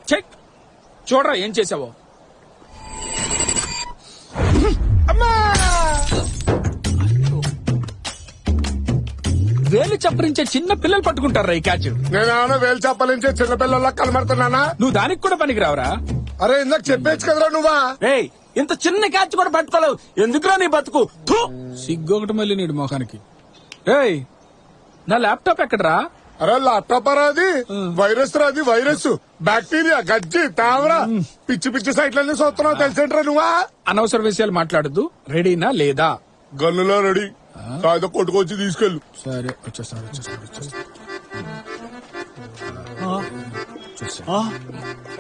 Check చూడరా ఏం చేసావో. వేలు చప్పరించే చిన్న పిల్లలు పట్టుకుంటారా ఈ క్యాచ్. నేనేమన్నా వేలు చెప్పలించే చిన్నపిల్లల్లా కనబడుతున్నానా? నువ్వు దానికి కూడా పనికి రావరా? అరే ఇందాక చెప్పేచ్చు కదరా నువ్వా? ఏయ్ ఇంత చిన్న క్యాచ్ కూడా పట్టుకోలేవు, ఎందుకురా నీ బతుకు? థు! సిగ్గొకటి మళ్ళీ నీడు మొఖానికి. ఏయ్ నా ల్యాప్టాప్ ఎక్కడరా? అరే ల్యాప్టాప్ రాది వైరస్ రాది, వైరస్ బ్యాక్టీరియా గజ్జి తావరా పిచ్చి పిచ్చి సైట్లన్నీ చూస్తున్నావు తెలిసేంట్రా నువ్వా? అనవసర విషయాలు మాట్లాడద్దు. రెడీనా లేదా? గన్నులో రెడీ, కాదు కొట్టుకొచ్చి తీసుకెళ్ళు. సరే వచ్చేస్తాను.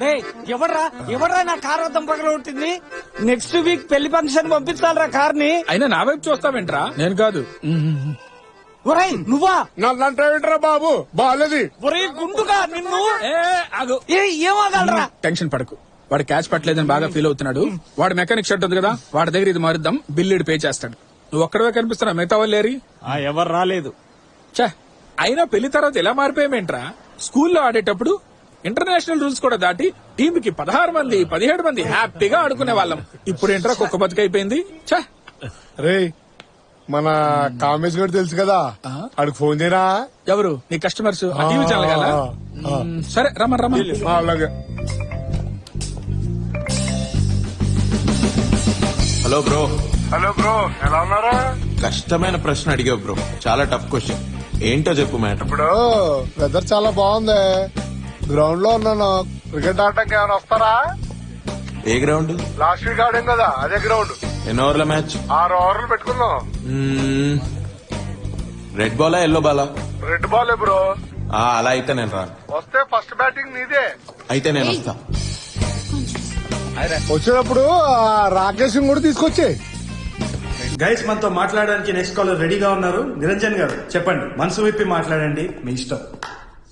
రే ఎవడ్రా నా కార్ వద్ద పగల ఉంటుంది. నెక్స్ట్ వీక్ పెళ్లి ఫంక్షన్ పంపించాలరా కార్ ని. అయినా నా వైపు చూస్తావేంట్రా? నేను కాదు. ఒరేయ్ నువ్వా? నన్నంటే ఏంట్రా బాబు బాలేది. ఒరేయ్ గుండుగా నిన్ను. ఆగు. ఏమగలరా? టెన్షన్ పడకు. వాడు క్యాచ్ పట్టలేదని బాగా ఫీల్ అవుతున్నాడు. వాడు మెకానిక్ షర్ట్ ఉంది కదా, వాడి దగ్గర ఇది మారుద్దాం, బిల్లుడు పే చేస్తాడు. నువ్వు ఒక్కడవే కనిపిస్తున్నా, మిగతా వాళ్ళు లేరి. ఎవరు రాలేదు. ఛే, అయినా పెళ్లి తర్వాత ఎలా మారిపోయామేంట్రా? స్కూల్లో ఆడేటప్పుడు ఇంటర్నేషనల్ రూల్స్ కూడా దాటి టీమ్ కి 16 మంది 17 మంది హ్యాపీగా ఆడుకునే వాళ్ళం. ఇప్పుడు ఏంట్రా కుక్క బతుకైపోయింది. ఛే, రే మన కామేష్ గారు తెలుసు కదా, ఆడికి ఫోన్ చేయరా? ఎవరు నీ కస్టమర్స్? టీవీ ఛానల్ కదా. సరే రమ్మని. అలాగే. Hello bro. హలో బ్రో, ఎలా ఉన్నారా? కష్టమైన ప్రశ్న అడిగావు బ్రో, చాలా టఫ్ క్వశ్చన్. ఏంటో చెప్పు మ్యాటర్. ఇప్పుడు వెదర్ చాలా బాగుంది, గ్రౌండ్ లో ఉన్నాను. క్రికెట్ ఆడటానికి ఏమైనా వస్తారా? ఏ గ్రౌండ్? లాస్ట్ వీక్ ఆడాం కదా అదే గ్రౌండ్. ఎన్ని ఓవర్ల మ్యాచ్? 6 ఓవర్లు పెట్టుకుందాం. Red Bala yellow Bala? Red ball bro. అలా అయితే నేను రాను. వస్తే ఫస్ట్ బ్యాటింగ్ నీదే. అయితే నేను వస్తా. వచ్చేటప్పుడు రాకేష్ కూడా తీసుకొచ్చే. గైస్ మనతో మాట్లాడడానికి నెక్స్ట్ కాలర్ రెడీగా ఉన్నారు. నిరంజన్ గారు చెప్పండి, మనసు విప్పి మాట్లాడండి, మీ ఇష్టం.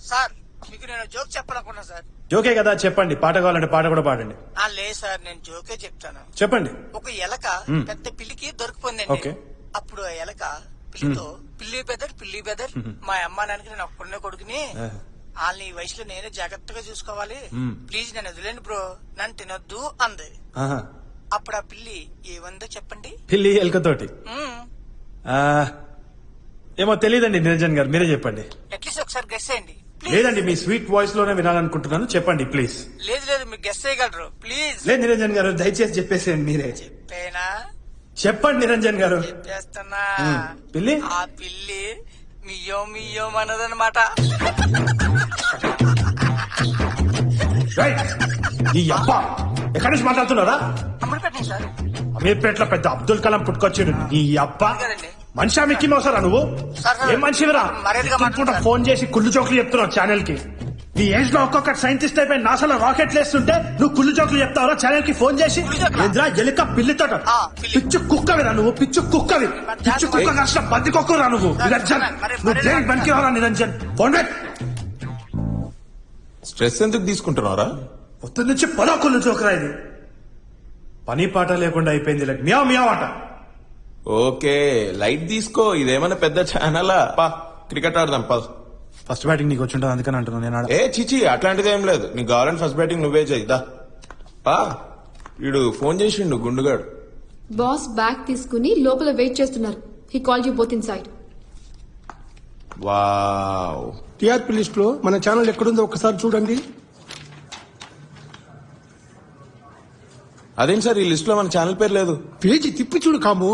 సార్ మీకు నేను జోక్ చెప్పాలనుకున్నా సార్. జోకే కదా, చెప్పండి. పాట కావాలంటే పాట కూడా పాడండి. లేదు సార్, నేను జోకే చెప్తాను. చెప్పండి. ఒక ఎలక పెద్ద పిల్లికి దొరికిపోయిందండి. ఓకే. అప్పుడు ఆ ఎలక పిల్లితో పిల్లి బెదర్ మా అమ్మ నాన్నకి నేను ఒక్కడనే కొడుకుని వాళ్ళని ఈ వయసులో నేనే జాగ్రత్తగా చూసుకోవాలి, ప్లీజ్ నన్ను వదిలేండి బ్రో, నన్ను తినొద్దు అంది. ఆహా. అప్పుడు ఆ పిల్లి ఏమందో చెప్పండి. పిల్లి ఎలుకతోటి ఏమో తెలియదండి. నిరంజన్ గారు మీరే చెప్పండి. అట్లీస్ట్ ఒకసారి గెస్ చేయండి ప్లీజ్. లేదండి, మీ స్వీట్ వాయిస్ లోనే వినాలనుకుంటున్నాను, చెప్పండి ప్లీజ్. లేదు మీరు గెస్ చేయగలరు ప్లీజ్. లేదు నిరంజన్ గారు, దయచేసి చెప్పేసేయండి మీరే. చెప్పేనా? చెప్పండి నిరంజన్ గారు. చెప్పేస్తున్నా. పిల్లి ఆ పిల్లి మియ్యో అన్నదన్నమాట. ఈ అబ్బా ఎక్కడి నుంచి మాట్లాడుతున్నారా? అమ్మడిపెట్టండి సార్. అమీర్పేటలో పెద్ద అబ్దుల్ కలాం పుట్టుకొచ్చాడు. ఈ అబ్బా కదండి. మనిషా మిక్కి మోసారా నువ్వు? సార్, ఏం మనిషివిరా? మర్యాదగా మాట్లాడండి. ఫోన్ చేసి కుళ్ళు జోకులు చెప్తున్నావు ఛానల్ కి. నీ ఏజ్ లో ఒక్కొక్క సైంటిస్ట్ అయిపోయి నాసాలో రాకెట్లు వేస్తుంటే నువ్వు కుళ్ళు జోకులు చెప్తావురా ఛానల్ కి ఫోన్ చేసి? ఏంద్రా ఎలుక పిల్లితోట? పిచ్చు కుక్కవిరా నువ్వు, పిచ్చు కుక్కవి. పిచ్చు కుక్క కాసిన బంది కుక్కరా నువ్వు. నిరంజన్ నువ్వు దేనికి పనికి రావరా నిరంజన్? ఫోన్ స్ట్రెస్ ఎందుకు తీసుకుంటున్నారా? పొద్దు నుంచి పదో కుళ్ళు జోకురా ఇది. పని పాట లేకుండా అయిపోయింది. లైక్ మియా మియా ఆట. ఓకే లైట్ తీసుకో, ఇదేమైనా పెద్ద ఛానలా? పా క్రికెట్ ఆడదాం పా. ఫస్ట్ బ్యాటింగ్ నీకు వచ్చి ఉంటుంది అందుకని అంటున్నాను నేను. ఏ చిచి అట్లాంటిది ఏం లేదు, నీకు కావాలంటే ఫస్ట్ బ్యాటింగ్ నువ్వే చేయిదా. పా వీడు ఫోన్ చేసిండు గుండుగాడు. బాస్ బ్యాగ్ తీసుకుని లోపల వెయిట్ చేస్తున్నారు. He call you both in side. Wow. TRP list లో మన ఛానల్ ఎక్కడుందో ఒక్కసారి చూడండి. అదేం సార్ ఈ లిస్ట్ లో మన ఛానల్ పేరు లేదు? పేజీ తిప్పి చూడు కాము.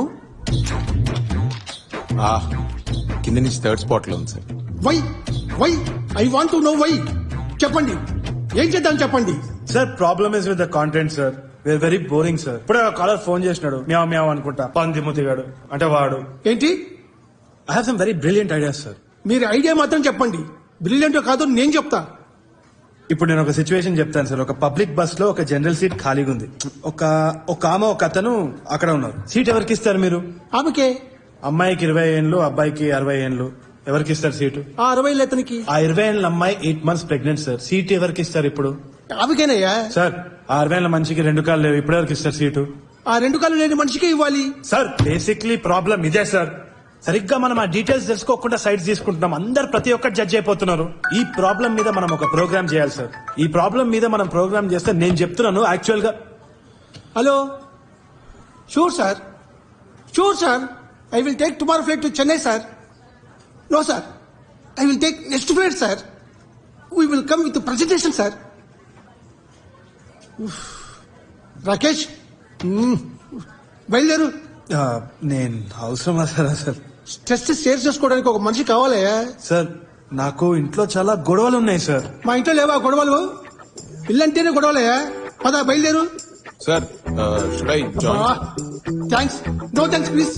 కింద నుంచి థర్డ్ స్పాట్ లో ఉంది sir. Why why I want to know why. చెప్పండి ఏం చేద్దాం చెప్పండి. Sir problem is with the content sir. We are very boring sir. ఇప్పుడే కాలర్ ఫోన్ చేసినాడు, మ్యావ్ మ్యావ్ అనుకుంటా, పంది ముతిగాడు అంటే వాడు. ఏంటి? I have some very brilliant ideas sir. మీరు ఐడియా మాత్రం చెప్పండి, బ్రిలియంట్ కాదో నేను చెప్తా. ఇప్పుడు నేను ఒక సిచ్యువేషన్ చెప్తాను సార్. ఒక పబ్లిక్ బస్ లో ఒక జనరల్ సీట్ ఖాళీగా ఉంది. ఒక ఆమె ఒక అతను అక్కడ ఉన్నారు. సీట్ ఎవరికి ఇస్తారు మీరు? ఆమెకే. అమ్మాయికి 20 ఏళ్ళు, అబ్బాయికి 60 ఏళ్ళు. ఎవరికి ఇస్తారు సీటు? ఆ 60 అతనికి. ఆ 20 ఏళ్ళ అమ్మాయి 8 months ప్రెగ్నెంట్ సార్. సీట్ ఎవరికి ఇస్తారు ఇప్పుడు? ఆమెకేనయ్యా. సార్ ఆ 60 ఏళ్ళ మనిషికి 2 కాళ్ళు లేవు, ఇప్పుడు ఎవరికి ఇస్తారు సీటు? ఆ 2 కాళ్ళు లేని మనిషికే ఇవ్వాలి సార్. బేసిక్లీ ప్రాబ్లం ఇదే సార్. సరిగ్గా మనం ఆ డీటెయిల్స్ తెలుసుకోకుండా సైట్స్ తీసుకుంటున్నాం. అందరు ప్రతి ఒక్కటి జడ్జ్ అయిపోతున్నారు. ఈ ప్రాబ్లం మీద మనం ఒక ప్రోగ్రామ్ చేయాలి సార్. ఈ ప్రాబ్లం మీద మనం ప్రోగ్రామ్ చేస్తే నేను చెప్తున్నాను యాక్చువల్ గా. Hello sure sir, sure sir. I will take tomorrow flight to Chennai sir. No sir, I will take next flight sir. We will come with presentation sir. Rakesh బయలుదేరు. నేను అవసరమా సార్? స్ట్రెస్ షేర్ చేసుకోవడానికి ఒక మనిషి కావాలి. సార్ నాకు ఇంట్లో చాలా గొడవలు ఉన్నాయి సార్. మా ఇంట్లో లేవా గొడవలు? ఇల్లంటేనే గొడవలే. పద బయలుదేరు. Sir should I join? Thanks, no thanks please.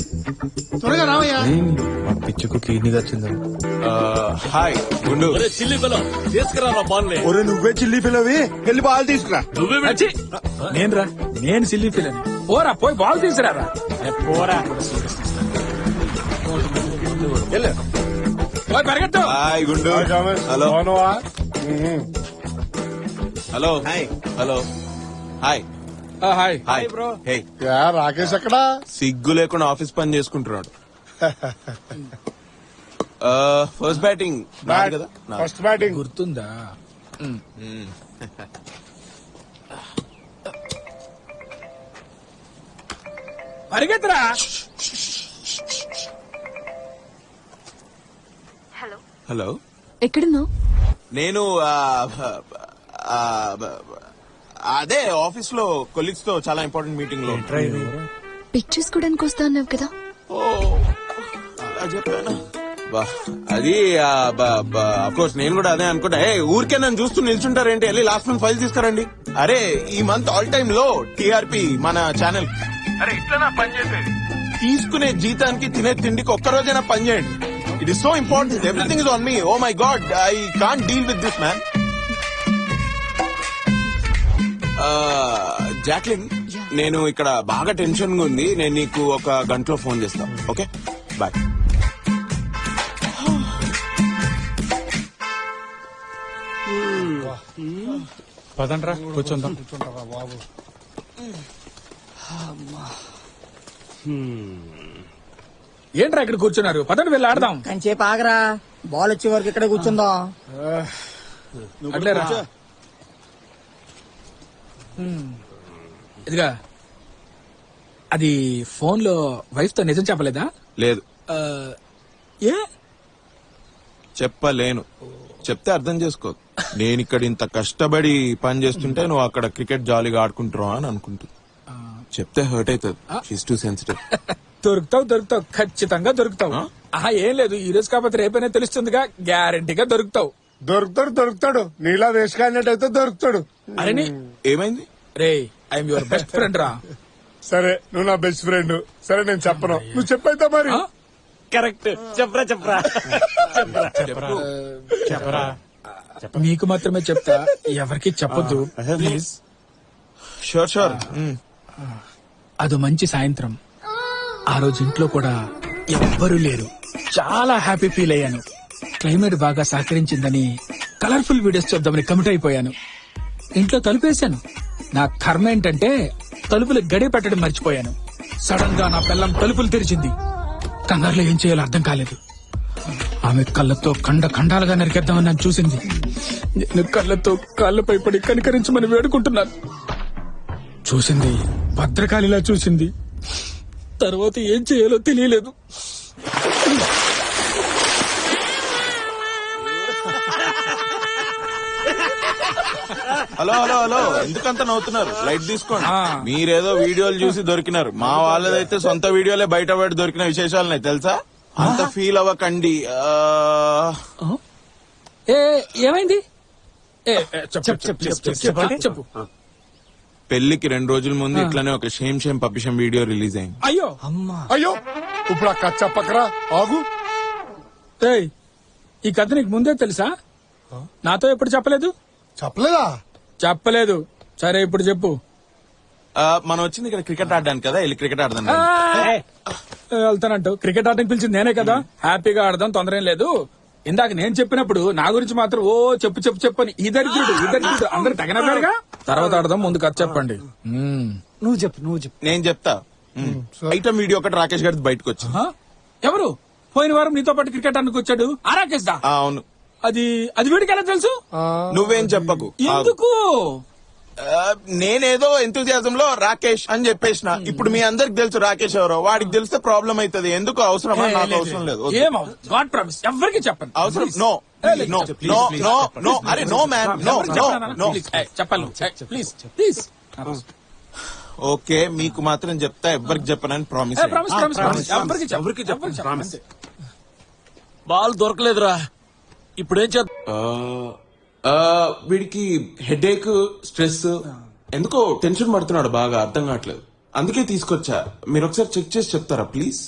త్వరగా రావయ్యా. మా పిచ్చుకు కిడ్నీ వచ్చింది. హాయ్ గుండు. ఒరే నువ్వే చిల్లి పిల్లవి, వెళ్ళి బాల్ తీసుకురా. అచ్చి, నేనురా, నేను సిల్లీ ఫీల్ అని. పోరా పోయి బాల్ తీసుకురారా. పోరా పోయి పరిగెత్తు. హాయ్ గుండు. హలో అవునవా? Hello hello hi hi hi hey. Yeah Rakesh ఎక్కడా? సిగ్గు లేకుండా ఆఫీస్ పని చేసుకుంటున్నాడు. ఫస్ట్ బ్యాటింగ్ కదా నాది. ఫస్ట్ బ్యాటింగ్ గుర్తుందా? పరిగెత్తరా. హలో ఎక్కడున్నావు? నేను అదే ఆఫీస్ లో కొలీగ్స్ తో చాలా ఇంపార్టెంట్ మీటింగ్ లో. పిక్ చేసుకోవడానికి వస్తా అన్నావు కదా. ఓ, అలా చెప్పానా? బా, అది కోర్స్ నేను కూడా అదే అనుకుంటా. ఊరికే నన్ను చూస్తూ నిల్చుంటారేంటి? వెళ్ళి లాస్ట్ మంత్ ఫైల్ తీసుకురండి. అరే ఈ మంత్ ఆల్ టైమ్ లో టీఆర్పీ మన ఛానల్. అరే ఇట్లా పని చేసేది. తీసుకునే జీతానికి తినే తిండికి ఒక్కరోజైనా పని చేయండి. It is so important. Everything is on me. Oh my god, I can't deal with this man. Jacqueline, నేను ఇక్కడ బాగా టెన్షన్ గా ఉంది. నేను నీకు ఒక గంటలో ఫోన్ చేస్తాను. Okay bye. పదండ్రా కూర్చుందాం. ఏంట్రా ఇక్కడ కూర్చున్నారు? పదండి వెళ్ళి ఆడదాం. కంచేపు ఆగరా, బాల్ వచ్చే వరకు ఇక్కడ కూర్చుందాం. అట్లేరా? ఇదిగా, అది ఫోన్ లో వైఫ్ తో నిజం చెప్పలేదా? లేదు, ఆ, ఏ చెప్పలేను. చెప్తే అర్థం చేసుకో. నేను ఇక్కడ ఇంత కష్టపడి పని చేస్తుంటే నువ్వు అక్కడ క్రికెట్ జాలీగా ఆడుకుంటున్నావు అని అనుకుంటుంది. చెప్తే హర్ట్ అవుతుంది. She's too sensitive. దొరుకుతావు ఖచ్చితంగా దొరుకుతావు. ఆహా ఏం లేదు, ఈ రోజు కాకపోతే రేపైనా తెలుస్తుందిగా. గ్యారంటీగా దొరుకుతావు. దొరుకుతాడు. నీలా వేసుకాడినట్టయితే దొరుకుతాడు. అరే ఏమైంది? రే, ఐఎమ్ యువర్ బెస్ట్ ఫ్రెండ్ రా. సరే నువ్వు నా బెస్ట్ ఫ్రెండ్. సరే నేను చెప్పను, నువ్వు చెప్పైతే మరి. కరెక్ట్. చెప్పరా చెప్పరా. నీకు మాత్రమే చెప్తా, ఎవరికి చెప్పొద్దు ప్లీజ్. షూర్. అదో మంచి సాయంత్రం. ఆ రోజు ఇంట్లో కూడా ఎవ్వరూ లేరు. చాలా హ్యాపీ ఫీల్ అయ్యాను. క్లైమేట్ బాగా సహకరించిందని కలర్ఫుల్ వీడియోస్ చూద్దామని కమిట్ అయిపోయాను. ఇంట్లో తలుపేశాను. నా కర్మ ఏంటంటే తలుపులు గడి పెట్టడం మర్చిపోయాను. సడన్ గా నా పిల్లం తలుపులు తెరిచింది. కంగారులో ఏం చేయాలో అర్థం కాలేదు. ఆమె కళ్ళతో ఖండాలుగా నరికేద్దామని నన్ను చూసింది. నేను కళ్ళతో కాళ్ళపై పడి కనికరించమని వేడుకుంటున్నాను. చూసింది భద్రకాళిలా చూసింది. తర్వాత ఏం చేయాలో తెలియలేదు. హలో ఎందుకంత నవ్వుతున్నారు? లైట్ తీసుకోండి. మీరేదో వీడియోలు చూసి దొరికినారు. మా వాళ్ళదైతే సొంత వీడియోలే బయట పడి దొరికిన విశేషాలున్నాయి తెలుసా? అంత ఫీల్ అవ్వకండి. ఏమైంది? చెప్పు. పెళ్లికి 2 రోజుల ముందు ఇట్లానే ఒక షేమ్ పప్పిషం వీడియో రిలీజ్ అయింది. అయ్యో ఇప్పుడు ఆ కథ చెప్పకరా, ఆగు. ఏయ్, ఈ కథ నీకు ముందే తెలుసా? నాతో ఎప్పుడు చెప్పలేదు? చెప్పలేదు. సరే ఇప్పుడు చెప్పు. మనం వచ్చింది ఇక్కడ క్రికెట్ ఆడడానికి కదా, వెళ్ళి క్రికెట్ ఆడదాం. వెళ్తానంటూ క్రికెట్ ఆడడానికి పిలిచింది నేనే కదా. హ్యాపీగా ఆడదాం, తొందర ఏం లేదు. ఇందాక నేను చెప్పినప్పుడు నా గురించి మాత్రం ఓ చెప్పు అని ఈ దరిద్రుడు అందరు తగినగా. తర్వాత ఆడదాం, ముందు కథ చెప్పండి. నువ్వు చెప్పు. నేను చెప్తా. ఐటమ్ వీడియో ఒకటి రాకేష్ గారి బయటకు వచ్చింది. ఎవరు? పోయిన వారం నీతో పాటు క్రికెట్ ఆడడానికి వచ్చాడు ఆ రాకేష్ దా అవును. అది అది వీడికి ఎలా తెలుసు? నువ్వేం చెప్పకు. ఎందుకు? నేనేదో ఎంతూజియాజం లో రాకేష్ అని చెప్పేసిన. ఇప్పుడు మీ అందరికి తెలుసు రాకేష్ ఎవరో. వాడికి తెలిస్తే ప్రాబ్లం అవుతుంది. ఎందుకు అవసరమా? నాకు అవసరం లేదు. వద్దు. ఏం గాడ్ ప్రామిస్ ఎవరికి చెప్పండి. అవసరం no no no no no. అరే no man no no no. చెప్పాలి ప్లీజ్ ప్లీజ్. ఓకే మీకు మాత్రం చెప్తా, ఎవ్వరికి చెప్పనని ప్రామిస్. ఎవరికి చెప్పండి. బాల్ దొరకలేదురా, ఇప్పుడేం చేద్దాం? వీడికి హెడేక్, స్ట్రెస్, ఎందుకో టెన్షన్ పడుతున్నాడు బాగా. అర్థం కావట్లేదు, అందుకే తీసుకొచ్చా. మీరు ఒకసారి చెక్ చేసి చెప్తారా ప్లీజ్?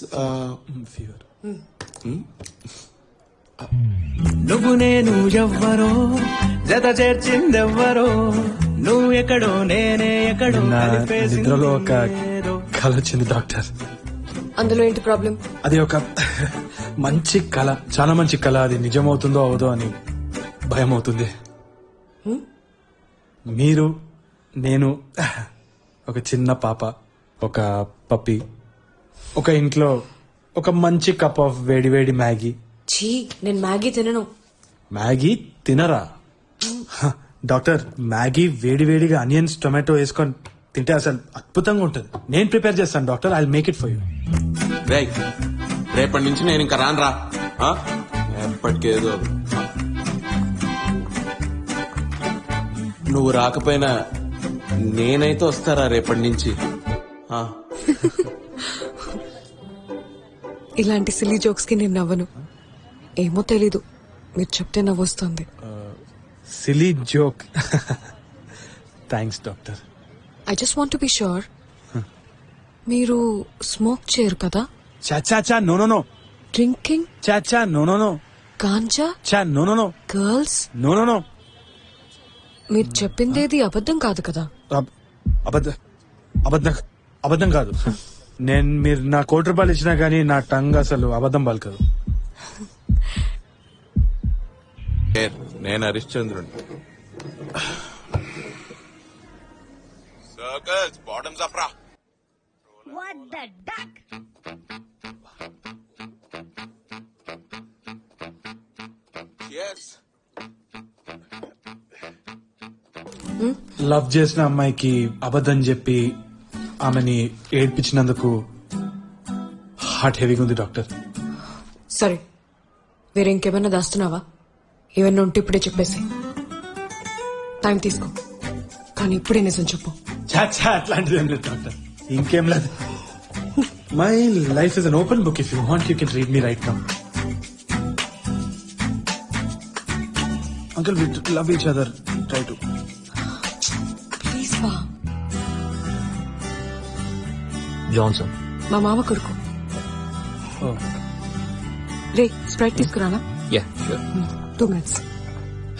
నువ్వు నేను ఎవ్వరో జత చేర్చిందెవ్వరో, నువ్వు ఎక్కడో నేనే ఎక్కడో నిద్రలో ఒక కళ వచ్చింది డాక్టర్. అందులో ఏంటి ప్రాబ్లం? అది ఒక మంచి కళ, చాలా మంచి కళ. అది నిజమవుతుందో అవదో అని భయం అవుతుంది. మీరు, నేను, ఒక చిన్న పాప, ఒక పప్పి, ఒక ఇంట్లో ఒక మంచి కప్ ఆఫ్ వేడి వేడి మ్యాగీ. ఛీ, నేను మ్యాగీ తినను. మ్యాగీ తినరా? హ, డాక్టర్, మ్యాగీ వేడి వేడిగా ఆనియన్స్ టొమాటో వేసుకొని తింటే అసలు అద్భుతంగా ఉంటుంది. నేను ప్రిపేర్ చేస్తాను doctor. I make it for you. రేపటి నుంచి నేను ఇంకా రాను రా. ఎప్పటికేదో నువ్వు రాకపోయినా నేనైతే వస్తారా రేపటి నుంచి. ఇలాంటి సిల్లీ జోక్స్ కి నేను నవ్వను. ఏమో తెలీదు, మీరు చెప్తే నవ్వొస్తుంది. Silly joke. Thanks doctor. I just want be sure, మీరు స్మోక్ చేయరు కదా? చాచా నో నో నో. డ్రింకింగ్? చాచా నో నో నో. గాంజా? చా no no no. Girls? No no no. మీరు చెప్పిందేది అబద్ధం కాదు కదా? అబద్ధం కాదు. మీరు నా ₹1 ఇచ్చినా గానీ నా టంగ్ అసలు అబద్ధం పలకదు. నేను హరిశ్చంద్రుడు. సర్కస్ బాటమ్స్ అప్ రా. What the duck? Yes. Love చేసిన అమ్మాయికి అబద్ధం చెప్పి ఆమెని ఏడ్పించినందుకు హార్ట్ హెవీగా ఉంది డాక్టర్. సరే, వేరే ఇంకేమైనా దాస్తున్నావా? ఏమన్నా ఉంటే ఇప్పుడే చెప్పేసి. టైం తీసుకో, కానీ ఇప్పుడే నిజం చెప్పు. చాచా అట్లాంటిది ఏం లేదు డాక్టర్. ఇంకేం లేదు. My life is an open book. If you want you can read me right now. Uncle, we love each other. Try to. Please వా. జాన్సన్ మా మామ కొడుకు. రే, స్ప్రైట్ తీసుకురానా? Yeah sure. 2 minutes.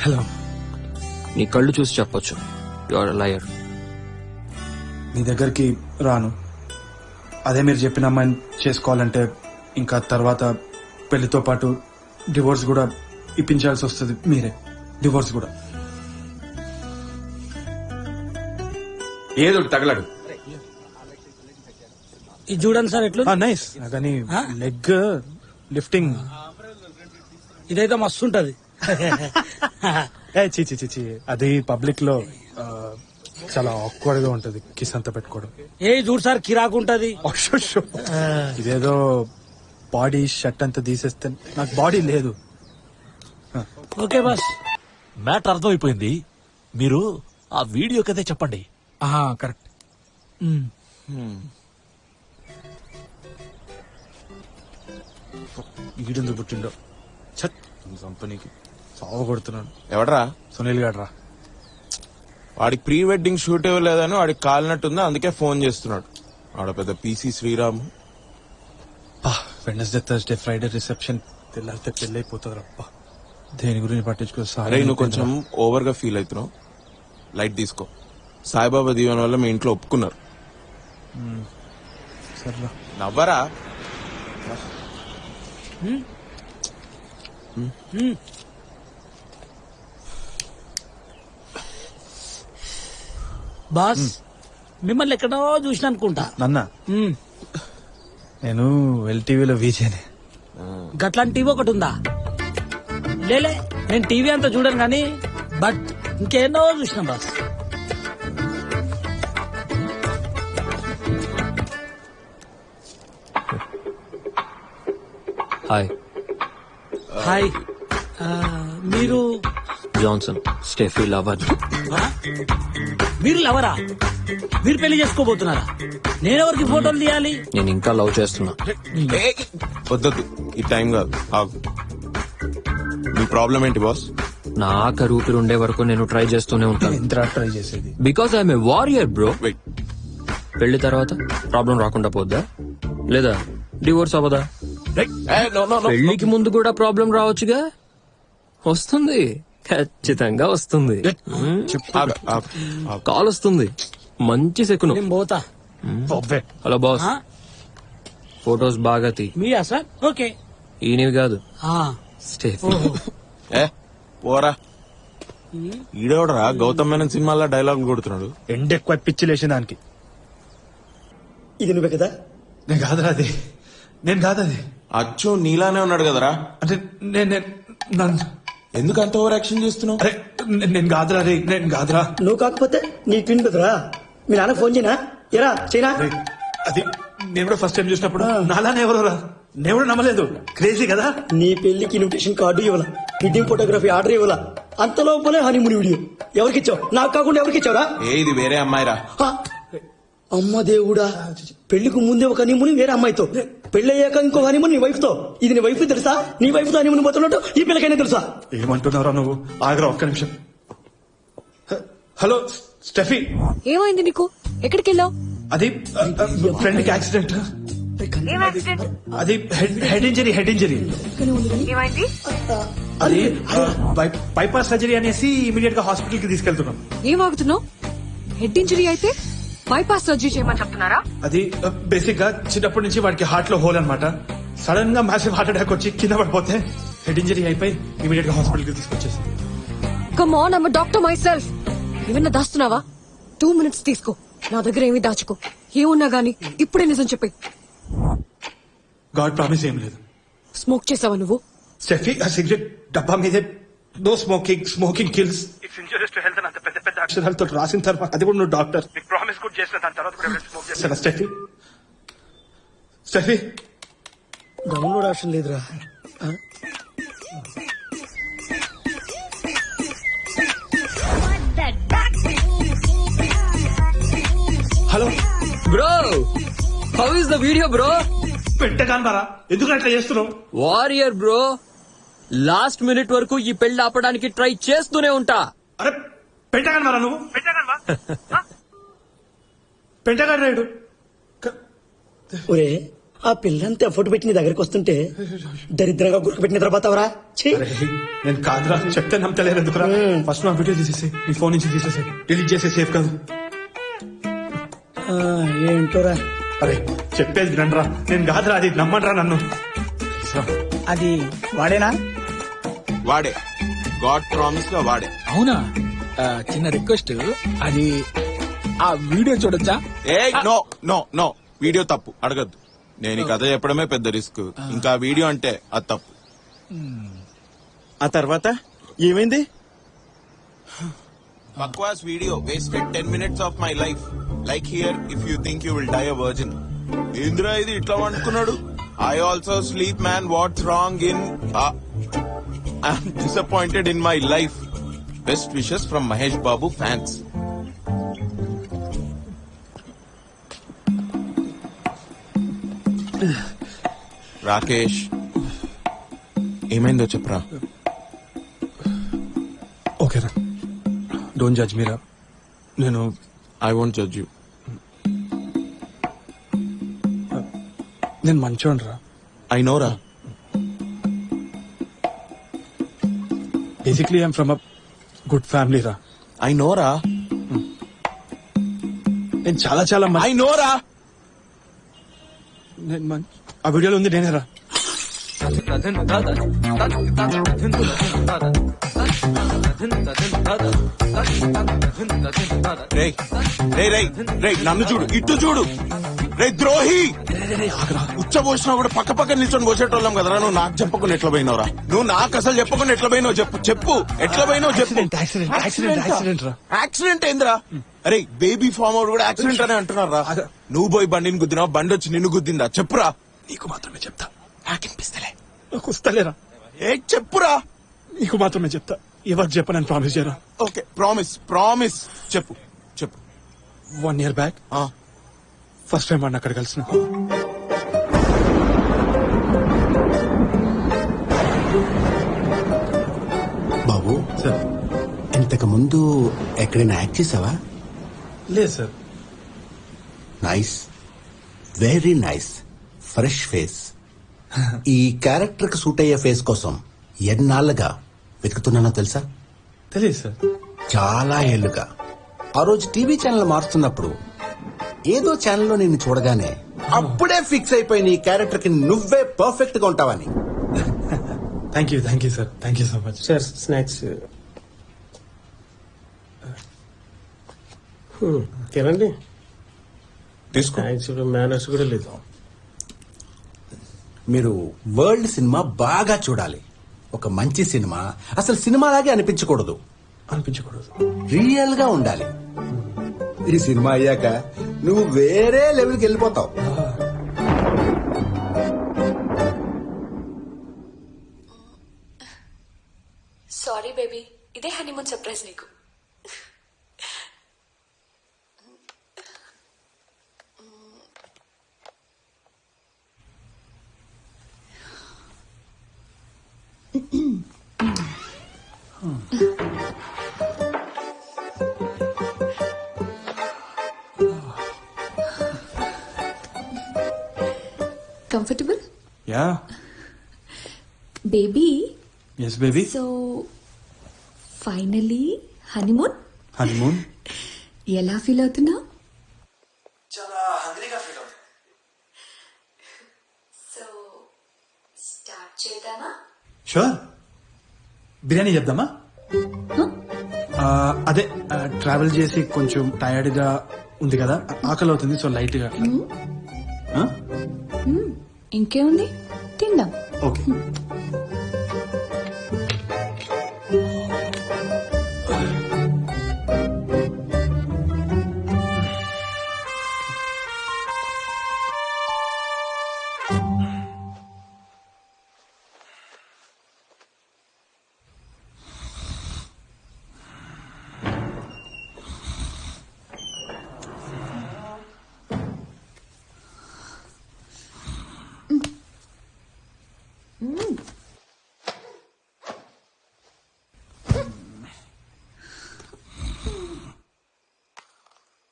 హలో. నీ కళ్ళు చూసి చెప్పొచ్చు యు ఆర్ లయర్. మీ దగ్గరికి రాను. అదే మీరు చెప్పిన అమ్మాయిని చేసుకోవాలంటే ఇంకా తర్వాత పెళ్లితో పాటు డివోర్స్ కూడా ఇప్పించాల్సి వస్తుంది. మీరే డివోర్స్ కూడా. ఏదో తగలడు. ఇది చూడండి సార్ ఎట్లు. నైస్. కానీ లెగ్ లిఫ్టింగ్ ఇదైతే మస్తు ఉంటది. చి అది పబ్లిక్ లో చాలా ఆక్వర్డ్ గా ఉంటది కిస్ అంతా పెట్టుకోవడం. ఏ చూడు సార్, కిరాకు ఉంటది. ఇదేదో బాడీ షర్ట్ అంతా తీసేస్తే నాకు బాడీ లేదు. Okay bus. మ్యాటర్ అర్థమైపోయింది. మీరు ఆ వీడియో కదే చెప్పండి. కరెక్ట్. ఈడెందుకు పుట్టిండో ఛత్ కంపెనీకి సావ కొడుతున్నాను. ఎవడరా? సునీల్ గాడ్రా. వాడికి ప్రీ వెడ్డింగ్ షూట్ ఇవ్వలేదని వాడికి కాలినట్టుంది, అందుకే ఫోన్ చేస్తున్నాడు. ఆడ పెద్ద PC Sriram. Wednesday, Thursday, Friday reception. తెల్లారితే పెళ్లి అయిపోతుంది రప్ప. దేని గురించి పట్టించుకో. అరే నువ్వు కొంచెం ఓవర్ గా ఫీల్ అవుతున్నావు. లైట్ తీసుకో. సాయిబాబా దీవెన వల్ల మీ ఇంట్లో ఒప్పుకున్నారు. సర్రా. నవ్వరా? బాస్, మిమ్మల్ని ఎక్కడో చూసిన అనుకుంటా. నన్న నేను ఎల్టీవీలో వీజేనే. గట్లాంటి టీవీ ఒకటి ఉందా? లేలే, నేను టీవీ అంతా చూడను కానీ బట్ ఇంకేన్నో చూసిన బాస్. Hi, hi. మీరు జాన్సన్, స్టెఫీ లవర్. మీరు లవరా? మీరు పెళ్లి చేసుకోబోతున్నారా? నేనెవరికి ఫోటోలు తీయాలి? నేను ఇంకా లవ్ చేస్తున్నా. వద్దొద్దు, ఈ టైం కాదు, ఆగు. మీ ప్రాబ్లం ఏంటి బాస్? నా ఆఖరి ఊపిరి ఉండే వరకు నేను ట్రై చేస్తూనే ఉంటాను. ఎంత ట్రై చేసేది? Because I'm a warrior bro. Wait, పెళ్లి తర్వాత ప్రాబ్లం రాకుండా పోద్దా, లేదా డివోర్స్ అవ్వదా? పెళ్లికి ముందు కూడా ప్రాబ్లం రావచ్చుగా. వస్తుంది, ఖచ్చితంగా వస్తుంది. కాల్ వస్తుంది, మంచి సెకును. నేను పోతా. హలో బాస్, ఫొటోస్ బాగా తీ. మీరా సార్? ఓకే. ఈయనవి కాదు, ఆ, స్టెఫీ. పోరా. ఈడవడరా గౌతమ్ మేనన్ సినిమాలో డైలాగులు కొడుతున్నాడు. ఎండ ఎక్కువ పిచ్చి లేచిన దానికి. ఇది నువ్వే కదా? నేను కాదురా అది, నేను కాదది. అచ్చు నీలానే ఉన్నాడు కదరా. అంటే ఎందుకు అంత ఓవర్ యాక్షన్ చేస్తున్నావు? అరే నేను కాదురా రే, నేను కాదురా. నువ్వు కాకపోతే నీ ట్విన్ బెదరా? మీ నాన్న ఫోన్ చేయనా? ఎరా చైనా? అది నేను కూడా ఫస్ట్ టైం చూసినప్పుడు నాలానే ఎవరు రా, నేను కూడా నమ్మలేదు. క్రేజీ కదా. నీ పెళ్లికి ఇన్విటేషన్ కార్డు ఇవ్వాల, వెడ్డింగ్ ఫోటోగ్రఫీ ఆర్డర్ ఇవ్వాల, అంత లోపలే హనీమూన్ వీడియో. ఎవరికి ఇచ్చావు? నాకు కాకుండా ఎవరికి ఇచ్చావురా? ఇది వేరే అమ్మాయిరా. అమ్మ దేవుడా, పెళ్లికి ముందే ఒక హనీమూన్ వేరే అమ్మాయితో, పెళ్ళయ్యాక ఇంకో హనీమూన్ నీ వైఫ్ తో. ఇది నీ వైఫ్ తెలుసా? నీ వైఫ్ తో హనీమూన్ పోతున్నట్టు ఈ పిల్లకైనా తెలుసా? ఏమంటున్నారా నువ్వు? ఆగరా ఒక్క నిమిషం. Hello Steffi. ఏమైంది నీకు? ఎక్కడికి వెళ్ళావు? అది ఫ్రెండ్ కి యాక్సిడెంట్. అది హెడ్ ఇంజరీ. అది బైపాస్ సర్జరీ అనేసి ఇమీడియట్ గా హాస్పిటల్ కి తీసుకెళ్తున్నాం. ఏం ఆగుతున్నావు? హెడ్ ఇంజరీ అయితే బైపాస్ సర్జరీ చేయమని చెప్తున్నారా? అది బేసిక్ గా చిన్నప్పటి నుంచి వాడికి హార్ట్ లో హోల్ అన్నమాట. సడన్ గా మ్యాసివ్ హార్ట్ అటాక్ వచ్చి కింద పడిపోతే హెడ్ ఇంజరీ అయిపోయి ఇమీడియట్ గా హాస్పిటల్ కి తీసుకొచ్చేసి. Come on, I'm doctor my self. ఏమన్నా దాస్తున్నావా? 2 minutes తీసుకో. నా దగ్గర ఏమీ దాచుకో. ఏమున్నా గానీ ఇప్పుడే నిజం చెప్పి. గాడ్ ప్రామిస్ ఏం లేదు. స్మోక్ చేసావా నువ్వు? స్టెఫీ, ఆ సిగరెట్ డబ్బా మీదే no smoking kills, it's injurious to health అని అంత పెద్ద పెద్ద అక్షరాలతో రాసిన తర్వాత, అది కూడా నువ్వు డాక్టర్, నీకు ప్రామిస్ కూడా చేసిన దాని తర్వాత కూడా స్మోక్ చేస్తాను. స్టెఫీ డౌన్లోడ్ ఆప్షన్ లేదురా. Hello bro, how is the video bro? పెట్టగాను బారా, ఎందుకు అట్లా చేస్తున్నావు? వారియర్ బ్రో, లాస్ట్ మినిట్ వరకు ఈ పెళ్లి ఆపడానికి ట్రై చేస్తూనే ఉంటా. అరే పెట్టగాను బారా, నువ్వు పెట్టగాను రేడు. ఒరే, ఆ పిల్లంతా ఎఫర్ట్ పెట్టి నీ దగ్గరికి వస్తుంటే దరిద్రంగా గుర్తు పెట్టిన తర్వాతవరా? నేను కాదురా, చెప్తే నమ్మతలేదు ఎందుకురా. ఫస్ట్ నా వీడియో తీసేసి నీ ఫోన్ నుంచి తీసేసి డిలీట్ చేసే సేఫ్ కాదు. ఏంటోరా. అరే చెప్పేది వినండిరా, నేను కాదురా, అది నమ్మండిరా నన్ను. అది వాడేనా? వాడే, గాడ్ ప్రామిస్ గా వాడే. అవునా? చిన్న రిక్వెస్ట్, అది ఆ వీడియో చూడొచ్చా? ఏ నో నో నో, వీడియో తప్పు, అడగద్దు. నేను ఈ కథ చెప్పడమే పెద్ద రిస్క్, ఇంకా వీడియో అంటే అది తప్పు. ఆ తర్వాత ఏమైంది? బక్వాస్ video wasted 10 minutes of my life. Like here if you think you will die a virgin. ఏంద్రా ఇది ఇట్లా అనుకున్నాడు? I also sleep man, what's wrong in? I'm disappointed in my life. Best wishes from Mahesh Babu fans. Rakesh, ఏమైందో చెప్పరా. ఓకేరా, don't judge మీరా. నేను I won't judge you. నేను మంచోడ్రా. ఐ నోరా. Basically I'm from a good family రా. ఐ నోరా. నేను చాలా చాలా ఐ నోరా. ఆ వీడియోలో ఉంది నేనేరా. రేయ్ రేయ్ రేయ్ రేయ్ నన్ను చూడు, ఇటు చూడు. రే ద్రోహి, ఉచ్చబోసినా కూడా పక్క పక్క నిల్చొని పోసేటోళ్ళం కదరా. నువ్వు నాకు చెప్పకుండా ఎట్లా పోయినావురా? నువ్వు నాకు అసలు చెప్పకుండా ఎట్లా పోయినావు చెప్పు. చెప్పు ఎట్లా పోయినావు చెప్పు. యాక్సిడెంట్ ఏందిరా? అరే బేబీ ఫామ్ అవుట్ కూడా యాక్సిడెంట్ అనే అంటున్నారా? నువ్వు పోయి బండిని గుద్దినావు, బండి వచ్చి నిన్ను గుద్దిందా? చెప్పురా. నీకు మాత్రమే చెప్తా. నాకినిపిస్తలే. నాకు వస్తలేరా? ఏ చెప్పురా. నీకు మాత్రమే చెప్తా. ఎవరికి చెప్పనని ప్రామిస్ చేయరా? Okay promise promise. చెప్పు చెప్పు. 1 year బ్యాక్ ఫస్ట్ టైం వాడిని అక్కడ కలిసిన. బాబు సార్ ఇంతకు ముందు ఎక్కడైనా యాక్ట్ చేసావా? లేదు sir. Nice, very nice, fresh face. ఈ క్యారెక్టర్ కి సూట్ అయ్యే ఫేస్ కోసం ఎన్నాళ్ళుగా వెతుకుతున్నానో తెలుసా? తెలియదు సార్. చాలా ఏళ్లుగా. ఆ రోజు టీవీ ఛానల్ మారుతున్నప్పుడు ఏదో ఛానల్లో నిన్ను చూడగానే అప్పుడే ఫిక్స్ అయిపోయిన ఈ క్యారెక్టర్ కి నువ్వే పర్ఫెక్ట్ గా ఉంటావని. Thank you sir. Thank you so much sir. Snacks తినండి. తీసుకో. స్నాక్స్ మేనర్స్ కూడా లేదు. మీరు వరల్డ్ సినిమా బాగా చూడాలి. ఒక మంచి సినిమా అసలు సినిమాలాగే అనిపించకూడదు, రియల్ గా ఉండాలి. ఈ సినిమా అయ్యాక నువ్వు వేరే లెవెల్కి వెళ్ళిపోతావు. సారీ బేబీ, ఇదే హనీమూన్ సర్ప్రైజ్ నీకు. Comfortable? Yeah. Baby, yes baby. So finally honeymoon ఎలా ఫీల్ అవుతున్నావు? చాలా హంగ్రీగా ఫీల్ అవుతుంది. సో స్టార్ట్ చేద్దామా? షూర్. బిర్యానీ చేద్దామా? అదే ట్రావెల్ చేసి కొంచెం టైర్డ్ గా ఉంది కదా, ఆకలి అవుతుంది. సో లైట్ గా. ఇంకేముంది, తిందాం. ఓకే.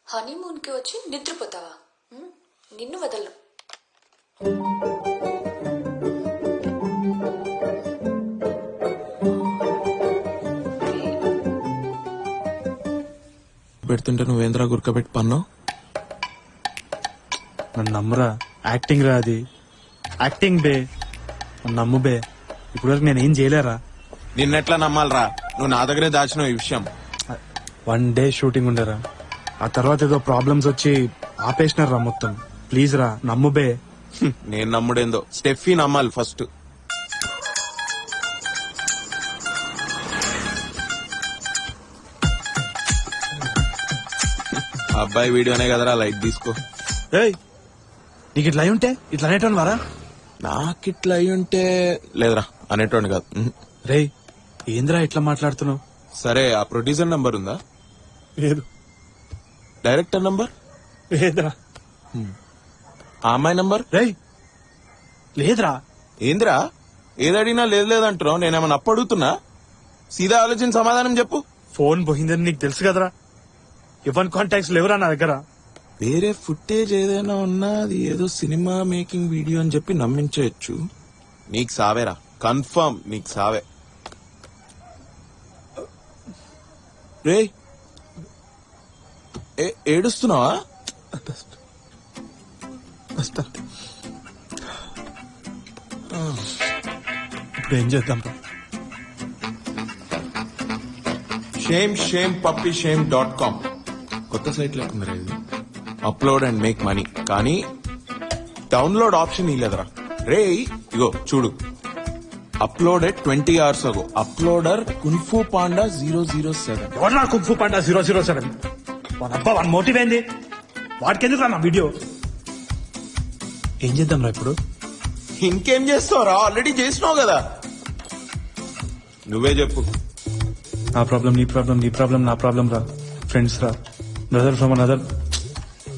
హనీమూన్ కి వచ్చి నిద్రపోతావా? నిన్ను వదలను. పెడుతుంటే నువ్వేంద్రా గుర్కబెట్టి పన్నావు? నన్ను నమ్మురా. యాక్టింగ్ రా అది. యాక్టింగ్ బే. నమ్ము బే. ఇప్పుడు వరకు నేనేం చేయలేరా. నిన్నెట్లా నమ్మాలరా? నువ్వు నా దగ్గరే దాచినావు ఈ విషయం. 1 day షూటింగ్ ఉండరా, ఆ తర్వాత ఏదో ప్రాబ్లమ్స్ వచ్చి ఆపేసినారా మొత్తం. ప్లీజ్ రా, నమ్ము బే. నేను నమ్ముడేందో, స్టెఫీ నమ్మాలి ఫస్ట్. అబ్బాయి వీడియోనే కదరా, లైట్ తీసుకో. ఏయ్, నీకు ఇట్లా అయి ఉంటే ఇట్లా అనేటోని వారా? నాకిట్లా అయి ఉంటే లేదురా, అనేటోని కాదు. రేయ్, ఏంద్రా ఇట్లా మాట్లాడుతున్నావు? సరే, ఆ ప్రొడ్యూసర్ నంబర్ ఉందా? లేదు. Director number? లేదురా. ఆ అమ్మాయి నంబర్? రేయ్, లేదురా. ఏందిరా ఏదడిగినా లేదు లేదంటున్నావు? నేనేమన్నా అప్పు అడుగుతున్నా? సీదా ఆలోచించి సమాధానం చెప్పు. ఫోన్ పోయిందని నీకు తెలుసు కదరా. ఎవరి కాంటాక్ట్స్ లేవురా నా దగ్గర. వేరే ఫుటేజ్ ఏదైనా ఉన్నా అది ఏదో సినిమా మేకింగ్ వీడియో అని చెప్పి నమ్మించవచ్చు. నీకు సావేరా, కన్ఫర్మ్ నీకు సావే. రే ఏడుస్తున్నావా? ఇప్పుడు ఏం చేద్దాం? shamepuppieshame.com కొత్త సైట్ లేకుండా ఇది అప్లోడ్ అండ్ మేక్ మనీ కానీ డౌన్లోడ్ ఆప్షన్ ఇలేదరా రే ఇగో చూడు uploaded 20 hours ago uploader kung fu panda 007 ఎవరు నా కుంఫు పాండా 007 వన్ మోటివ్ ఏంది వాడికి ఎందుకు నా వీడియో ఏం చేద్దాం రా ఇప్పుడు? ఇంకేం చేస్తావురా ఆల్రెడీ చేసినావు కదా నువ్వే చెప్పు నా ప్రాబ్లం నీ ప్రాబ్లం, నీ ప్రాబ్లం నా ప్రాబ్లం రా. ఫ్రెండ్స్ రా. Brother from another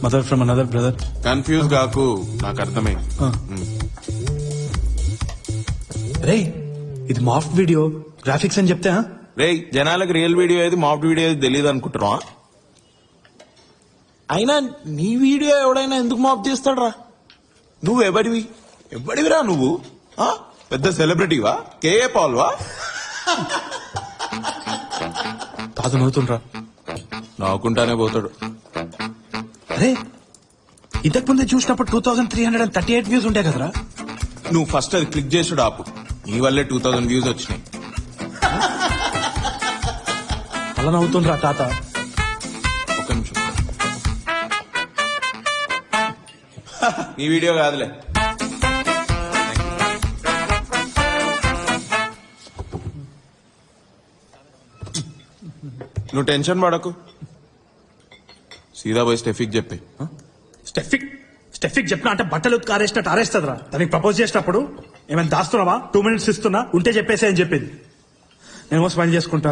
mother from another brother. Confuse కాకు నాకు అర్థమైంది. రే ఇది మాఫ్ వీడియో గ్రాఫిక్స్ అని చెప్తే రే జనాలకు రియల్ వీడియో ఏది మాఫ్ వీడియో ఏది తెలియదు అనుకుంటున్నావా? అయినా నీ వీడియో ఎవడైనా ఎందుకు మాఫ్ చేస్తాడ్రా? నువ్వు ఎవడివిరా నువ్వు? ఆ? పెద్ద సెలబ్రిటీవా? కేఏ పాల్వా? తాత నవ్వుతుండ్రా. నవ్వుకుంటానే పోతాడు. అరే ఇంతకు ముందే చూసినప్పుడు 2338 వ్యూస్ ఉంటాయి కదరా. నువ్వు ఫస్ట్ అది క్లిక్ చేసుడు ఆపు. నీ వల్లే 2000 వ్యూస్ వచ్చినాయి. అలా నవ్వుతుండ్రా తాత. ఒక్క నిమిషం. నీ వీడియో కాదులే. నువ్వు టెన్షన్ పడకు. సీదా పోయి స్టెఫిక్ చెప్పి. స్టెఫిక్ చెప్పినా అంటే బట్టలు ఆరేసినట్టు ఆరేస్తుందిరా. దానికి ప్రపోజ్ చేసినప్పుడు ఏమైనా దాస్తున్నావా? 2 minutes ఇస్తున్నా ఉంటే చెప్పేసి అని చెప్పింది. నేను స్మైల్ చేసుకుంటా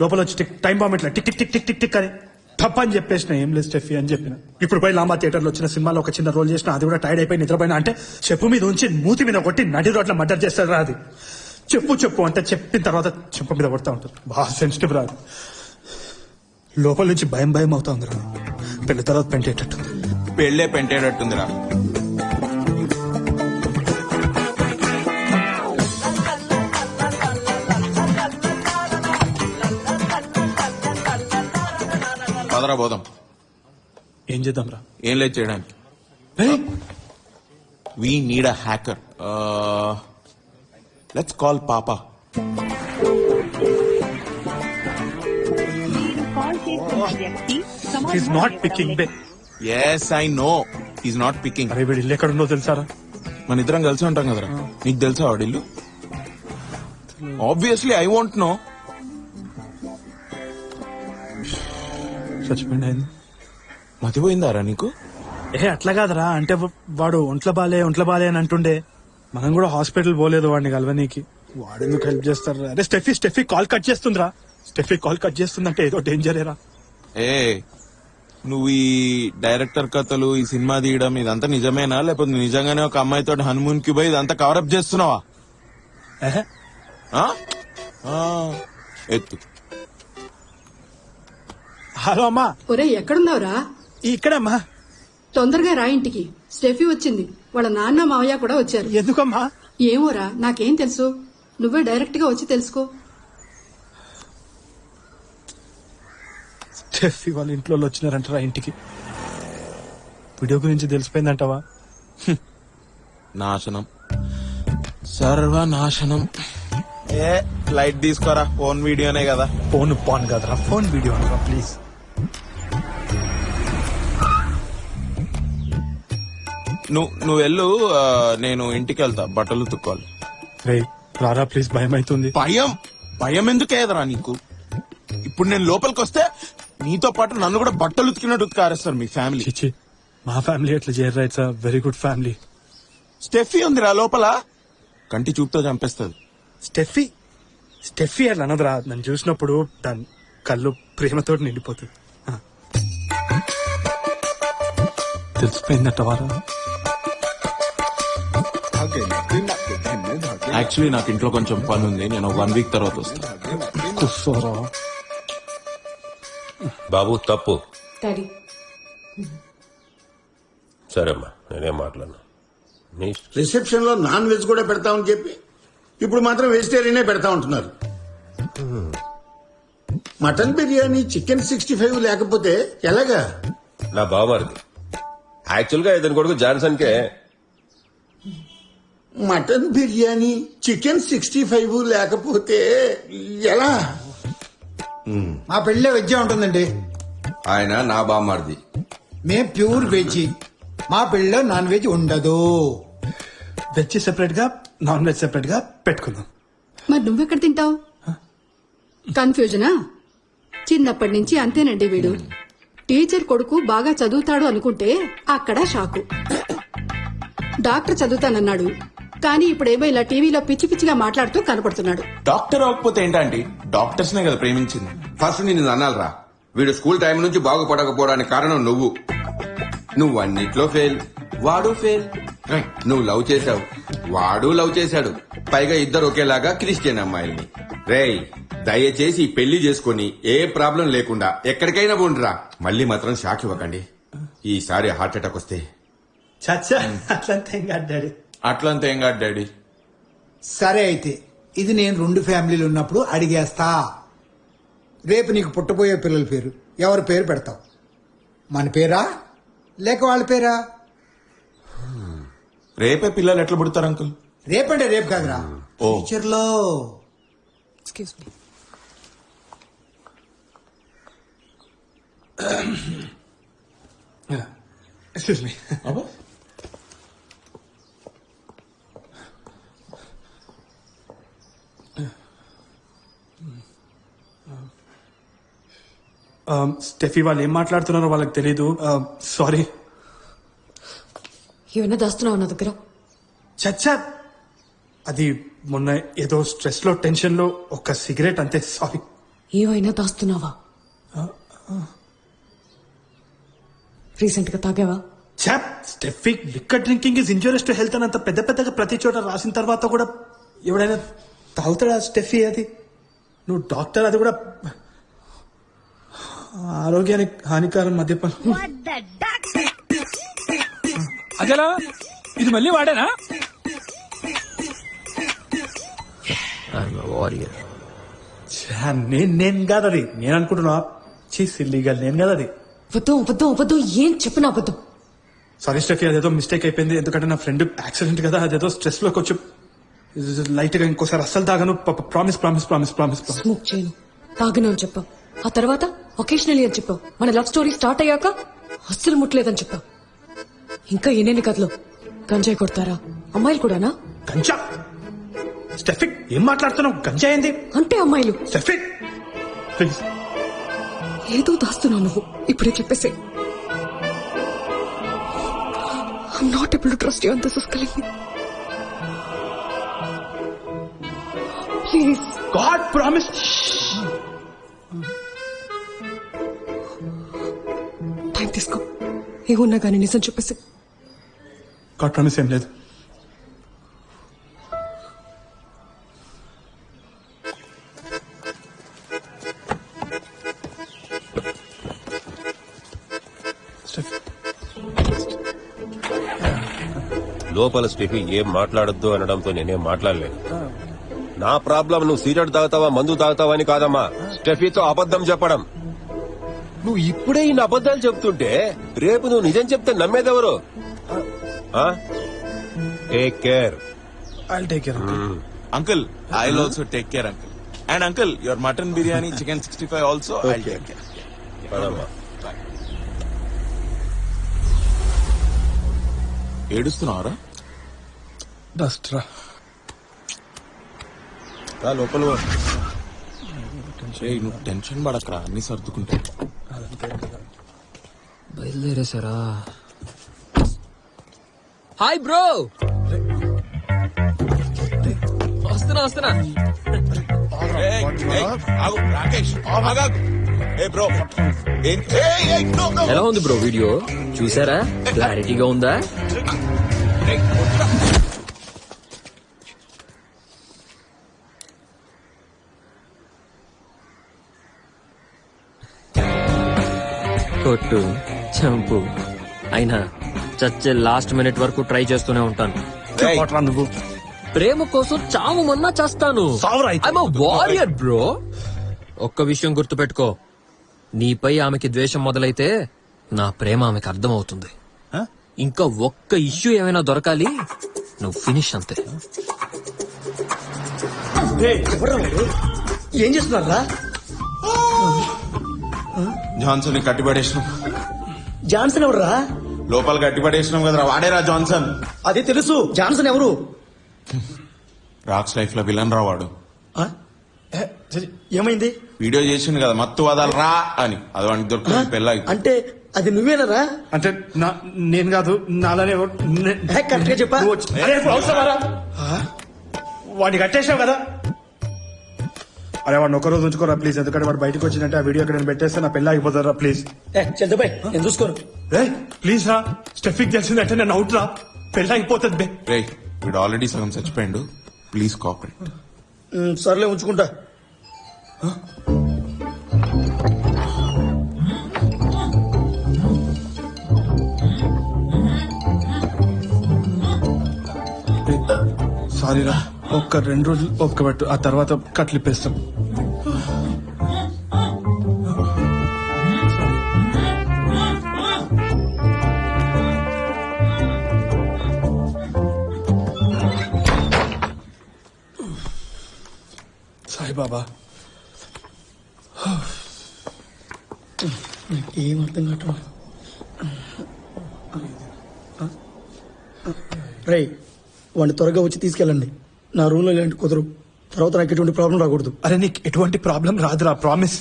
లోపల వచ్చి టైం బాంబ్ ఇట్లా tick tick tick tick tick tick అని తప్ప అని చెప్పేసిన. ఏం లేదు స్టెఫీ అని చెప్పిన. ఇప్పుడు పోయి లాంబా థియేటర్ లో వచ్చిన సినిమాలో ఒక చిన్న రోల్ చేసిన అది కూడా టైర్డ్ అయిపోయి నిద్రపోయినా అంటే చెప్పు మీద ఉంచి మూతి మీద కొట్టి నడి రోడ్ల మర్డర్ చేస్తారా? అది చెప్పు అంటే చెప్పిన తర్వాత చెప్పు మీద కొడతా ఉంటుంది. బాగా సెన్సిటివ్ రాదు. లోపల నుంచి భయం అవుతా రా. పెళ్లి తర్వాత పెంటేటట్టు పెళ్ళే పెంటేటట్టుందిరా. పదరా పోదాం. ఏం చేద్దాం రా? ఏం లేదు చేయడానికి. We need a hacker. Let's call papa. He's not picking బే. Yes, I know. He's not picking. అరే వీడు ఇల్లు ఎక్కడ ఉందో తెలుసారా? మన ఇద్దరం కలిసి ఉంటాం కదరా. నీకు తెలుసా వాడిల్లు? Obviously I want know. చచ్చిపోయింది. మతిపోయిందారా నీకు? అట్లా కాదరా. అంటే వాడు ఒంట్లో బాలే అని అంటుండే. మనం కూడా హాస్పిటల్ పోలేదు వాడిని కలవనీకి. వాడెందుకు హెల్ప్ చేస్తారా? అరే స్టెఫీ కాల్ కట్ చేస్తుందిరా. స్టెఫీ కాల్ కట్ చేస్తుందంటే ఏదో డేంజరేరా. ఏ నువ్వు ఈ డైరెక్టర్ కథలు ఈ సినిమా తీయడం ఇదంతా నిజమేనా? లేకపోతే నువ్వు నిజంగానే ఒక అమ్మాయితో హనుమూన్ కి పోయి ఇదంతా కవరప్ చేస్తున్నావా? ఎత్తు. హలో అమ్మా. ఒరే ఎక్కడున్నావురా? ఇక్కడమ్మా. తొందరగా రా ఇంటికి. స్టెఫీ వచ్చింది. వాళ్ళ నాన్న మావయ్య కూడా వచ్చారు. ఎందుకమ్మా? ఏమోరా నాకేం తెలుసు. నువ్వే డైరెక్ట్ గా వచ్చి తెలుసుకో. స్టెఫీ వాళ్ళ ఇంట్లో వచ్చినారంటారా ఇంటికి? వీడియో గురించి తెలిసిపోయిందంటావా? నాశనం, సర్వనాశనం. ఏ లైట్ తీసుకోరా. ఫోన్ వీడియోనే కదా. ఫోన్ కదరా. ఫోన్ వీడియో అనరా ప్లీజ్. నువ్వు వెళ్ళు. నేను ఇంటికి వెళ్తా. బట్టలు తుక్కోవాలి. రారా ప్లీజ్. భయం అవుతుంది. భయం ఎందుకేదరా నీకు? ఇప్పుడు నేను లోపలికి వస్తే నీతో పాటు నన్ను కూడా బట్టలు ఉతికినట్టు ఉతికారేస్తారు మీ ఫ్యామిలీ. చిచి మా ఫ్యామిలీ ఎట్లా చేయరు. It's very good family. Steffi ఉందిరా లోపల. కంటి చూపుతో చంపేస్తుంది. స్టెఫీ అట్లా అనదురా. నన్ను చూసినప్పుడు దాని కళ్ళు ప్రేమతో నిండిపోతుంది. తెలిసిపోయిందట వారా. యాక్చువల్లీ నాకు ఇంట్లో కొంచెం పని ఉంది. నేను 1 week తర్వాత వస్తాను. కూర్చోరా బాబు. తప్పు. డాడీ సరేమ్మా నేనేం మాట్లాడను. రిసెప్షన్ లో నాన్ వెజ్ కూడా పెడతామని చెప్పి ఇప్పుడు మాత్రం వెజిటేరియనే పెడతా ఉంటున్నారు. మటన్ బిర్యానీ, చికెన్ 65 లేకపోతే ఎలాగా? నా బావమరిది యాక్చువల్ గా ఇతని కొడుకు జాన్సన్ కే మటన్ బిర్యానీ, చికెన్ 65 లేకపోతే ఎలా? మా పెళ్ళిలో వెజ్జే ఉంటుందండి. ఆయన నా బామ్మారిది. మేం ప్యూర్ వెజ్. మా పెళ్ళిలో నాన్ వెజ్ ఉండదు. వెజ్ సెపరేట్ గా నాన్ వెజ్ సెపరేట్ గా పెట్టుకుందాం. మరి నువ్వెక్కడ తింటావు? కన్ఫ్యూజనా? చిన్నప్పటి నుంచి అంతేనండి వీడు. టీచర్ కొడుకు బాగా చదువుతాడు అనుకుంటే అక్కడ షాకు. డాక్టర్ చదువుతానన్నాడు, కానీ ఇప్పుడేమో ఇలా టీవీలో పిచ్చి పిచ్చిగా మాట్లాడుతూ కనపడుతున్నాడు. డాక్టర్ అవ్వకపోతే ఏంటంటే డాక్టర్స్ నే కదా ప్రేమించింది. ఫస్ట్ నిన్ను అనాలరా, వీడు స్కూల్ టైం నుంచి బాగుపడకపోవడానికి కారణం నువ్వు అన్నిట్లో ఫెయిల్, వాడు ఫెయిల్. నువ్వు లవ్ చేశావు, వాడు లవ్ చేశాడు, పైగా ఇద్దరు ఒకేలాగా క్రిస్టియన్ అమ్మాయిల్ని. రేయ్, దయచేసి ఈ పెళ్లి చేసుకుని ఏ ప్రాబ్లం లేకుండా ఎక్కడికైనా పోండిరా. మళ్ళీ మాత్రం షాక్ ఇవ్వకండి. ఈసారి హార్ట్ అటాక్ వస్తే చచ్చా అట్లంతా ఏం కాదు డాడీ. అట్లంతా ఏం కాదు డాడీ. సరే అయితే ఇది నేను 2 ఫ్యామిలీలు ఉన్నప్పుడు అడిగేస్తా. రేపు నీకు పుట్టబోయే పిల్లల పేరు ఎవరి పేరు పెడతావు? మన పేరా లేక వాళ్ళ పేరా? రేపే పిల్లలు ఎట్లా పుడతారు అంకుల్? రేపంటే రేపు కాదురా, ఓ. ఫ్యూచర్ లో. Excuse me. Excuse me. Steffi వాళ్ళు ఏం మాట్లాడుతున్నారో వాళ్ళకి తెలీదు. సారీ. ఏమైనా దాస్తున్నావు నా దగ్గర? చచ్చా, అది మొన్న ఏదో స్ట్రెస్ లో టెన్షన్ లో ఒక సిగరెట్ అంతే. సారీ. ఏమైనా దాస్తున్నావా? రీసెంట్ గా తాగావా? చాప్, Steffi liquor drinking is injurious to health అని అంత పెద్ద పెద్దగా ప్రతి చోట రాసిన తర్వాత కూడా ఎవడైనా తాగుతాడా స్టెఫీ? అది నువ్వు డాక్టర్, అది కూడా ఆరోగ్యానికి హానికరం మద్యపానం. అజలా, ఇది మళ్ళీ వాడేనా? నేను కాదు అది. నేను అనుకుంటున్నా సిల్లీగల్. నేను కాదు అది. అబద్ధం అబద్ధం అబద్ధం. ఏం చెప్పిన అబద్ధం. సారీ స్టెఫీ, అదేదో మిస్టేక్ అయిపోయింది. ఎందుకంటే నా ఫ్రెండ్ యాక్సిడెంట్ కదా, అదేదో స్ట్రెస్ లోకి వచ్చి లైట్ గా ఇంకోసారి అస్సలు తాగను. Promise promise promise promise. Smoke చేయను, తాగను అని చెప్పావు. ఆ తర్వాత ఒకేషనలీ అని చెప్పావు. మన లవ్ స్టోరీ స్టార్ట్ అయ్యాక అస్సలు ముట్టలేదని చెప్పావు. ఇంకా ఎన్నెన్ని కథలు. గంజాయి కొడతారా అమ్మాయిలు కూడానా? గంజా? స్టెఫిక్ ఏం మాట్లాడుతున్నావు? గంజా ఏంది అంటే అమ్మాయిలు. Steffi please. ఏదో దాస్తున్నావు నువ్వు. ఇప్పుడే చెప్పేసే. I'm not able to trust you and this is killing me. Please. God promise. Time తీసుకో. ఏమున్నా కానీ నిజం చెప్పేసి. God promise ఏం లేదు. లోపల స్టెఫీ ఏం మాట్లాడొద్దు అనడంతో నేనేం మాట్లాడలేదు. నా ప్రాబ్లం నువ్వు సిగరెట్ తాగుతావా మందు తాగుతావా అని కాదమ్మా, స్టెఫీతో అబద్ధం చెప్పడం. నువ్వు ఇప్పుడే ఇన్ని అబద్ధాలు చెప్తుంటే రేపు నువ్వు నిజం చెప్తే నమ్మేదెవరు? Take care. I'll take care. Uncle, I'll also take care, uncle. And uncle, your mutton biryani, chicken 65 also, I'll take care. ఏడుస్తున్నావరా? డస్ట్ రా. లోపల నువ్వు టెన్షన్ పడకరా, అన్ని సర్దుకుంటా. బయలుదేరేసారా? Hi bro. వస్తున్నా. రాకేష్, బ్రో ఎలా ఉంది బ్రో వీడియో? చూసారా? క్లారిటీగా ఉందా? కొట్టు, చంపు, అయినా చచ్చే లాస్ట్ మినిట్ వరకు ట్రై చేస్తూనే ఉంటాను. నువ్వు ప్రేమ కోసం చావు మన్నా చేస్తాను. Warrior bro. ఒక్క విషయం గుర్తుపెట్టుకో, నీపై ఆమెకి ద్వేషం మొదలైతే నా ప్రేమ ఆమెకి అర్థమవుతుంది. ఇంకా ఒక్క ఇష్యూ ఏమైనా దొరకాలి, నువ్వు ఫినిష్ అంతే. ఏం చేస్తున్నారా? జాన్సన్ కట్టిపడేసినాం. జాన్సన్ ఎవరురా? లోపల కట్టిపడేసినాం కదరా, వాడేరా జాన్సన్. అదే తెలుసు, జాన్సన్ ఎవరు? రాక్స్ లైఫ్ లో విలన్ రా వాడు. ఏమైంది? వీడియో చేసిండు కదా మత్తు వదలరా అని, అది వాడికి దొరుకుతుంది పెళ్ళాయి. అంటే అది నువ్వేనరా? అంటే నేను కాదు, నాలానే కరెక్ట్ గా చెప్పా. వాడిని కట్టేసావు కదా. అరే వాడిని ఒక రోజు ఉంచుకోరా ప్లీజ్, ఎందుకంటే వాడు బయటకు వచ్చిందంటే ఆ వీడియో అక్కడ నేను పెట్టేస్తే నా పెళ్ళి ఆగిపోతారా ప్లీజ్. చంద్రబాయ్ నేను చూసుకోను. ప్లీజ్ రా, స్టెఫిక్ తెలిసిందంటే నేను అవుట్ రా, పెళ్ళి అయిపోతుంది బే. రే వీడు ఆల్రెడీ సగం చచ్చిపోయిండు, ప్లీజ్ కోఆపరేట్. సర్లే ఉంచుకుంటా. సారీరా, ఒక్క 2 రోజులు ఒక్కబట్టు, ఆ తర్వాత కట్లిప్పేస్తాం. సాయిబాబా ఏం అర్థం కావట్లేదు. రై వాడిని త్వరగా వచ్చి తీసుకెళ్ళండి. నా రూమ్ లో ఇలాంటి కుదరు, తర్వాత నాకు ఎటువంటి ప్రాబ్లం రాకూడదు. అరే నీకు ఎటువంటి ప్రాబ్లం రాదురా, ప్రామిస్.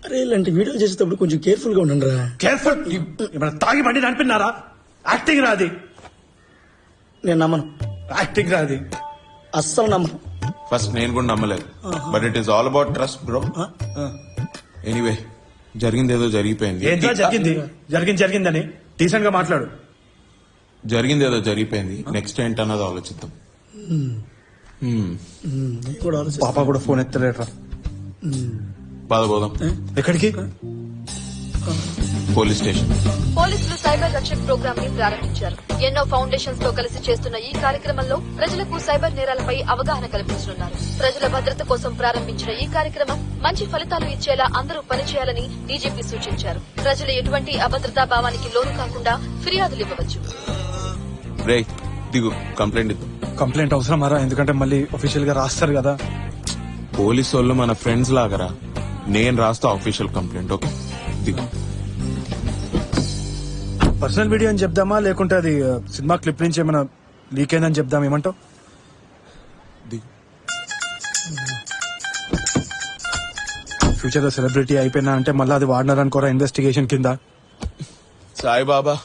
అరే ఇలాంటి వీడియోలు చేసేటప్పుడు కొంచెం కేర్ఫుల్ గా ఉండండి రా. కేర్ఫుల్? తాగి బండి నడిపినారా? యాక్టింగ్ రాది. నేను నమ్మను. యాక్టింగ్ రాది, అస్సలు నమ్మను. ఫస్ట్ నేను కూడా నమ్మలేదు, but it is all about trust bro. Anyway జరిగింది ఏదో జరిగిపోయింది. ఏంటో జరిగింది, జరిగిందని డీసెంట్ గా మాట్లాడు. జరిగింది ఏదో జరిగిపోయింది, నెక్స్ట్ ఏంటన్నది ఆలోచిద్దాం. పాప కూడా ఫోన్ ఎత్తలేట్రా. బాధపోదాం. ఎక్కడికి? Police station. పోలీసులు సైబర్ రక్షక్ ప్రోగ్రామ్ ని ప్రారంభించారు. ఎన్నో ఫౌండేషన్స్ తో కలిసి చేస్తున్న ఈ కార్యక్రమంలో ప్రజలకు సైబర్ నేరాలపై అవగాహన కల్పించనున్నారు. ప్రజల భద్రత కోసం ప్రారంభించిన ఈ కార్యక్రమం మంచి ఫలితాలు ఇచ్చేలా అందరూ పనిచేయాలని డీజీపీ సూచించారు. ప్రజలు ఎటువంటి అభద్రతా భావానికి లోను కాకుండా ఫిర్యాదులు ఇవ్వవచ్చు. రే దిగు, కంప్లైంట్ ఇద్దాం. కంప్లైంట్ అవసరం మరా, ఎందుకంటే మళ్ళీ అఫీషియల్ గా రాస్తారు కదా. పోలీసు వాళ్ళు మన ఫ్రెండ్స్ లాగరా, నేను రాస్తా ఆఫీషియల్ కంప్లైంట్. ఓకే దిగు. పర్సనల్ వీడియో అని చెప్దామా, లేకుంటే అది సినిమా క్లిప్ నుంచి ఏమైనా లీక్ అయిందని చెప్దాం, ఏమంటావు? ఫ్యూచర్ లో సెలబ్రిటీ అయిపోయినా అంటే మళ్ళీ అది వాడినారనుకోరా ఇన్వెస్టిగేషన్ కింద. సాయిబాబా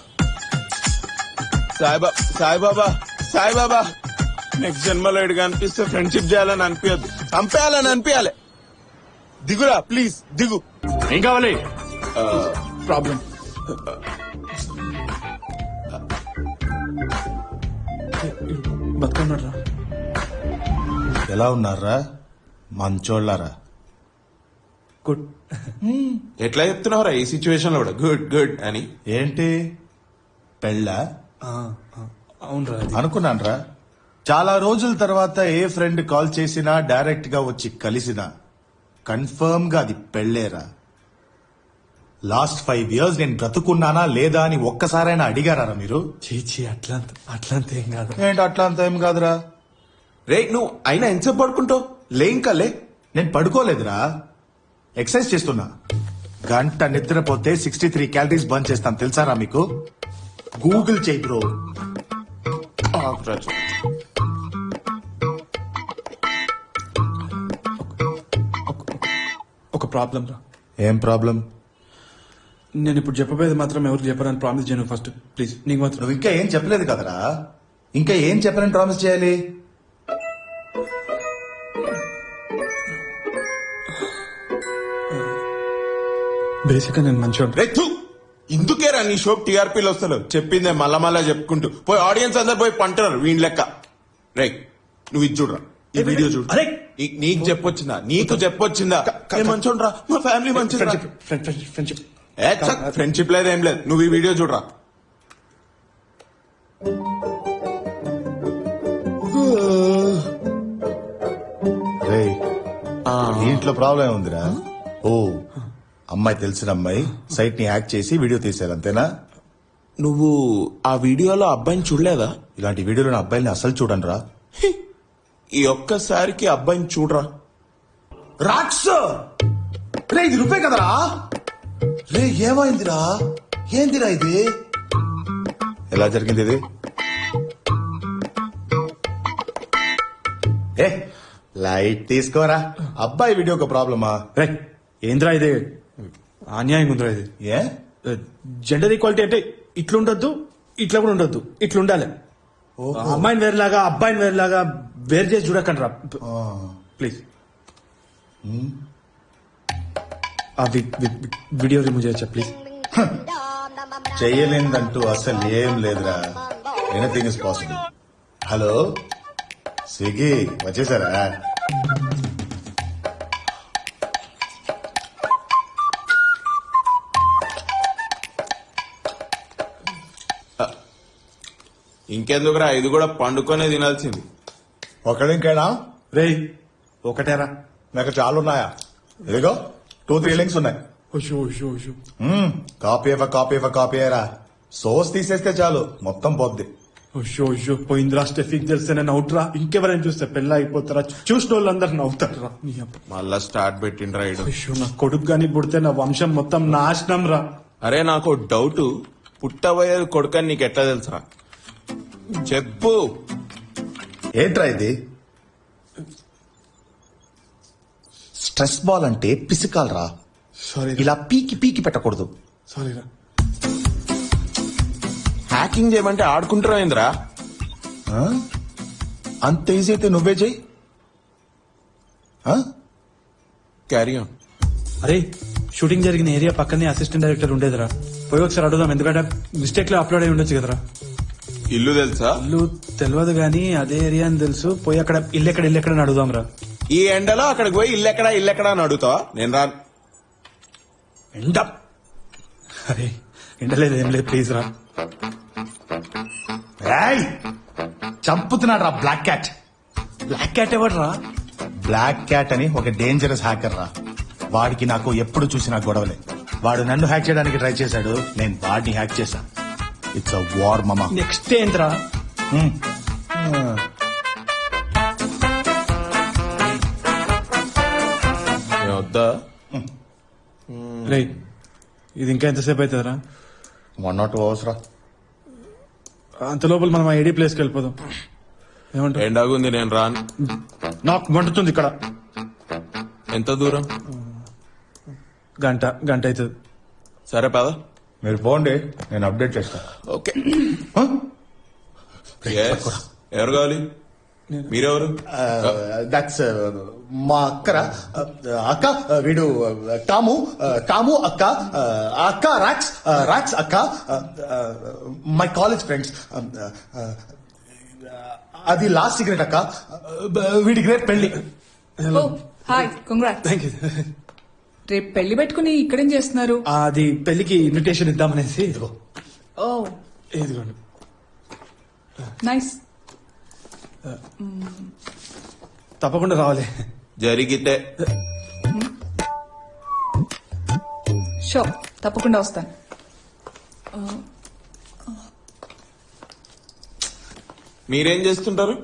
సాయిబాబా సాయిబాబా నెక్స్ట్ జన్మలో ఇడిగా అనిపిస్తే ఫ్రెండ్షిప్ చేయాలని అనిపించదు, చంపేయాలని అనిపించాలి. దిగురా ప్లీజ్, దిగు. ఏం కావాలి? ప్రాబ్లం బతుకున్నారా? ఎలా ఉన్నారా మంచోళ్ళారా? గుడ్. ఎట్లా చెప్తున్నావురా ఈ సిచ్యువేషన్ లో కూడా గుడ్ గుడ్ అని? ఏంటి పెళ్ళా? అవునరా, అనుకున్నానరా. చాలా రోజుల తర్వాత ఏ ఫ్రెండ్ కాల్ చేసినా డైరెక్ట్ గా వచ్చి కలిసినా కన్ఫర్మ్ గా అది పెళ్లేరా. లాస్ట్ 5 years నేను బ్రతుకున్నానా లేదా అని ఒక్కసారైనా అడిగారా మీరు? చీచి అట్లంత ఏం కాదు. ఏంటి అట్లా అంత ఏం కాదురా. రే నువ్వు అయినా ఎంతసేపు పడుకుంటావు? లే ఇంకా లే. నేను పడుకోలేదురా, ఎక్సర్సైజ్ చేస్తున్నా. గంట నిద్రపోతే 63 క్యాలరీస్ బర్న్ చేస్తాను తెలుసారా మీకు? గూగుల్ చేయి బ్రో. ఒక ప్రాబ్లం రా. ఏం ప్రాబ్లం? నేను ఇప్పుడు చెప్పబోయేది మాత్రం ఎవరికి చెప్పాలని ప్రామిస్ చేయను ఫస్ట్ ప్లీజ్. నీకు మాత్రం. నువ్వు ఇంకా ఏం చెప్పలేదు కదరా, ఇంకా ఏం చెప్పాలని ప్రామిస్ చేయాలి? బేసిక్ గా నేను మంచిగా. ఇందుకేరా నీ షో టీఆర్పీలు వస్తారు, చెప్పిందే మళ్ళా చెప్పుకుంటూ పోయి ఆడియన్స్ అందరు పోయి పంటున్నారు వీడి లెక్క. రే నువ్వు ఇది చూడరా, ఈ వీడియో చూడు. అరే నీకు చెప్పొచ్చిందా? నీకు చెప్పొచ్చిందా? మంచోడ్రా, మా ఫ్యామిలీ మంచిది. ఫ్రెండ్షిప్ ఫ్రెండ్షిప్ లేదు ఏం లేదు, నువ్వు ఈ వీడియో చూడరా. రే ఇంట్లో ప్రాబ్లం ఏముందిరా? ఓ అమ్మాయి తెలిసిన అమ్మాయి సైట్ ని హ్యాక్ చేసి వీడియో తీశారు అంతేనా? నువ్వు ఆ వీడియోలో అబ్బాయిని చూడలేదా? ఇలాంటి వీడియోలో అబ్బాయిని అసలు చూడండి రా. ఈ ఒక్కసారికి అబ్బాయిని చూడరా. రాక్స్ రే, ఇది నువ్వే కదరా? రే ఏమైందిరా? ఏందిరా ఇది? ఎలా జరిగింది ఇది? ఏ లైట్ తీసుకోరా, అబ్బాయి వీడియో ఒక ప్రాబ్లమా? రే ఏంద్రా ఇది? అన్యాయం ఉందిరా ఇది. ఏ జెండర్ ఈక్వాలిటీ అంటే ఇట్లుండొద్దు, ఇట్లా కూడా ఉండొద్దు, ఇట్లుండాలి. అమ్మాయిని వేరులాగా అబ్బాయిని వేరులాగా వేరు చేసి చూడకండి రా ప్లీజ్. ఆ వీడియో రిమూవ్ చేయొచ్చా ప్లీజ్? చెయ్యలేదంటూ అసలు ఏం లేదురా. Anything is possible. Hello Swiggy వచ్చేసారా? ఇంకెందుకురా, ఇది కూడా పండుకొనే తినాల్సింది. ఒకడింకేనా? రే ఒకటేరా, నాకు చాలా ఉన్నాయా? ఇదిగో 2-3 లింక్స్ ఉన్నాయి. కాపీ రా. సోస్ తీసేస్తే చాలు మొత్తం పోద్ది. పోయిందిరా. స్టెఫిక్ తెలిస్తే నేను అవుట్ రా. ఇంకెవరైనా చూస్తే పెళ్ళ అయిపోతారా? చూసిన వాళ్ళందరూ నవ్వుతారా. మళ్ళా స్టార్ట్ పెట్టిండ్రా ఇడు. నా కొడుకు గాని పుడితే నా వంశం మొత్తం నాశనం రా. అరే నాకు డౌట్, పుట్టబోయేది కొడుకని నీకు ఎట్లా తెలుసా? చెప్పు. ఏంట్రా ఇది? స్ట్రెస్ బాల్ అంటే పిసికాలరా. ఇలా పీకి పీకి పెట్టకూడదు. సారీరా. హ్యాకింగ్ చేయమంటే ఆడుకుంటారా ఏంద్రా? అంత ఈజీ అయితే నువ్వే చెయ్యి. Carry on. అరే షూటింగ్ జరిగిన ఏరియా పక్కనే అసిస్టెంట్ డైరెక్టర్ ఉండేదిరా. పోయి ఒకసారి అడుగుదాం, ఎందుకంటే మిస్టేక్ లో అప్లోడ్ అయి ఉండొచ్చు కదరా. ఇల్లు తెలుసా? ఇల్లు తెలియదు గానీ అదే ఏరియా అని తెలుసు. పోయి అక్కడ ఇల్లెక్కడ అడుగుదాం రా. ఈ ఎండలో అక్కడికి పోయి ఇల్లెక్కడా అని అడుగుతావా? నేను రా. ఎండ? అరే ఎండలేదు ఏం లేదు, ప్లీజ్ రా. చంపుతున్నాడు రా బ్లాక్ క్యాట్. బ్లాక్ క్యాట్ ఎవరు రా? బ్లాక్ క్యాట్ అని ఒక డేంజరస్ హ్యాకర్ రా. వాడికి నాకు ఎప్పుడు చూసినా గొడవలే. వాడు నన్ను హ్యాక్ చేయడానికి ట్రై చేశాడు, నేను వాడిని హ్యాక్ చేశా. ఇట్స్ అ వార్ మామా. నెక్స్ట్ ఏంద్రా? వద్దా? రే ఇది ఇంకా ఎంతసేపు అవుతుందిరా? 1 or 2 hours రా. అంత లోపల మనం ఐడి ప్లేస్కి వెళ్ళిపోదాం. ఏమంటావు? ఎండాగుంది, నేను రాను. నాకు మండుతుంది ఇక్కడ. ఎంత దూరం? గంట అవుతుంది. సరే పద. మీరు పోండి, నేను అప్డేట్ చేస్తా. ఓకే. ఎవరు కావాలి? మీరెవరు? దట్స్ మా అక్కరా. అక్క వీడు టాము అక్క. అక్క రాక్స్ అక్క. My college friends. అది లాస్ట్ సిగరెట్ అక్క. వీడి గ్రేట్ పెళ్లి. Hi, congrats. Thank you. రేపు పెళ్లి పెట్టుకుని ఇక్కడేం చేస్తున్నారు? అది పెళ్లికి ఇన్విటేషన్ ఇద్దామనేసి. ఓ ఇదిగోండి. నైస్. తప్పకుండా రావాలి. జరిగితే షో, తప్పకుండా వస్తాను. మీరేం చేస్తుంటారు?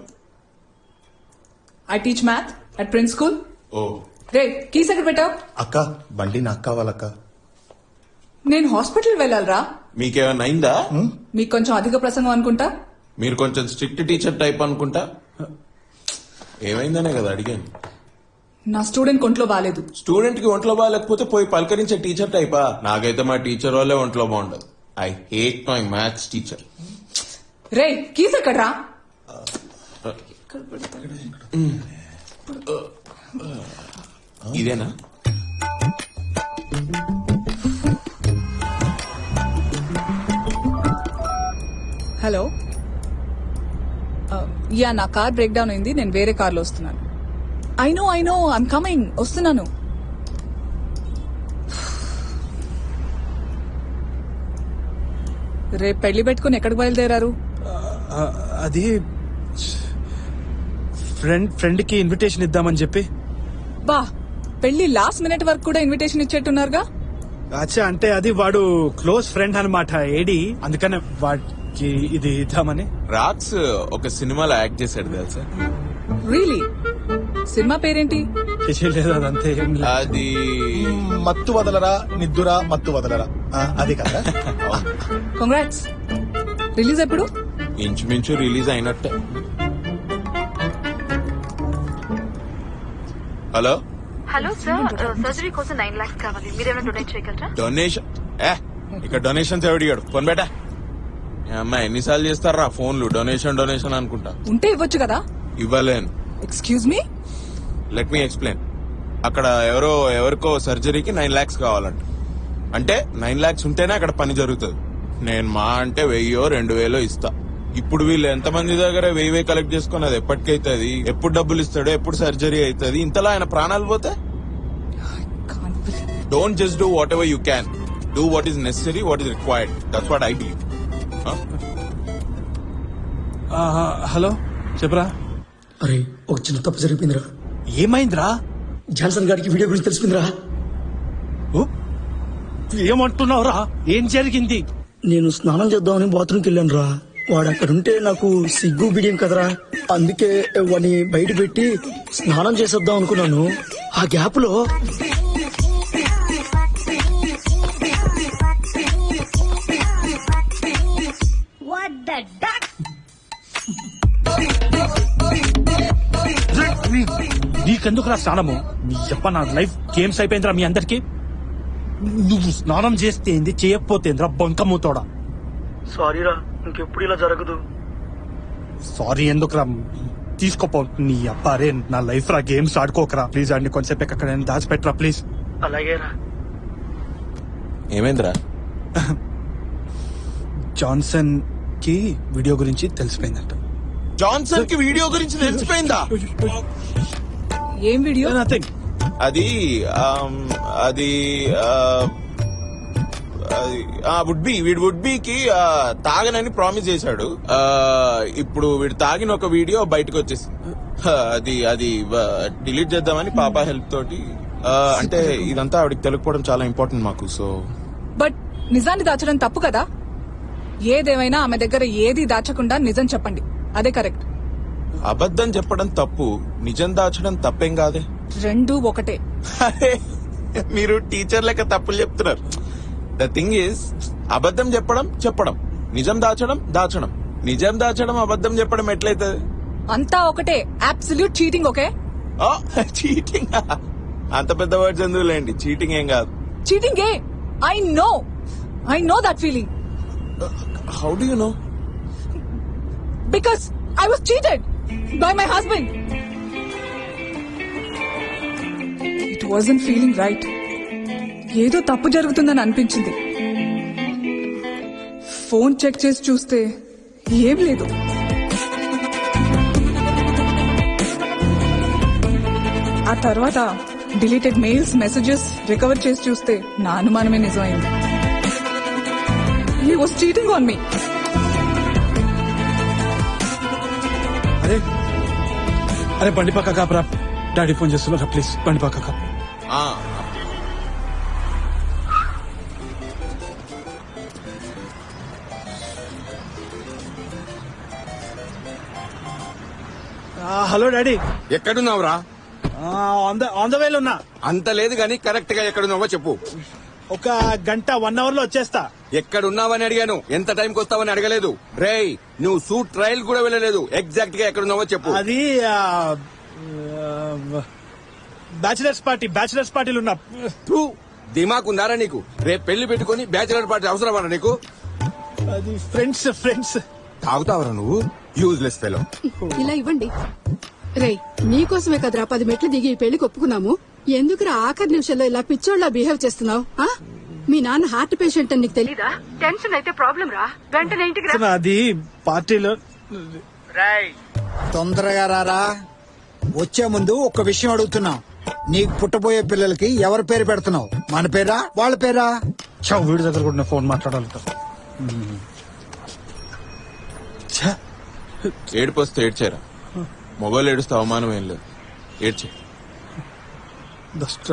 I teach math at Prince School. Oh రే కీస్ ఎక్కడ పెట్టావు? అక్క బండి నాకు కావాలక్క. నేను హాస్పిటల్ వెళ్ళాలరా. మీకేమైనా అయిందా? మీకు కొంచెం అధిక ప్రసంగం అనుకుంటా. మీరు కొంచెం స్ట్రిక్ట్ టీచర్ టైప్ అనుకుంటా. ఏమైందనే కదా అడిగాను. నా స్టూడెంట్ ఒంట్లో బాగాలేదు. స్టూడెంట్ కి ఒంట్లో బాగాలేకపోతే పోయి పలకరించే టీచర్ టైపా? నాకైతే మా టీచర్ వాళ్ళే ఒంట్లో బాగుండదు. I hate my maths teacher. Ray keys ఎక్కడ్రా? ఇదేనా? హలో. యా, నా కార్ బ్రేక్ డౌన్ అయింది, నేను వేరే కార్లో వస్తున్నాను. ఐ నో ఐమ్ కమింగ్, వస్తున్నాను. రేపు పెళ్లి పెట్టుకుని ఎక్కడికి బయలుదేరారు? అది ఫ్రెండ్ కి ఇన్విటేషన్ ఇద్దామని చెప్పి. బా, పెళ్లి లాస్ట్ మినిట్ వరకు కూడా ఇన్విటేషన్ ఇచ్చేట్టున్నారుగా. అచ్చా, అంటే అది వాడు క్లోజ్ ఫ్రెండ్ అనమాట ఏడి, అందుకనే వాడికి ఇది ఇద్దామని. రాక్స్ ఒక సినిమాలో యాక్ట్ చేశాడు తెలుసా? రియలీ? సినిమా పేరేంటి? చేయలేదు అదంతే ఏం లేదు. అది మత్తు వదలరా నిద్దురా మత్తు వదలరా అదే కదా. కంగ్రాట్స్. రిలీజ్ ఎప్పుడు? ఇంచుమించు రిలీజ్ అయినట్టే. హలో హలో సార్, సర్జరీ కోసం 9 lakhs కావాలి. మీరేమైనా డొనేట్ చేయగలరా? డొనేషన్ ఇక్కడ డొనేషన్స్ ఎవడిగాడు ఫోన్ బేటా అమ్మాయి ఎన్నిసార్లు చేస్తారా ఫోన్లు డొనేషన్ డొనేషన్ అనుకుంటా. ఉంటే ఇవ్వచ్చు కదా. ఇవ్వలేను. Excuse me. Let me explain. అక్కడ ఎవరికో సర్జరీకి 9 lakhs కావాలంట. అంటే 9 lakhs ఉంటేనే అక్కడ పని జరుగుతుంది. నేను మా అంటే 1000-2000 ఇస్తా. ఇప్పుడు వీళ్ళు ఎంతమంది దగ్గర 1000 కలెక్ట్ చేసుకుని అది ఎప్పటికైతుంది, ఎప్పుడు డబ్బులు ఇస్తాడో, ఎప్పుడు సర్జరీ అవుతుంది, ఇంతలా ఆయన ప్రాణాలు పోతే. Don't just do what ever you can, do what is necessary, what is required. That's what I believe. Hello చెప్పరా. అరే ఒక చిన్న తప్పు జరిగిపోయిందిరా. ఏమైందిరా? జాన్సన్ గారికి వీడియో గురించి తెలిసిందిరా. ఏమంటున్నావురా? ఏం జరిగింది? నేను స్నానం చేద్దామని బాత్రూమ్కి వెళ్ళాను రా. వాడు అక్కడుంటే నాకు సిగ్గు బిడియం కదరా. అందుకే వాడిని బయట పెట్టి స్నానం చేసేద్దాం అనుకున్నాను. ఆ గ్యాప్ లో నీకెందుకురా స్నానము? నీ చెప్ప నా లైఫ్ గేమ్స్ అయిపోయిందిరా మీ అందరికి. నువ్వు స్నానం చేస్తే ఏంది, చేయకపోతేంద్రా బంకమ్ముతోడా. సారీరా, ఇంకెప్పుడు ఇలా జరగదు. సారీ ఎందుకురా? తీసుకోపో. నీ అబ్బారే నా లైఫ్ రా. గేమ్స్ ఆడుకోకరా ప్లీజ్. ఆడిని కొంచెంసేపు ఎక్కడ దాచిపెట్టరా ప్లీజ్. అలాగేరా. ఏమైందిరా? జాన్సన్ కి వీడియో గురించి తెలిసిపోయిందంట. జాన్సన్ కి వీడియో గురించి తెలిసిపోయిందా? ఏం వీడియో? అది వుడ్ బీకి తాగనని ప్రామిస్ చేశాడు. ఇప్పుడు వీడు తాగిన ఒక వీడియో బయటకు వచ్చేసింది. అది డిలీట్ చేద్దామని పాప హెల్ప్ తోటి. అంటే ఇదంతా ఆవిడకి తెలియకపోవడం చాలా ఇంపార్టెంట్ మాకు. సో బట్ నిజాన్ని దాచడం తప్పు కదా. ఏదేమైనా ఆమె దగ్గర ఏది దాచకుండా నిజం చెప్పండి, అదే కరెక్ట్. అబద్ధం చెప్పడం తప్పు, నిజం దాచడం తప్పేం కాదే. రెండు ఒకటే. మీరు టీచర్ లెక్క తప్పులు చెప్తున్నారు. ద థింగ్ ఈస్, అబద్ధం చెప్పడం, నిజం దాచడం. నిజం దాచడం అబద్ధం చెప్పడం ఎట్లయితది? అంతా ఒకటే. Absolute cheating. ఓకే. చీటింగ్ అంత పెద్ద వర్డ్స్ ఎందుకులేండి. చీటింగ్ ఏం కాదు. Cheating A. I know that feeling. How do you know? Because I was cheated by my husband. It wasn't feeling right. ఏదో తప్పు జరుగుతుందని అనిపించింది. ఫోన్ చెక్ చేసి చూస్తే ఏం లేదు. ఆ తర్వాత డిలీటెడ్ మెయిల్స్, మెసేజెస్ రికవర్ చేసి చూస్తే నా అనుమానమే నిజమైంది. He was cheating on me. అరే బండి పక్క కాపరా. డాడీ ఫోన్ చేస్తున్నారా ప్లీజ్. బండి పక్క కాపు. Hello daddy. ఎక్కడున్నావురా? ఆన్ ద వేలో ఉన్నా. అంత లేదు గాని కరెక్ట్ గా ఎక్కడున్నావో చెప్పు. ఒక గంట 1 hour లో వచ్చేస్తా. ఎక్కడున్నావని అడిగాను, ఎంత టైంకి వస్తావని అడగలేదు. రేయ్, నువ్వు షూట్ ట్రయల్ కూడా వెళ్ళలేదు. ఎగ్జాక్ట్ గా ఎక్కడున్నావో చెప్పు. అది బ్యాచిలర్స్ పార్టీలు ఉన్నా. దిమాకుందారా నీకు? రేపు పెళ్లి పెట్టుకుని బ్యాచిలర్ పార్టీ అవసరమా నీకు? అది ఫ్రెండ్స్. తాగుతావరా నువ్వు? Useless fellow. ఇలా ఇవ్వండి. రే, నీకోసమే కదరా 10 మెట్లు దిగి ఈ పెళ్లికి ఒప్పుకున్నాము. ఎందుకురా ఆఖరి నిమిషంలో ఇలా పిచ్చోళ్ళ బిహేవ్ చేస్తున్నావు? మీ నాన్న హార్ట్ పేషెంట్ అని నీకు తెలీదా? టెన్షన్ అయితే ప్రాబ్లం రా. వెంటనే ఇంటికి రా. అది పార్టీలో. తొందరగా రారా. వచ్చే ముందు ఒక విషయం అడుగుతున్నాం. నీకు పుట్టబోయే పిల్లలకి ఎవరి పేరు పెడుతున్నావు? మన పేరా, వాళ్ళ పేరా? వీడి దగ్గర కూడా ఫోన్ మాట్లాడాలి. ఏడుపు వస్తే ఏడ్చారా? మొగోళ్ళు ఏడుస్తే అవమానం ఏం లేదు. ఏడ్చే. డస్ట్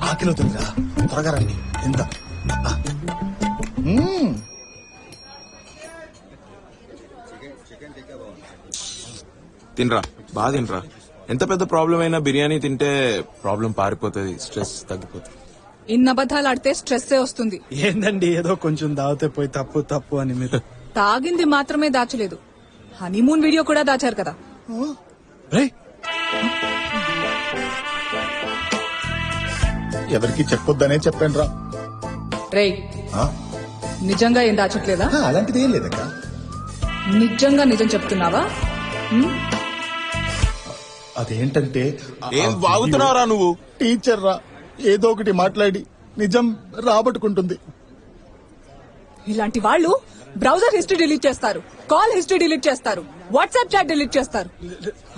ఆకలివుతుందిరా, త్వరగా రండి. ఎంత తినరా బాగా తినరా. ఎంత పెద్ద ప్రాబ్లం అయినా బిర్యానీ తింటే ప్రాబ్లం పారిపోతుంది, స్ట్రెస్ తగ్గిపోతుంది. ఇన్ని అబద్ధాలు ఆడితే స్ట్రెస్ వస్తుంది. ఏందండి ఏదో కొంచెం దాగితే పోయి తప్పు తప్పు అని మీరు తాగింది మాత్రమే దాచలేదు, హనీమూన్ వీడియో కూడా దాచారు కదా. ఎవరికి చెప్పొద్దనే చెప్పాను రా. రేయ్ నిజంగా ఏం దాచట్లేదా? అలాంటిది ఏం లేదక్క. నిజంగా నిజం చెప్తున్నావా? అదేంటంటే ఏం వాగుతున్నావురా నువ్వు? టీచర్ రా, ఏదో ఒకటి మాట్లాడి నిజం రాబట్టుకుంటుంది. ఇలాంటి వాళ్ళు బ్రౌజర్ హిస్టరీ డిలీట్ చేస్తారు, కాల్ హిస్టరీ డిలీట్ చేస్తారు, వాట్సాప్ చాట్ డిలీట్ చేస్తారు.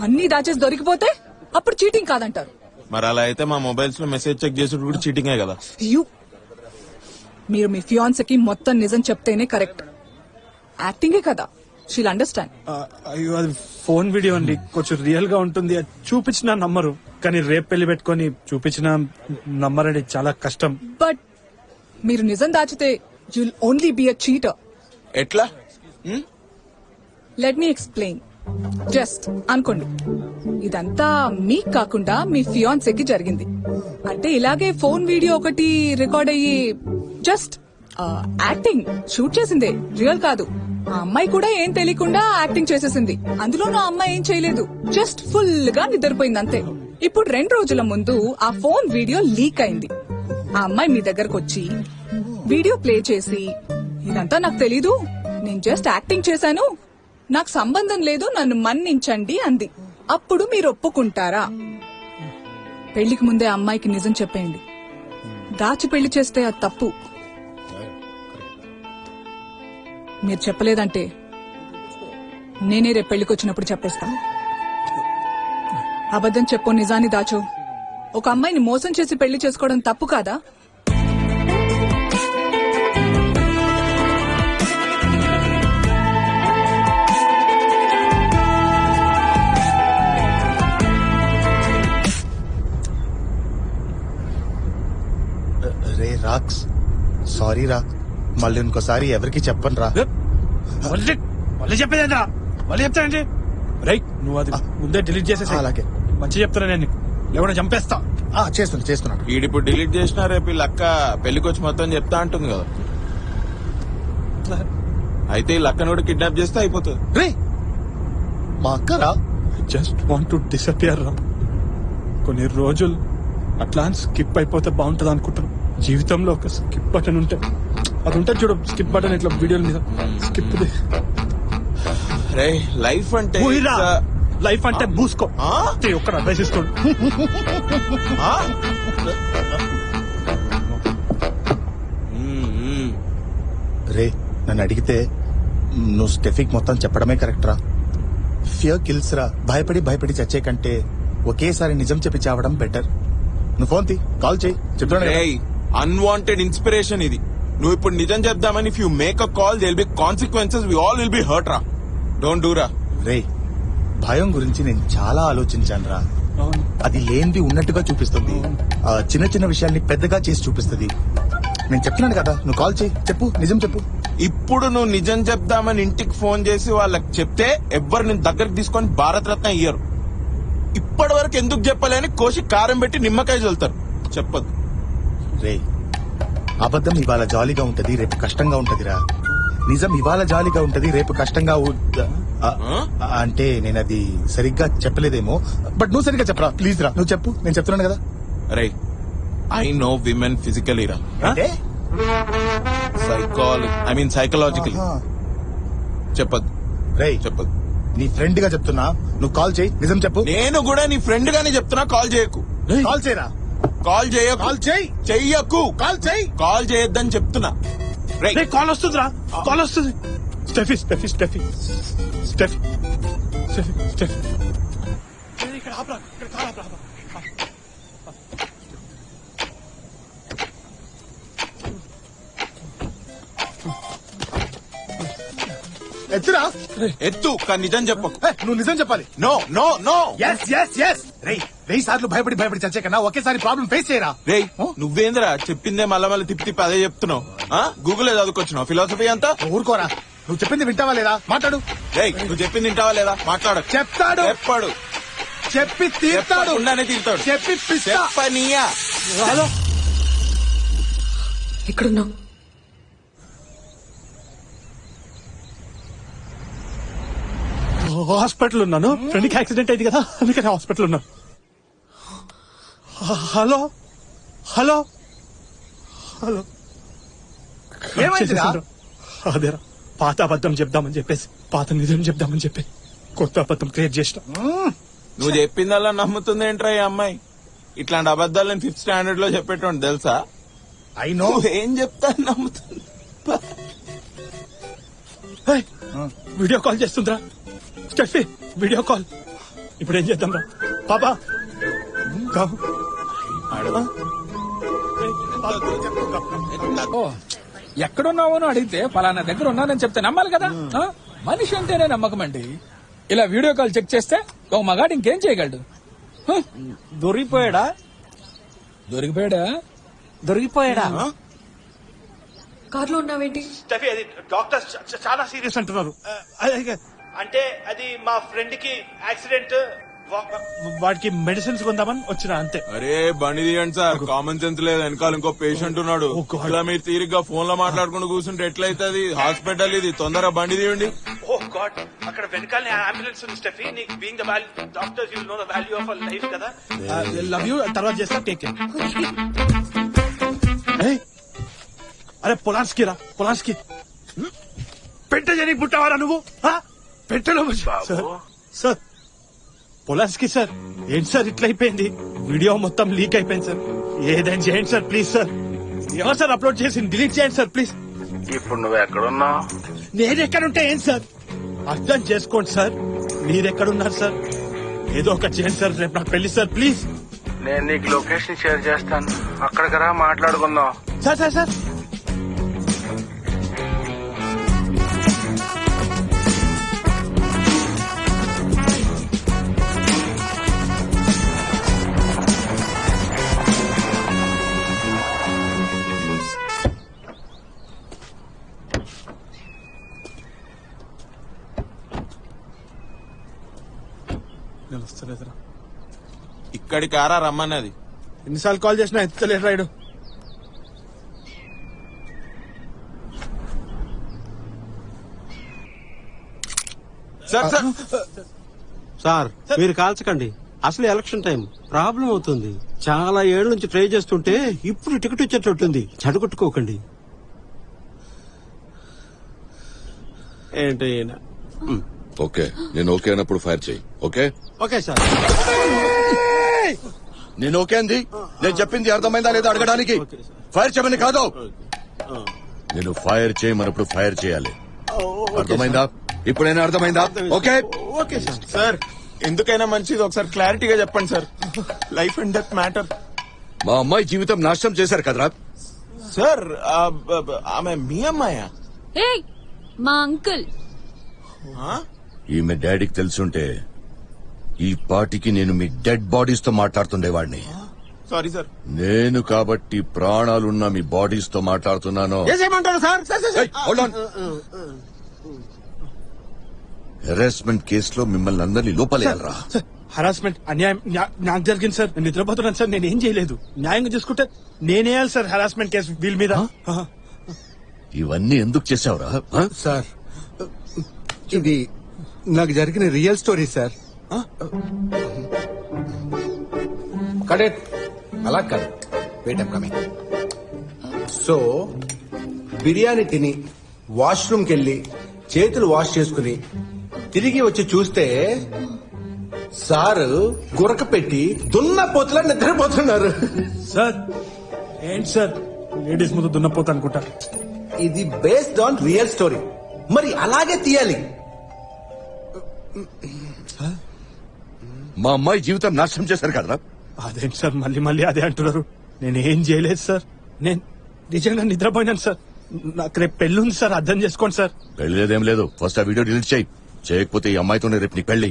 అన్ని దాచేసి దొరికిపోతే అప్పుడు చీటింగ్ కాదంటారు. మరి అలా అయితే మా మొబైల్స్ లో మెసేజ్ చెక్ చేసేది కూడా చీటింగే కదా. మీరు మీ ఫియాన్సీకి మొత్తం నిజం చెప్తేనే కరెక్ట్. యాక్టింగే కదా, షీల్ అండర్స్టాండ్. అయ్యో అది ఫోన్ వీడియో అండి, కొంచెం రియల్ గా ఉంటుంది. అది చూపించినా నమ్మరు, కానీ రేపు పెళ్లి పెట్టుకొని చూపించిన నమ్మరండి, చాలా కష్టం. బట్ మీరు నిజం దాచితే you'll only be a cheater. ఎట్లా? Let me explain. జస్ట్ అనుకోండి, ఇదంతా మీకు కాకుండా మీ ఫియాన్సీకి జరిగింది అంటే ఇలాగే ఫోన్ వీడియో ఒకటి రికార్డ్ అయ్యి జస్ట్ యాక్టింగ్ షూట్ చేసిందే, రియల్ కాదు. ఆ అమ్మాయి కూడా ఏం తెలియకుండా యాక్టింగ్ చేసేసింది. అందులోనూ ఆ అమ్మాయి ఏం చేయలేదు, జస్ట్ ఫుల్ గా నిద్రపోయింది అంతే. ఇప్పుడు 2 రోజుల ముందు ఆ ఫోన్ వీడియో లీక్ అయింది. ఆ అమ్మాయి మీ దగ్గరకు వచ్చి వీడియో ప్లే చేసి, ఇదంతా నాకు తెలీదు, నేను జస్ట్ యాక్టింగ్ చేశాను, నాకు సంబంధం లేదు, నన్ను మన్నించండి అంది. అప్పుడు మీరు ఒప్పుకుంటారా? పెళ్లికి ముందే ఆ అమ్మాయికి నిజం చెప్పేయండి. దాచి పెళ్లి చేస్తే అది తప్పు. మీరు చెప్పలేదంటే నేనే రేపు పెళ్లికి వచ్చినప్పుడు చెప్పేస్తా. అబద్ధం చెప్పు, నిజాన్ని దాచు. ఒక అమ్మాయిని మోసం చేసి పెళ్లి చేసుకోవడం తప్పు కాదా? రే రాక్స్, సారీ రా, మళ్ళీ ఇంకోసారి ఎవరికి చెప్పను రా. మళ్ళీ చెప్పేదేంట్రా? మళ్ళీ చెప్తానండి. రైట్, నువ్వు అది ముందే డిలీట్ చేసేసి. అలాగే, మంచి చెప్తున్నా నేను, లేకుండా చంపేస్తా. చేస్తున్నాను. ఈడిప్పుడు డిలీట్ చేసినా రేపు ఈ లక్క పెళ్లికి వచ్చి మొత్తం చెప్తా అంటుంది కదా. అయితే ఈ లక్కను కూడా కిడ్నాప్ చేస్తే అయిపోతుంది. రే మా అక్కరా, జస్ట్ వాంట్ టు డిసపియర్ రా. కొన్ని రోజులు అట్లా స్కిప్ అయిపోతే బాగుంటది అనుకుంటాను. జీవితంలో ఒక స్కిప్ బటన్ ఉంటే, అది ఉంటుంది చూడు, స్కిప్ బటన్ ఇట్లా వీడియోల మీద స్కిప్. రే లైఫ్ అంటే లైఫ్ అంటే మూసుకో. ఒక్కడ అడ్వైస్ ఇస్తాడు. రే నన్ను అడిగితే నువ్వు స్టెఫిక్ మొత్తం చెప్పడమే కరెక్ట్ రా. ఫియర్ కిల్స్ రా. భయపడి చచ్చే కంటే ఒకేసారి నిజం చెప్పి చావడం బెటర్. నువ్వు ఫోన్ తీ, కాల్ చేయి, చెప్తాను. అన్వాంటెడ్ ఇన్స్పిరేషన్ ఇది. నువ్వు ఇప్పుడు నిజం చెప్దామని if you make a call there be consequences, we all will be hurt రా. డోంట్ డూ రా. రే భయం గురించి నేను చాలా ఆలోచించాను రా. అది లేనిది ఉన్నట్టుగా చూపిస్తుంది, చిన్న చిన్న విషయాల్ని పెద్దగా చేసి చూపిస్తుంది. నేను చెప్తున్నాను కదా, నువ్వు కాల్ చేయి, చెప్పు, నిజం చెప్పు. ఇప్పుడు నువ్వు నిజం చెప్దామని ఇంటికి ఫోన్ చేసి వాళ్ళకి చెప్తే ఎవ్వరు నేను దగ్గరకు తీసుకొని భారత రత్న ఇయ్యరు. ఇప్పటి వరకు ఎందుకు చెప్పలేని కోసి కారం పెట్టి నిమ్మకాయ చల్లుతారు. చెప్పదు. రే అబద్ధం ఇవాళ జాలీగా ఉంటది, రేపు కష్టంగా ఉంటదిరా. నిజం ఇవాళ జాలీగా ఉంటది, రేపు కష్టంగా అంటే నేను అది సరిగ్గా చెప్పలేదేమో, బట్ నువ్వు సరిగ్గా చెప్పరా ప్లీజ్ రా. నువ్వు చెప్పు, నేను చెప్తున్నాను కదా. రే ఐ నో విమెన్ ఫిజికలీ రా, సైకలాజికల్. చెప్పదు. రే చెప్పదు. నీ ఫ్రెండ్ గా చెప్తున్నా, నువ్వు కాల్ చేయి, నిజం చెప్పు. నేను కూడా నీ ఫ్రెండ్ గానే చెప్తున్నా, కాల్ చేయకు. కాల్ చేయరా. కాల్ చేయకు. కాల్ చేయి. చెయ్యకు. కాల్ చేయి. కాల్ చేయొద్దని చెప్తున్నా. కాల్ వస్తుంది రా, కాల్ వస్తుంది. Steffi Steffi Steffi Steffi Steffi Steffi ఇక్కడ ఆపరా, ఇక్కడ కాల్ ఆపరా. ఎత్తురా. ఎత్తు, కానీ నిజం చెప్పకు. నువ్వు నిజం చెప్పాలి. No no no. రేయ్ 1000 సార్లు భయపడి చచ్చే కన్నా ఒకేసారి ప్రాబ్లం ఫేస్ చేయరా. రేయ్ నువ్వేంద్రా చెప్పిందే మళ్ళా తిప్పి అదే చెప్తున్నావు. గూగుల్ చదువుకొచ్చినావు ఫిలాసఫీ అంతా. ఊరుకోరా, నువ్వు చెప్పింది వింటావా లేదా? మాట్లాడు. రేయ్, నువ్వు చెప్పింది వింటావా లేదా? మాట్లాడు. చెప్తాడు. చెప్పాడు. చెప్పి తీర్తాడు. చెప్పకుండానే తీరుతాడు. చెప్పి పిస్తా. చెప్పనీయా. హలో, ఎక్కడున్నావు? హాస్పిటల్ ఉన్నాను. ఫ్రెండ్కి యాక్సిడెంట్ అయింది కదా, అందుకని హాస్పిటల్ ఉన్నాను. హలో హలో హలో, ఏమైందిరా? అదేరా, పాత అబద్ధం చెప్దామని చెప్పేసి, పాత నిజం చెప్దామని చెప్పి కొత్త అబద్ధం క్రియేట్ చేసిన. నువ్వు చెప్పిందల్లా నమ్ముతుంది ఏంట్రా ఈ అమ్మాయి? ఇట్లాంటి అబద్ధాలు నేను 5th స్టాండర్డ్ లో చెప్పేటోండి తెలుసా? I know. ఏం చెప్తా నమ్ముతుంది. వీడియో కాల్ చేస్తుందిరా స్టెఫీ, వీడియో కాల్. ఇప్పుడు ఏం చేద్దాం రా పాపా? ఓ, ఎక్కడున్నావో అని అడిగితే పలానా దగ్గర ఉన్నానని చెప్తే నమ్మాలి కదా. ఆ? మనిషి అంటేనే నమ్మకం అండి. ఇలా వీడియో కాల్ చెక్ చేస్తే ఒక మగాడు ఇంకేం చేయగలడు? దొరికిపోయాడా? దొరికిపోయాడా? దొరికిపోయాడా? కార్లో ఉన్నావేంటి? స్టెఫీ, అది డాక్టర్స్ చాలా సీరియస్ అంటున్నారు. అంటే అది మా ఫ్రెండ్ కి యాక్సిడెంట్, వాడికి మెడిసిన్స్ కొందామని వచ్చిన అంతే. అరే బండి తీయండి సార్, కామన్ సెన్స్ లేదు. వెనకాల ఇంకో పేషెంట్ ఉన్నాడు. ఇలా మీరు తీరిగ్గా ఫోన్ లో మాట్లాడుకుంటూ కూర్చుంటే ఎట్లయితుంది? హాస్పిటల్ ఇది, తొందరగా బండి తీయండి. ఓ గాడ్, అక్కడ వెనకాల అంబులెన్స్ ఉంది స్టెఫీ. నీకు being the doctors you know the value of a life కదా. లవ్ యూ, తర్వాత చేస్తా. Take care. అరే పొలాన్స్కి రా, పొలాన్స్కి. పెట్ట జని పుట్టావారా నువ్వు? పెట్టలో సార్, పొలాన్స్కి సార్. ఏంటి సార్ ఇట్లా అయిపోయింది? వీడియో మొత్తం లీక్ అయిపోయింది సార్. ఏదైనా చేయండి సార్ ప్లీజ్ సార్. ఎవరు సార్ అప్లోడ్ చేసి డిలీట్ చేయండి సార్ ప్లీజ్. ఇప్పుడు నువ్వు ఎక్కడున్నావు? నేను ఎక్కడుంటే ఏం సార్? అర్థం చేసుకోండి సార్. మీరెక్కడున్నారు సార్? ఏదో ఒకటి చేయండి సార్. రేపు నాకు పెళ్లి సార్ ప్లీజ్. నేను నీకు లొకేషన్ షేర్ చేస్తాను, అక్కడికి రా, మాట్లాడుకుందాం. సార్ సార్ సార్, ఇక్కడికి ఆరా రమ్మన్నది. ఎన్నిసార్లు కాల్ చేసినా ఎత్తలేడు రాయుడు. సార్ సార్ సార్, మీరు కాల్చకండి. అసలు ఎలక్షన్ టైం ప్రాబ్లం అవుతుంది. చాలా ఏళ్ల నుంచి ట్రై చేస్తుంటే ఇప్పుడు టికెట్ వచ్చేటట్టుంది. చెడగొట్టుకోకండి. ఏంటి? ఓకే, నేను ఓకే అన్నప్పుడు ఫైర్ చేయి. Okay okay sir. నేను ఓకే అంది. నేను చెప్పింది అర్థమైందా లేదా అడగడానికి. ఫైర్ చేయమని కాదు, నేను ఫైర్ చేయమన్నప్పుడు ఫైర్ చేయాలి. అర్థమైందా? ఇప్పుడైనా అర్థమైందా? Okay okay sir. సార్, ఎందుకైనా మంచిది ఒకసారి క్లారిటీగా చెప్పండి sir. Life and death matter. మా అమ్మాయి జీవితం నాశనం చేశారు కదరా. సార్, ఆమె మీ అమ్మాయా? మా అంకుల్. ఈమె డాడీకి తెలుసుంటే ఈ పార్టీకి నేను మీ డెడ్ బాడీస్ తో మాట్లాడుతుండేవాడిని. Sorry sir. నేను కాబట్టి ప్రాణాలున్న మీ బాడీస్ తో మాట్లాడుతున్నాను. ఏమంటారు సార్? హెరాస్మెంట్ కేసులో మిమ్మల్ని అందరినీ లోపలేయాలరా. హరాస్మెంట్ అన్యాయం నాకు జరిగింది సార్. నేను నిద్రపోతున్నాను సార్. నేను ఏం చేయలేదు. న్యాయంగా చూసుకుంటే నేనేయాలి సార్ హరాస్మెంట్ కేసు వీళ్ళ మీద. ఇవన్నీ ఎందుకు చేసావురా? సార్, ఇది నాకు జరిగిన రియల్ స్టోరీ సార్. కడెట్, అలా కాదు. Wait, I'm coming. So biryani తిని వాష్రూమ్కి వెళ్ళి చేతులు వాష్ చేసుకుని తిరిగి వచ్చి చూస్తే సారు గురక పెట్టి దున్నపోతులా నిద్రపోతున్నారు. సార్ ఏంటి సార్, లేడీస్ ముందు దున్నపోతా అనుకుంటా. ఇది బేస్డ్ ఆన్ రియల్ స్టోరీ, మరి అలాగే తీయాలి. మా అమ్మాయి జీవితం నాశనం చేశారు కదరా. అదేంటి సార్ మళ్ళీ మళ్ళీ అదే అంటున్నారు? నేను ఏం చేయలేదు సార్. నేను నిజంగా నిద్రపోయినాను సార్. నాకు రేపు పెళ్లి ఉంది సార్, అర్థం చేసుకోండి సార్. పెళ్లి లేదేం లేదు. ఫస్ట్ ఆ వీడియో డిలీట్ చేయి. చేయకపోతే ఈ అమ్మాయితోనే రేపు నీకు పెళ్లి.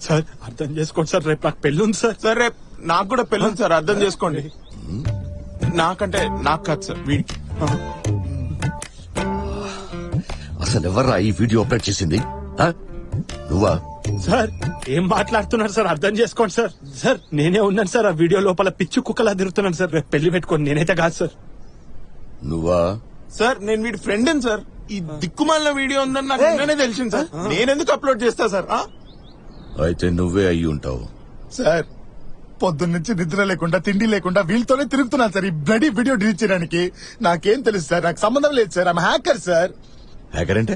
సార్ అర్థం చేసుకోండి సార్, రేపు నాకు పెళ్లి ఉంది సార్. సార్, రేపు నాకు కూడా పెళ్లి ఉంది సార్, అర్థం చేసుకోండి. నాకంటే నాకు కాదు సార్, వీడికి. అసలు ఎవర్రా ఈ వీడియో అప్లోడ్ చేసింది ఆ? నువ్వా? సార్ ఏం మాట్లాడుతున్నారు సార్ అర్థం చేసుకోండి సార్. సార్ నేనే ఉన్నాను సార్ ఆ వీడియో లోపల పిచ్చి కుక్కలా తిరుగుతున్నాను సార్. రేపు పెళ్లి పెట్టుకోండి, నేనైతే కాదు సార్. నువ్వా? సార్ నేను వీడి ఫ్రెండ్ సార్. ఈ దిక్కుమాలిన వీడియో ఉందని నాకు నిన్ననే తెలిసింది సార్. నేనెందుకు అప్లోడ్ చేస్తా సార్? అయితే నువ్వే అయ్యి ఉంటావు. సార్ పొద్దున్నుంచి నిద్ర లేకుండా తిండి లేకుండా వీళ్ళతోనే తిరుగుతున్నాను సార్ ఈ బ్లడీ వీడియో డిలీట్ చేయడానికి. నాకేం తెలుసు సార్, నాకు సంబంధం లేదు sir. I'm hacker sir. Hacker అంటే?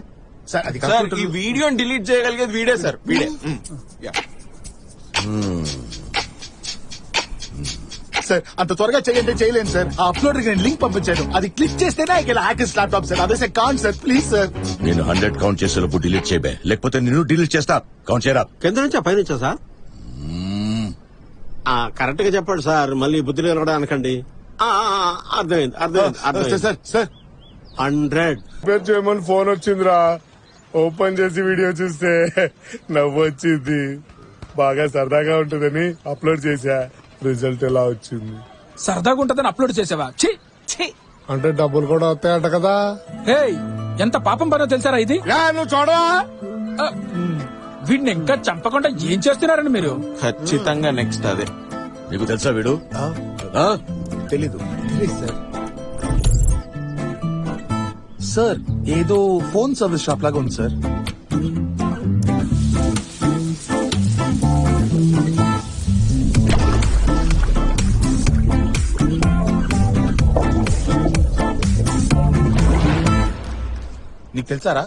సార్ అది సార్ ఈ వీడియోని డిలీట్ చేయగలిగేది వీడే సార్, వీడే. సార్ అంత త్వరగా చేయండి చేయలేను సార్. ఆ అప్లోడ్ నేను లింక్ పంపించాను, అది క్లిక్ చేస్తేనే హ్యాకర్స్ ల్యాప్టాప్ సార్. అదే సార్ కాన్ సార్, ప్లీజ్ సార్. నేను 100 కౌంట్ చేసేలోపు డిలీట్ చేయబే, లేకపోతే నేను డిలీట్ చేస్తా. కౌంట్ చేయరా? కింద నుంచా పై నుంచా సార్? కరెక్ట్ గా చెప్పండి సార్, మళ్ళీ బుద్ధి కూడా అనకండి. అర్థమైంది అర్థమైంది సార్. సార్ 100 పేరు చేయమని ఫోన్ వచ్చిందిరా. ఓపెన్ చేసి వీడియో చూస్తే నవ్వు వచ్చింది. బాగా సరదాగా ఉంటుందని అప్లోడ్ చేశా. రిజల్ట్ ఎలా వచ్చింది? సరదాగా ఉంటదని అప్లోడ్ చేసావా? ఛీ ఛీ. అంటే డబ్బులు కూడా వస్తాయంట కదా. ఏయ్, ఎంత పాపం పనో తెలుసారా ఇది? నువ్వు చూడవా? వీడిని ఇంకా చంపకుండా ఏం చేస్తున్నారండి మీరు? ఖచ్చితంగా నెక్స్ట్ అదే. నీకు తెలుసా వీడు? తెలీదు సార్. సార్ ఏదో ఫోన్ సర్వీస్ షాప్ లాగా ఉంది సార్. నీకు తెలుసారా?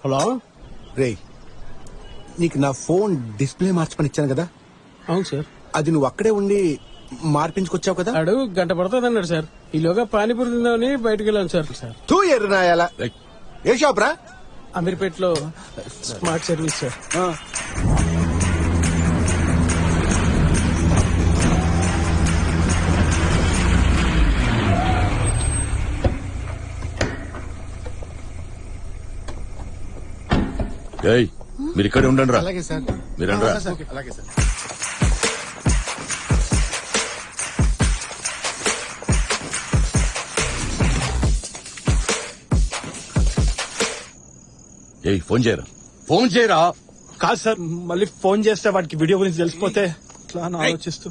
హలో రే, నీకు నా ఫోన్ డిస్ప్లే మార్చమని ఇచ్చాను కదా. అవును సార్. అది నువ్వు అక్కడే ఉండి మార్పించుకొచ్చావు కదా. అడుగు గంట పడుతుంది అన్నాడు సార్. ఈలోగా పానీపూరి తిందామని బయటకు వెళ్ళాను సార్. తూ ఎర్రనాయాల. ఏ షాప్ రా? అమీర్పేటలో స్మార్ట్ సర్వీస్ సార్. ఏయ్, మీరు ఇక్కడే ఉండండి రా. అలాగే సార్. మీరండి రా. అలాగే సార్. ఏయ్, ఫోన్ చేయరా, ఫోన్ చేయరా. కాదు సార్, మళ్ళీ ఫోన్ చేస్తే వాడికి వీడియో గురించి తెలిసిపోతే ఇట్లా అని ఆలోచిస్తూ.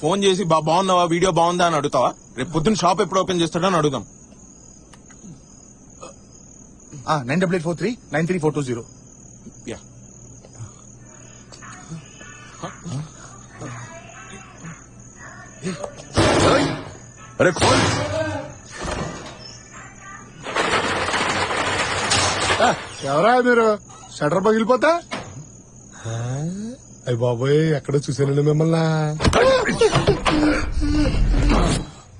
ఫోన్ చేసి బాగున్నావా, వీడియో బాగుందా అని అడుగుతావా? రేపు పొద్దున్న షాప్ ఎప్పుడు ఓపెన్ చేస్తాడని అడుగుదాం. 9843 93420. అరే खोल. ఎవరా మీరు? షటర్ పగిలిపోతా. అయ్య బాబోయ్, ఎక్కడ చూసానండి మిమ్మల్ని.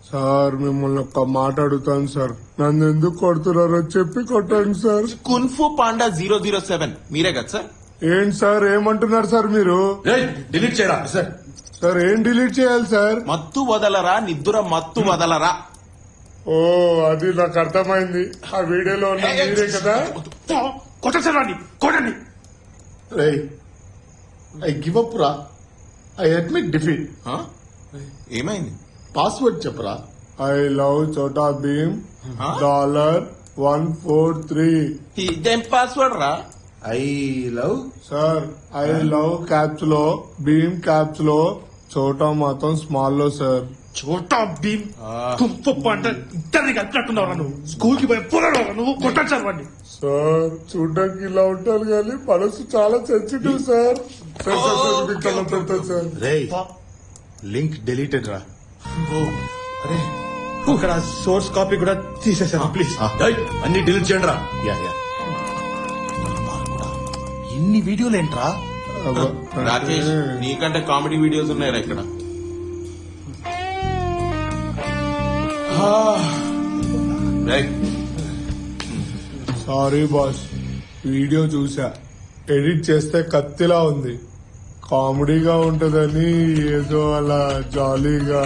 సార్ మిమ్మల్ని ఒక్క మాట అడుగుతాను సార్, నన్ను ఎందుకు కొడుతున్నారో చెప్పి కొట్టండి సార్. కున్ఫు పాండా 007 మీరే కదా సార్? ఏంటి సార్ ఏమంటున్నారు సార్ మీరు? డిలీట్ చేయరా సార్. సార్ ఏం డిలీట్ చేయాలి సార్? మత్తు వదలరా, నిద్ర మత్తు వదలరా. ఓ అది నాకు అర్థమైంది. ఆ వీడియోలో ఉన్న మీరే కదా. కొట్టండి. ఐ గివ్ అప్ రా. I admit defeat. ఏమైంది? పాస్వర్డ్ చెప్పరా. I love Chhota Bheem $143. ఇదేం పాస్వర్డ్ రా? I love sir. I love caps లో భీమ్, క్యాప్స్ లో చోటా మాత్రం స్మాల్ లో సార్. చోటా భీమ్ కుంపు అంటే ఇద్దరిని కలిపినట్టున్నావు నువ్వు. స్కూల్ కి పోయి పోరాడు నువ్వు. కొట్టండి సార్ వాడిని. సార్ చూడ్డానికి ఇలా ఉంటారు కానీ మనసు చాలా సెన్సిటివ్ సార్. సార్ రేయ్, లింక్ డిలీటెడ్ రా. ఇక్కడ సోర్స్ కాపీ కూడా తీసేసాను ప్లీజ్. అన్ని డిలీట్ చేయండి రా. ఇన్ని వీడియోలు ఏంట్రా? రాకేష్, నీకంటే కామెడీ వీడియోస్ ఉన్నాయా ఇక్కడ? సారీ బాస్, వీడియో చూసా. ఎడిట్ చేస్తే కత్తిలా ఉంది. కామెడీగా ఉంటదని ఏదో అలా జాలీగా.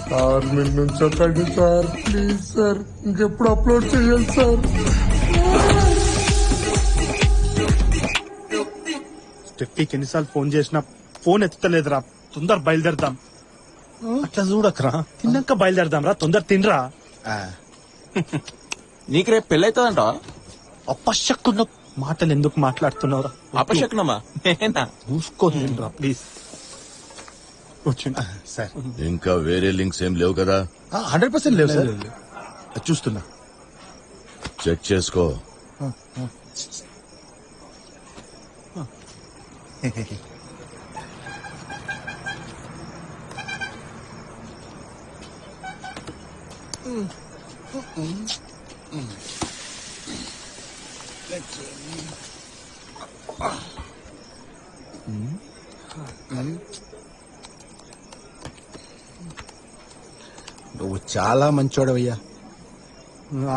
సార్ మీరు నుంచొకండి సార్, ప్లీజ్ సార్. ఇంకెప్పుడు అప్లోడ్ చేయాలి సార్. స్టెఫీకి ఎన్నిసార్లు ఫోన్ చేసినా ఫోన్ ఎత్తలేదురా. తొందర బయలుదేరదాం. అట్లా చూడకరా తిన్నాక బయలుదేరదాం రా, తొందర తినరా. నీకు రేపు పెళ్ళైతుందంట. అపశక్కున్న మాటలు ఎందుకు మాట్లాడుతున్నావురా? అపశకునమా? నేనా? చూసుకోలేనురా ప్లీజ్. వచ్చింది సార్. ఇంకా వేరే లింక్స్ ఏం లేవు కదా? 100% లేవు సార్. చూస్తున్నా. చెక్ చేసుకో. నువ్వు చాలా మంచోడవయ్యా.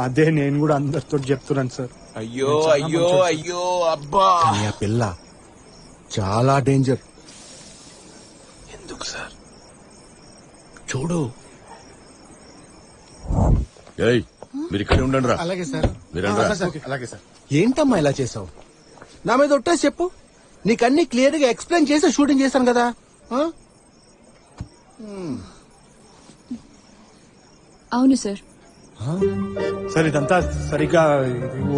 అదే నేను కూడా అందరితో చెప్తున్నాను సార్. అయ్యో అయ్యో అయ్యో అబ్బా. కానీ ఆ పిల్ల చాలా డేంజర్. ఎందుకు సార్? చూడు. ఏయ్, మీరు ఇక్కడ ఉండండి రా. అలాగే సార్. మీరండ్రా. అలాగే సార్. ఏంటమ్మా ఇలా చేసావు? నా మీద ఒట్టేసి చెప్పు. నీకన్నీ క్లియర్ గా ఎక్స్ప్లెయిన్ చేసి షూటింగ్ చేశాను కదా. ఆ? అవును సార్. సార్ ఇదంతా సరిగ్గా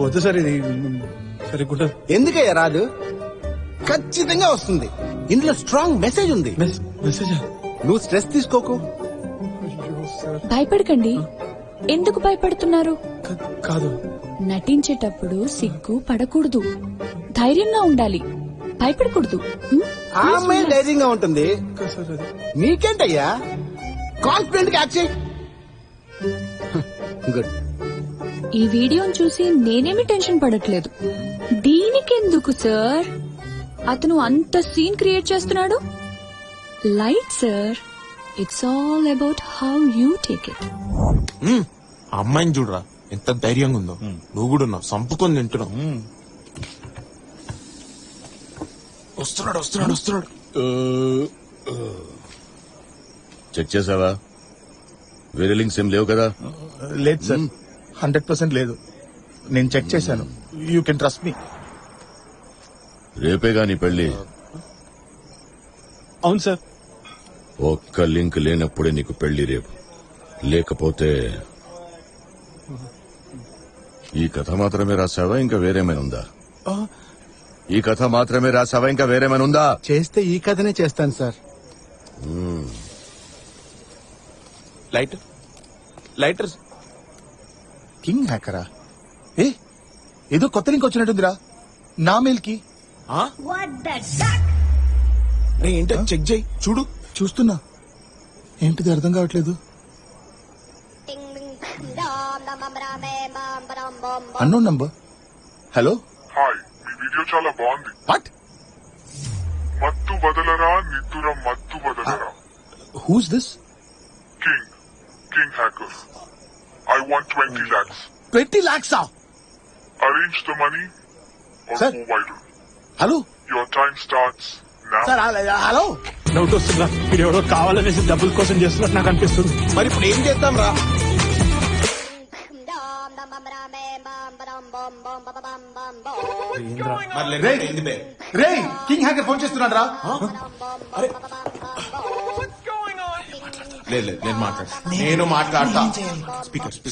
వద్దు సార్. ఇది సరిగ్గా ఎందుకయ్యా రాదు? ఖచ్చితంగా వస్తుంది. ఇందులో స్ట్రాంగ్ మెసేజ్ ఉంది. మెసేజ్. నువ్వు స్ట్రెస్ తీసుకోకు. భయపడకండి. ఎందుకు భయపడుతున్నారు? కాదు, నటించేటప్పుడు సిగ్గు పడకూడదు, ధైర్యంగా ఉండాలి, భయపడకూడదు. ఆ అమ్మాయి ధైర్యంగా ఉంటుంది. నీకేంటయ్యా? కాన్ఫిడెంట్ గా యాక్ట్ చేయి. గుడ్. ఈ వీడియోని చూసి నేనేమి టెన్షన్ పడట్లేదు. దీనికెందుకు సార్? అతను అంత సీన్ క్రియేట్ చేస్తున్నాడు. Light sir. It's all about how you take it. అమ్మాయిని చూడరా ఎంత ధైర్యంగా ఉందో. నువ్వు కూడా ఉన్నావు, సంపుకొని తింటున్నావు. వస్తున్నాడు వస్తున్నాడు వస్తున్నాడు. చెక్ చేసావా? వేరే లింక్స్ ఏం లేవు కదా? లేదు సార్, 100% లేదు. నేను చెక్ చేశాను. You can trust me. రేపేగా నీ పెళ్లి. అవును సార్. ఒక్క లింక్ లేనప్పుడే నీకు పెళ్లి రేపు. లేకపోతే ఈ కథ మాత్రమే రాసావా ఇంకా వేరేమైనా ఉందా? ఈ కథ మాత్రమే రాసావా ఇంకా వేరేమైనా ఉందా? చేస్తే ఈ కథనే చేస్తాను సార్. Lighter lighter. కింగ్ హ్యాకరా? ఏదో కొత్త లింక్ వచ్చినట్టుందిరా నా మెయిల్ కి. ఏంటో చెక్ చేయి చూడు. చూస్తున్నా. ఏంటిది అర్థం కావట్లేదు. Unknown number. హలో. హాయ్, మీ వీడియో చాలా బాగుంది. వాట్? మత్తు బదలరా నిద్దుర మత్తు బదలరా. Who's this? King hacker. I want 20 lakhs. 20 lakhs? Arrange the money or Sir. go viral. Hello Your time starts now. Sir. Hello. Doubt వస్తుందా? మీరు ఎవరో కావాలనేసి డబ్బుల కోసం చేస్తున్నట్టు నాకు అనిపిస్తుంది. మరి ఇప్పుడు ఏం చేద్దాం రా? రే కింగ్ హ్యాకర్ ఫోన్ చేస్తున్నాడు రా. లేదు నేను మాట్లాడు. నేను మాట్లాడతా.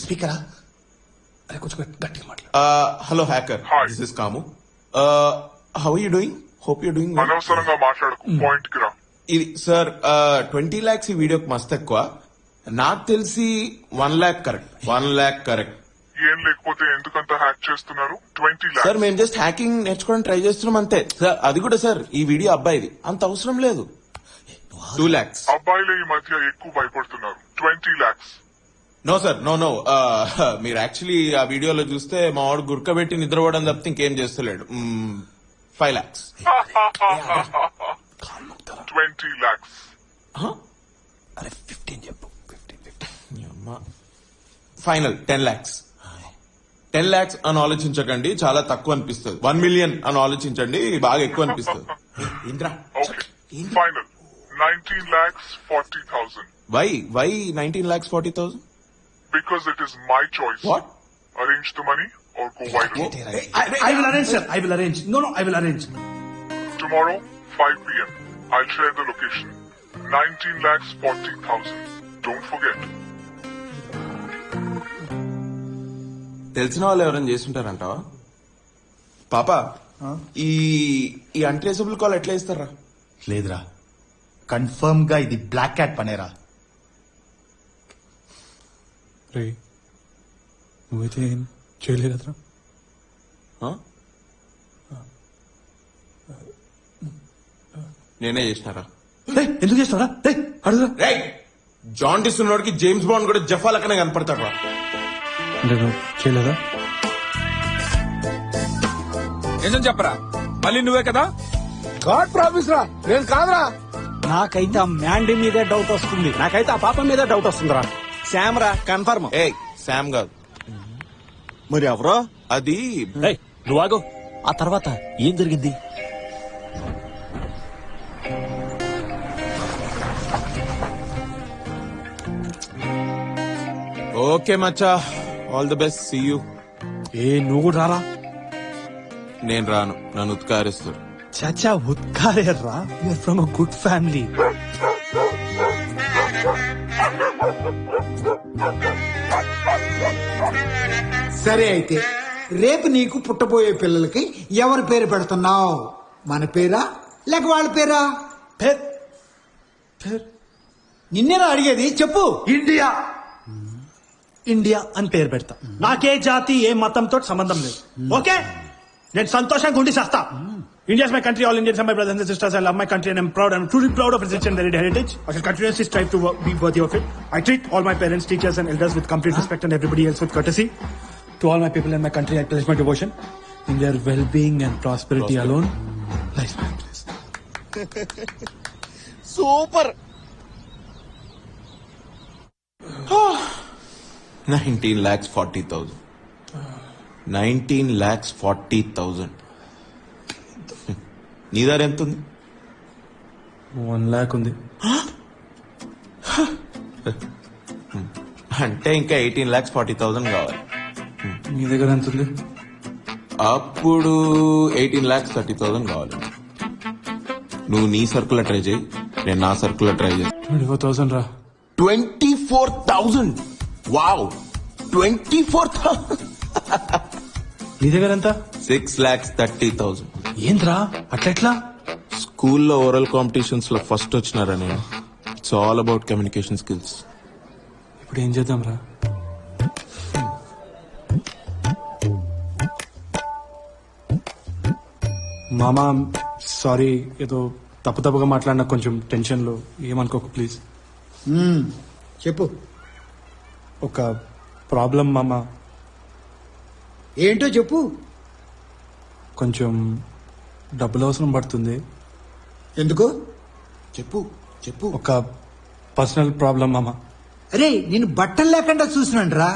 స్పీకరా? అరే కొంచెం గట్టిగా మాట్లాడు. హలో హ్యాకర్, దిస్ ఇస్ కాము. How you doing? Hope you doing. అనవసరంగా మాట్లాడకు, పాయింట్ కి రా. ఇది సార్ 20 lakhs ఈ వీడియోకి మస్తు ఎక్కువ. నాకు తెలిసి 1 lakh కరెక్ట్. 1 lakh correct. ఏం లేకపోతే ఎందుకంత హ్యాక్ చేస్తున్నారు? 20 lakhs. సార్ మేము జస్ట్ హ్యాకింగ్ నేర్చుకోవడానికి ట్రై చేస్తున్నాం అంతే సార్. అది కూడా సార్ ఈ వీడియో అబ్బాయిది, అంత అవసరం లేదు. 2 lakhs. అబ్బాయిలే ఈ మధ్య ఎక్కువ భయపడుతున్నారు. 20 lakhs. No sir, no no. మీరు యాక్చువల్లీ ఆ వీడియోలో చూస్తే మా వాడు గుర్కబెట్టి నిద్రపోవడం తప్పితే ఇంకేం చేస్తలేడు. 5 lakhs. 20 lakhs. అరే 15 చెప్పు. Final 10 lakhs. 10 lakhs అని ఆలోచించకండి, చాలా తక్కువ అనిపిస్తుంది. 1 million అని ఆలోచించండి, బాగా ఎక్కువ అనిపిస్తుంది. Indra Okay. Final. 19 lakhs 40,000. Why 19 lakhs 40,000? Because it is my choice. What? Arrange the money or go viral. I will arrange, sir. I will arrange. No, I will arrange. Tomorrow, 5 p.m. I'll share the location. 19,40,000. Don't forget. తెలిసిన వాళ్ళు ఎవరైనా చేస్తుంటారంటావా? పాప, ఈ ఈ untraceable call ఎట్లా ఇస్తారా? లేదురా, confirm గా ఇది బ్లాక్ క్యాట్ పనేరా. రే నువ్వైతే ఏం చేయలేదు కదరా? నేనే చేసినారా? ఎందుకు చేస్తారా? అడుగురా. జాన్ డిస్ ఉన్నోడికి జేమ్స్ బాండ్ కూడా జఫా లెక్కనే కనపడతాడు. అంటే నువ్వు చేయలేదా? నిజం చెప్పరా, మళ్ళీ నువ్వే కదా? గాడ్ ప్రామిస్ రా, నేను కాదురా. నాకైతే ఆ మ్యాండీ మీదే డౌట్ వస్తుంది. నాకైతే ఆ పాప మీదే డౌట్ వస్తుందిరా. శామ్ రా, కన్ఫర్మ్. ఏ శామ్ కాదు. మరి ఎవరో? అది నువ్వు ఆగు. ఆ తర్వాత ఏం జరిగింది? ఓకే మచ్చా, all the best, see you. నువ్వు కూడా రారా? నేను రాను, నన్ను ఉత్కారిస్తాడు. చాచా ఉత్కారేర్రా, you're from a good family. సరే అయితే రేపు నీకు పుట్టబోయే పిల్లలకి ఎవరి పేరు పెడుతున్నావు? మన పేరా లేక వాళ్ళ పేరా? నిన్నేనా అడిగేది, చెప్పు. ఇండియా ఇండియా అని పేరు పెడతా. నాకే జాతి ఏ మతంతో సంబంధం లేదు. ఓకే, నేను సంతోషంగా ఉండి చేస్తా. India is my country. All Indians are my brothers and sisters. I love my country and I'm proud. I'm truly proud of its rich and varied heritage. I shall continuously strive to be worthy of it. I treat all my parents, teachers and elders with complete respect and everybody else with courtesy. To all my people in my country, I pledge my devotion. In their well-being and prosperity alone lies my place. Super. 19,40,000. 19,40,000. నీ దగ్గర ఎంత ఉంది? 1 lakh ఉంది. అంటే ఇంకా 18,40,000 కావాలి. నీ దగ్గర ఎంత ఉంది? అప్పుడు 18,30,000 కావాలి. నువ్వు నీ సర్కుల ట్రై చేయి, నేను నా సర్కుల ట్రై చేయి. 24,000 రా. 24,000. వావ్, 24,000. నీ దగ్గర ఎంత? 6,30,000. ఏంద్రా అట్లెట్లా? స్కూల్లో ఓరల్ కాంపిటీషన్స్ లో ఫస్ట్ వచ్చినారా నేను. It's all about communication skills. ఇప్పుడు ఏం చేద్దాం రా? మామా సారీ, ఏదో తప్పుగా మాట్లాడినా, కొంచెం టెన్షన్ లో, ఏమనుకోకు ప్లీజ్. చెప్పు. ఒక ప్రాబ్లం మామా. ఏంటో చెప్పు. కొంచెం డబ్బులు అవసరం పడుతుంది. ఎందుకు? చెప్పు చెప్పు. ఒక పర్సనల్ ప్రాబ్లం మామా. అరే, నేను బట్టలు లేకుండా చూసినాండ్రా.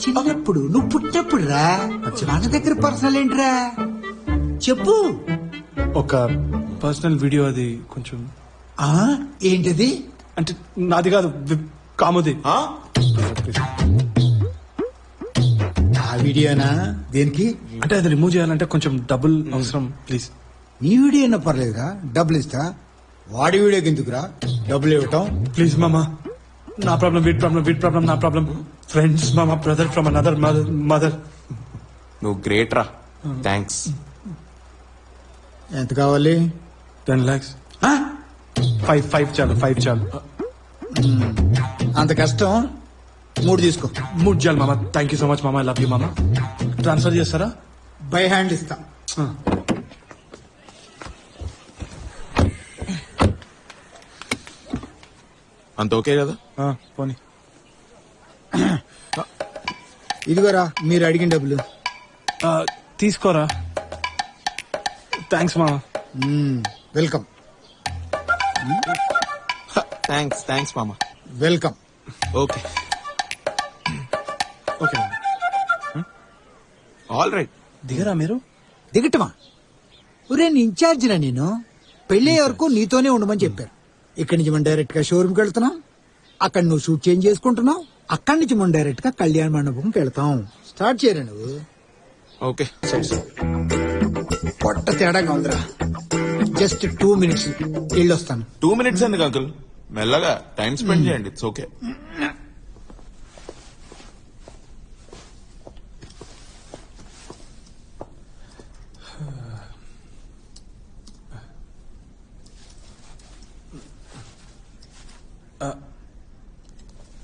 చిన్నప్పుడు నువ్వు పుట్టినప్పుడు రా. మన దగ్గర పర్సనల్ ఏంట్రా? చెప్పు. ఒక పర్సనల్ వీడియో, అది కొంచెం. ఏంటది? అంటే నాది కాదు, కాముది. ఆ వీడియోనా? దేనికి? అంటే అది రిమూవ్ చేయాలంటే కొంచెం డబ్బులు అవసరం ప్లీజ్. నీ వీడియో అయినా పర్లేదుగా, డబ్బులు ఇస్తా. వాడి వీడియోకి ఎందుకురా డబ్బులు ఇవ్వటం? ప్లీజ్ మామా, నా ప్రాబ్లం వీడి ప్రాబ్లం నా ప్రాబ్లం. ఫ్రెండ్స్ మామా, బ్రదర్ ఫ్రమ్ అనదర్ మదర్. నువ్వు గ్రేట్ రా, థ్యాంక్స్. ఎంత కావాలి? 10 lakhs. 5 చాలు, 5 చాలు. అంత కష్టం, 3 తీసుకో. 3 చాలు మామా. థ్యాంక్ యూ సో మచ్ మామా, ఐ లవ్ యూ మామా. ట్రాన్స్ఫర్ చేస్తారా? బై హ్యాండ్ ఇస్తా. అంత ఓకే కదా? పోనీ. ఇదిగోరా మీరు అడిగిన డబ్బులు. తీసుకోరా. థ్యాంక్స్ మామా. వెల్కమ్. థ్యాంక్స్ మామా. Welcome. Okay okay all right. దిగరా మీరు? దిగటమా? ఒరే, నీ ఇన్ఛార్జినా నేను. పెళ్ళే వరకు నీతోనే ఉండమని చెప్పారు. ఇక్కడి నుంచి మనం డైరెక్ట్ గా షోరూమ్కి వెళ్తున్నాం. అక్కడ నువ్వు షూట్ చేంజ్ చేసుకుంటున్నావు. అక్కడి నుంచి మనం డైరెక్ట్ గా కళ్యాణ మండపంకి వెళ్తాం. స్టార్ట్ చేయరా నువ్వు. ఓకే పొట్ట తేడాగా ఉందిరా. జస్ట్ 2 minutes వెళ్ళొస్తాను. 2 minutes ఎందుకు అంకుల్, మెల్లగా టైం స్పెండ్ చేయండి. It's okay.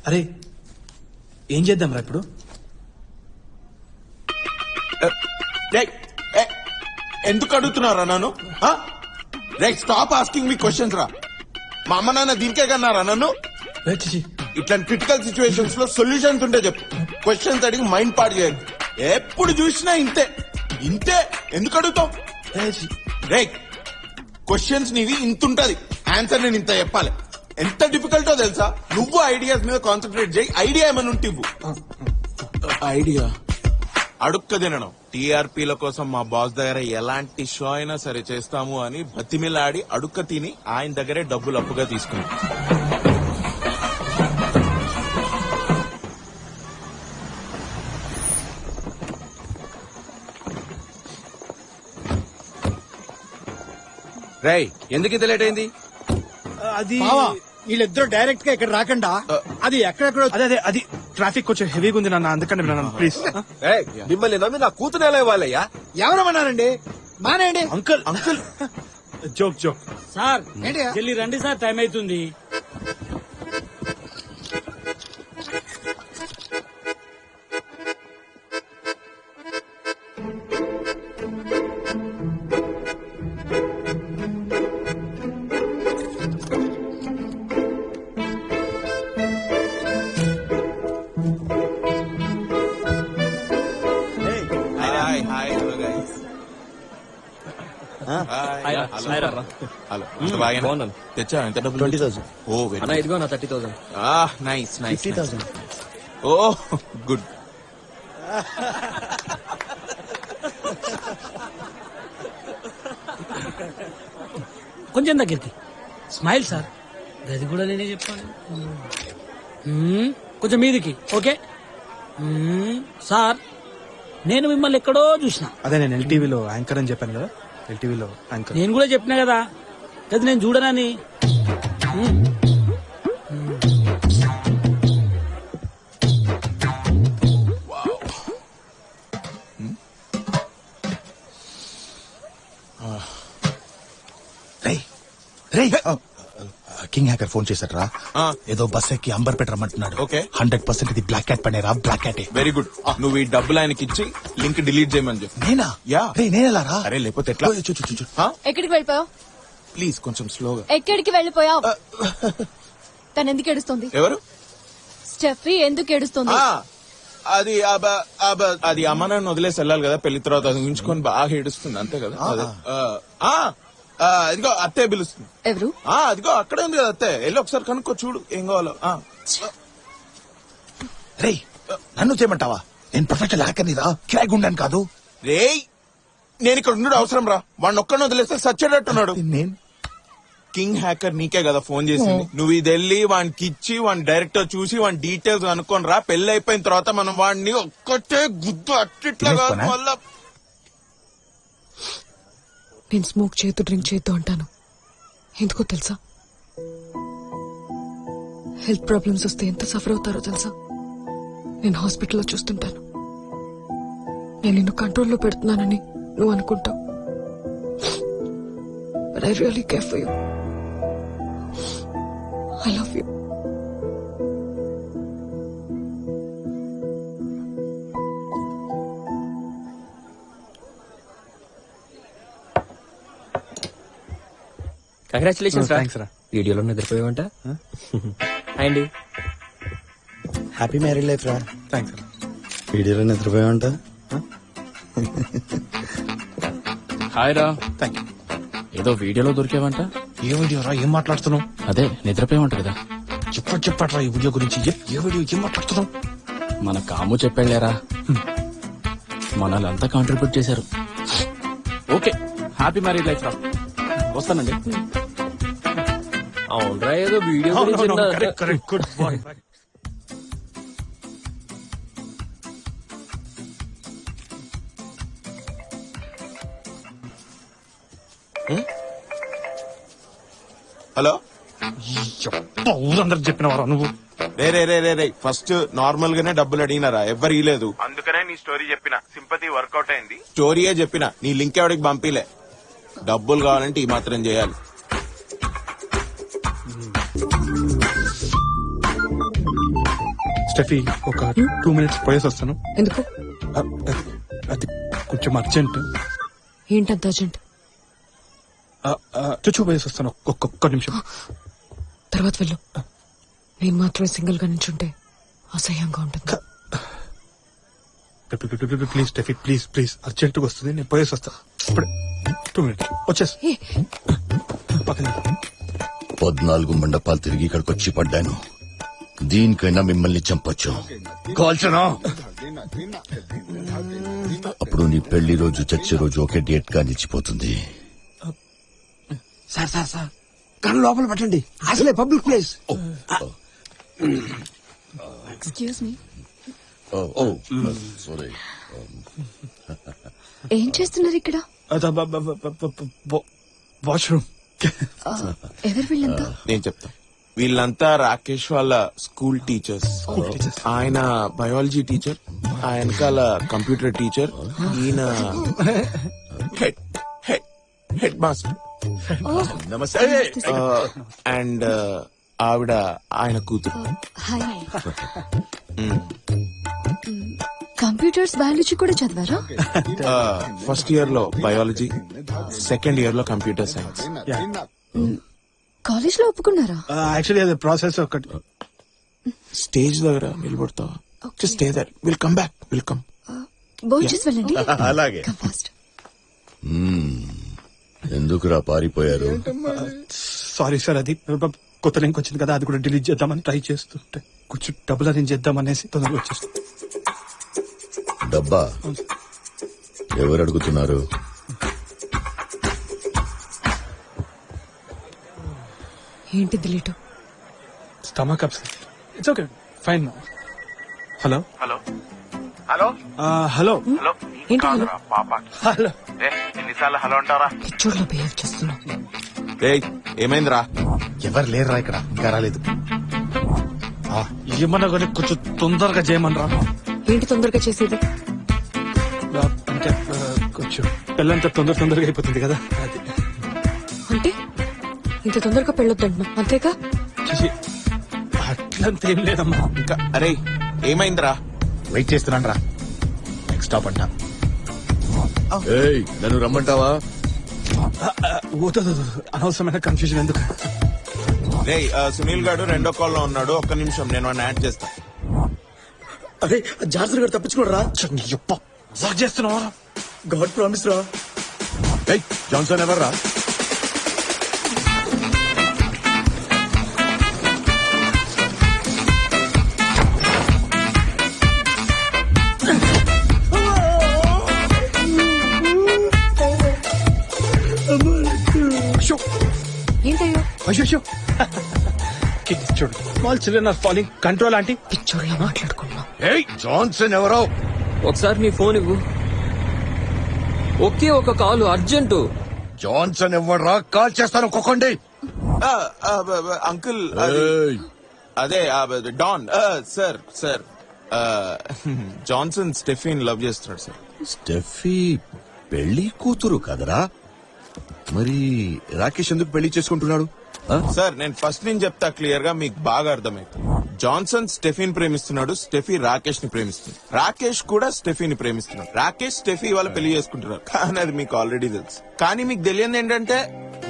అరే ఏం చేద్దాం రా ఇప్పుడు? ఎందుకు అడుగుతున్నారా నన్ను? స్టాప్ ఆస్కింగ్ మీ క్వశ్చన్స్ రా. మా అమ్మ నాన్న దీనికే కన్నారా నన్ను? ఇట్లాంటి క్రిటికల్ సిచ్యువేషన్స్ లో సొల్యూషన్స్ ఉంటే చెప్పు. క్వశ్చన్స్ అడిగి మైండ్ పాడు చేయండి. ఎప్పుడు చూసినా ఇంతే ఇంతే. ఎందుకు అడుగుతావు? రే క్వశ్చన్స్ నీవి ఇంత ఉంటది, ఆన్సర్ నేను ఇంత చెప్పాలి. ఎంత డిఫికల్టో తెలుసా? నువ్వు ఐడియాస్ మీద కాన్సన్ట్రేట్ చేయి. ఐడియా ఏమైనా ఉంటే ఇవ్వు. ఐడియా అడుక్క తినడం. టీఆర్పీల కోసం మా బాస్ దగ్గర ఎలాంటి షో అయినా సరే చేస్తాము అని బతిమిలాడి అడుక్క తిని ఆయన దగ్గరే డబ్బులు అప్పుగా తీసుకున్నాం. రై ఎందుకు ఇంత లేట్ అయింది? అది వీళ్ళిద్దరు డైరెక్ట్ గా ఇక్కడ రాకుండా అది ఎక్కడెక్కడ అదే అది ట్రాఫిక్ కొంచెం హెవీగా ఉంది నాన్న, అందుకని ప్లీజ్. మిమ్మల్ని నమ్మి నా కూతురు ఎలా ఇవ్వాలయ్యా? ఎవరమన్నారండి? మానేయండి. Uncle uncle joke joke. Sir ఏంటి? జల్లి రండి సార్, టైం అవుతుంది. Hi hi hello guys. Hello బాగా తెచ్చా? ఎంత డబ్బులు? 20,000. ఓ వెరీ అన్న ఇదిగో నా 30,000. Nice nice. 50,000. ఓ గుడ్. కొంచెం దగ్గరికి స్మైల్ సార్. గది కూడా నేనే చెప్పాను. కొంచెం మీదికి. ఓకే సార్, నేను మిమ్మల్ని ఎక్కడో చూసిన. అదే నేను ఎల్టీవీలో యాంకర్ అని చెప్పాను కదా, ఎల్టీవీలో యాంకర్. నేను కూడా చెప్పినా కదా అది నేను చూడనని. కింగ్ హ్యాకర్ ఫోన్ చేశాడ్రా. ఏదో బస్ ఎక్కి అంబర్పేట రమ్మంటున్నాడు. ఓకే. 100% ఇది బ్లాక్ క్యాట్ పనేరా, బ్లాక్ క్యాటే. Very good. నువ్వు ఈ డబ్బులు ఆయనకి ఇచ్చి లింక్ డిలీట్ చేయమని చెప్పు. నేనా? యా. నేనెలా రా? అరే లేకపోతే ఎట్లా? ఎక్కడికి వెళ్ళిపోయావు? ప్లీజ్ కొంచెం స్లోగా. ఎక్కడికి వెళ్ళిపోయావు? తను ఎందుకు ఏడుస్తుంది? ఎవరు? స్టెఫీ ఎందుకు ఏడుస్తుంది? అది అది అమ్మ నాన్న వదిలేసి వెళ్ళాలి కదా పెళ్లి తర్వాత, అది ఉంచుకొని బాగా ఏడుస్తుంది అంతే కదా. అదే అదిగో అత్తే పిలుస్తుంది. ఎవరు? అదిగో అక్కడే ఉంది కదా అత్తే. వెళ్ళి ఒకసారి కనుక్కో చూడు ఏం కావాలో. రే నన్ను చేయమంటావా? నేను ప్రొఫెషనల్ హ్యాకర్ని రా, కిరాయి గుండాను కాదు. రేయ్ నేను ఇక్కడ ఉండడు అవసరం రా. వాడిని ఒక్కడిని వదిలేస్తే సచ్చేటట్టున్నాడు. నేను కింగ్ హ్యాకర్ నీకే కదా ఫోన్ చేసింది. నువ్వు ఇది వెళ్ళి వానికి ఇచ్చి వాడిని డైరెక్టర్ చూసి వాడి డీటెయిల్స్ అనుకోని రా. పెళ్లి అయిపోయిన తర్వాత మనం వాడిని ఒక్కటే గుద్దు అట్టిట్లా కాదు మళ్ళా. నేను స్మోక్ చేయొద్దు, డ్రింక్ చేయొద్దు అంటాను. ఎందుకో తెలుసా? హెల్త్ ప్రాబ్లమ్స్ వస్తే ఎంత సఫర్ అవుతారో తెలుసా? నేను హాస్పిటల్లో చూస్తుంటాను. నేను నిన్ను కంట్రోల్లో పెడుతున్నానని నువ్వు అనుకుంటావు. But I really care for you. I love you. Congratulations రా. థ్యాంక్స్ రా. వీడియోలో నిద్రపోయావంట. అండి హ్యాపీ మ్యారీడ్ లైఫ్ రా. థ్యాంక్స్ రా. వీడియోలో నిద్రపోయామంట. హాయ్ రా. Thank you. ఏదో వీడియోలో దొరికావంట. ఏ వీడియో రా? ఏం మాట్లాడుతున్నావు? అదే నిద్రపోయావంట కదా. చెప్పట్రా ఈ వీడియో గురించి. ఏ వీడియో? ఏం మాట్లాడుతున్నావు? మన కాము చెప్పాడులేరా, మనల్ంతా కాంట్రిబ్యూట్ చేశారు. ఓకే హ్యాపీ మ్యారీడ్ లైఫ్ రా. వస్తానండి. అవునరా ఏదో video correct good boy. Hello ఊరందరికి చెప్పినవారా నువ్వు? రే ఫస్ట్ నార్మల్ గానే డబ్బులు అడిగినారా, ఎవ్వరు ఇలేదు. అందుకనే నీ స్టోరీ చెప్పిన, సింపతి వర్కౌట్ అయింది. స్టోరీయే చెప్పిన, నీ లింక్ ఎవరికి పంపిలే. డబ్బులు కావాలంటే ఈ మాత్రం చేయాలి. స్టెఫీ ఒక 2 minutes పోయేసి వస్తాను. ఎందుకు? అది కొంచెం అర్జెంట్. ఏంటంత అర్జెంట్? చుచ్చు పోయేసి వస్తాను, ఒక్క నిమిషం. తర్వాత వెళ్ళు. నేను మాత్రమే సింగిల్ గా నించుంటే అసహ్యంగా ఉంటుంది. ప్లీజ్ స్టెఫీ, ప్లీజ్ అర్జెంట్గా వస్తుంది, నేను పోయేసి వస్తా. ఇప్పుడు 2 minutes వచ్చేసి పక్కన 14 మండపాలు తిరిగి ఇక్కడికి వచ్చి పడ్డాను. దీనికైనా మిమ్మల్ని చంపొచ్చు. కాల్చనా? అప్పుడు నీ పెళ్లి రోజు చచ్చే రోజు ఒకే డేట్ గా నిలిచిపోతుంది. సార్ కళ్ళు లోపల పెట్టండి, అసలే public place. Excuse me, sorry. ఏం చేస్తున్నారు ఇక్కడ? వాష్రూమ్. ఎవరు వీళ్ళంతా? నేను చెప్తా. వీళ్ళంతా రాకేష్ వాళ్ళ స్కూల్ టీచర్స్. ఆయన బయాలజీ టీచర్, ఆయనకాల కంప్యూటర్ టీచర్, ఈయన హెడ్ మాస్టర్. నమస్తే. అండ్ ఆవిడ ఆయన కూతురు. హాయ్. కంప్యూటర్స్ బయాలజీ కూడా చదివారా? ఫస్ట్ ఇయర్ లో బయాలజీ, సెకండ్ ఇయర్ లో కంప్యూటర్ సైన్స్. కాలేజ్ లో ఒప్పుకున్నారా? యాక్చువల్లీ అది ప్రాసెస్ ఒకటి. స్టేజ్ దగ్గర నిలబడతావా? Just stay there, will come back, will come. భోంచేసి వెళ్ళండి. అలాగే. Come fast. ఎందుకురా పారిపోయారు? సారీ సార్, అది కొత్త లింక్ వచ్చింది కదా, అది కూడా డిలీట్ చేద్దామని ట్రై చేస్తుంటే కొంచెం డబ్బులు అరేంజ్ చేద్దామనేసి తొందరగా వచ్చేస్తా. డబ్బా ఎవరు అడుగుతున్నారు? ఏంటి delete? Stomach upset. It's okay, fine. Hello hello hello hello hello ఏంటి హలో? పాప హలో. ఎన్నిసార్లు హలో అంటారా? పిచ్చోడ్లో బిహేవ్ చేస్తున్నావు. ఏమైందిరా? ఎవరు లేరురా ఇక్కడ, ఇంకా రాలేదు. ఏమన్నా కానీ కొంచెం తొందరగా చేయమనరా. ఏంటి తొందరగా చేసేది? అంటే కొంచెం పెళ్ళంతా తొందరగా అయిపోతుంది కదా, అది. అంటే ఇంత తొందరగా పెళ్ళొద్దంటున్నా, అంతేగా? అట్లంతా ఏం లేదమ్మా. ఇంకా అరే ఏమైందిరా? వెయిట్ చేస్తున్నాను రా, నెక్స్ట్ స్టాప్ అంట. నన్ను రమ్మంటావా? అనవసరమైన కన్ఫ్యూజన్ ఎందుకు? రే సునీల్ గారు రెండో కాల్ లో ఉన్నాడు, ఒక్క నిమిషం నేను వాడిని యాడ్ చేస్తా. అరే జాగ్రత్త గారు తప్పించుకోరా. చేస్తున్నావా? గాడ్ ప్రామిస్ రా. జాన్సన్ ఎవర్రా? ఏంటయ్యో? అయ్యో చూడు, small children are following control aunty. పిచ్చోడ్లా మాట్లాడుకున్నా. జాన్సన్ ఎవరో? ఒకసారి నీ ఫోన్ ఇవ్వు. ఒకే ఒక కాలు అర్జెంటు. జాన్సన్ ఎవడ్రా? కాల్ చేస్తాను, ఒక్కొక్కండి. అంకుల్ అదే డాన్. సార్ జాన్సన్ స్టెఫీన్ లవ్ చేస్తున్నాడు సార్. స్టెఫీ పెళ్లి కూతురు కదరా? మరి రాకేష్ ఎందుకు పెళ్లి చేసుకుంటున్నాడు? సార్ నేను ఫస్ట్ నుంచి చెప్తా క్లియర్ గా, మీకు బాగా అర్థమైంది. జాన్సన్ స్టెఫీని ప్రేమిస్తున్నాడు, స్టెఫీ రాకేష్ ని ప్రేమిస్తుంది, రాకేష్ కూడా స్టెఫీని ప్రేమిస్తున్నాడు. రాకేష్ స్టెఫీ వాళ్ళు పెళ్లి చేసుకుంటున్నారు, కానీ అది మీకు ఆల్రెడీ తెలుసు. కానీ మీకు తెలియదు ఏంటంటే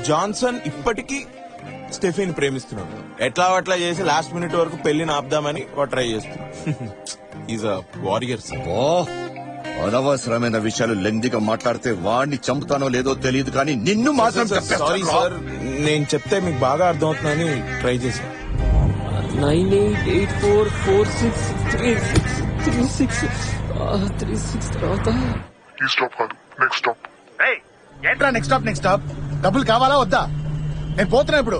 జాన్సన్ ఇప్పటికీ స్టెఫీని ప్రేమిస్తున్నాడు. ఎట్లా అట్లా చేసి లాస్ట్ మినిట్ వరకు పెళ్లిని ఆపుదామని ట్రై చేస్తున్నాడు. Is a warrior sir. అనవసరమైన విషయాలు లెందిగా మాట్లాడితే వాడిని చంపుతానో లేదో తెలియదు, కానీ నిన్ను మాత్రం సారీ సార్, నేను చెప్తే మీకు బాగా అర్థమవుతుందని ట్రై చేశాను. 9884463636 తర్వాత ఏంట్రా నెక్స్ట్ స్టాప్? డబ్బులు కావాలా వద్దా? నేను పోతున్నా ఇప్పుడు.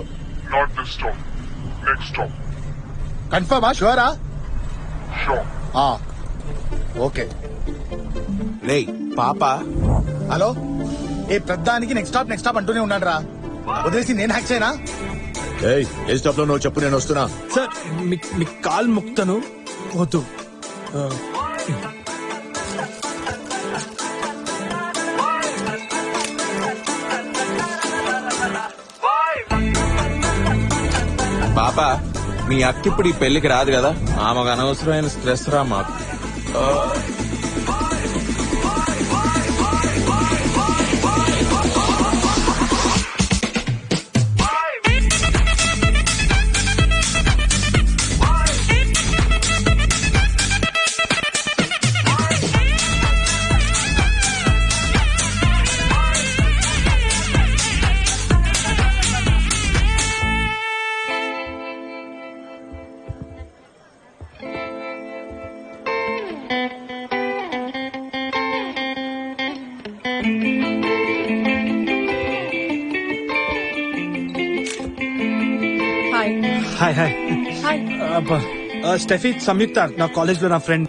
కన్ఫర్మా? షూరా? ఓకే. రే పాప. హలో ఏ ప్రధానికి నెక్స్ట్ స్టాప్ అంటూనే ఉన్నాడు రా. వదిలేసి నేను హ్యాక్ చేయనా? ఏయ్, ఏ స్టాప్ లో నువ్వు చెప్పు, నేను వస్తున్నా. సార్ మీ కాల్ ముక్తను వద్దు. పాప మీ అక్క ఇప్పుడు ఈ పెళ్లికి రాదు కదా, ఆమెకు అనవసరమైన స్ట్రెస్ రా మాకు. Hi hi hi. Hi. Steffi Samyukta నా కాలేజ్ లో నా ఫ్రెండ్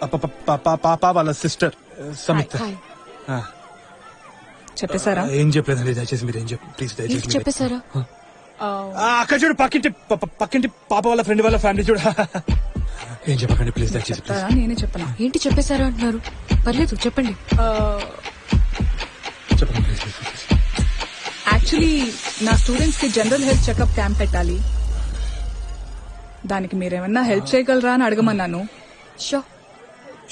పాప వాళ్ళ సిస్టర్ సంయుక్త. హాయ్. చెప్పేశారా? ఏం చెప్పలేదండి, దయచేసి మీరు ఏం ప్లీజ్ దయచేసి ఏంటి చెప్పేశారా? అక్కడ చూడు, పక్కింటి పాప వాళ్ళ ఫ్రెండ్ వాళ్ళ ఫ్యామిలీ చూడు. ఏం చెప్పకండి ప్లీజ్ దయచేసి. చెప్తారా? నేనే చెప్పనా? ఏంటి చెప్పేశారా అంటున్నారు? పర్లేదు చెప్పండి. చెప్పండి ప్లీజ్ ప్లీజ్. యాక్చువల్లీ నా స్టూడెంట్స్ కి జనరల్ హెల్త్ చెకప్ క్యాంప్ పెట్టాలి. దానికి మీరేమన్నా హెల్ప్ చేయగలరా అని అడగమన్నాను.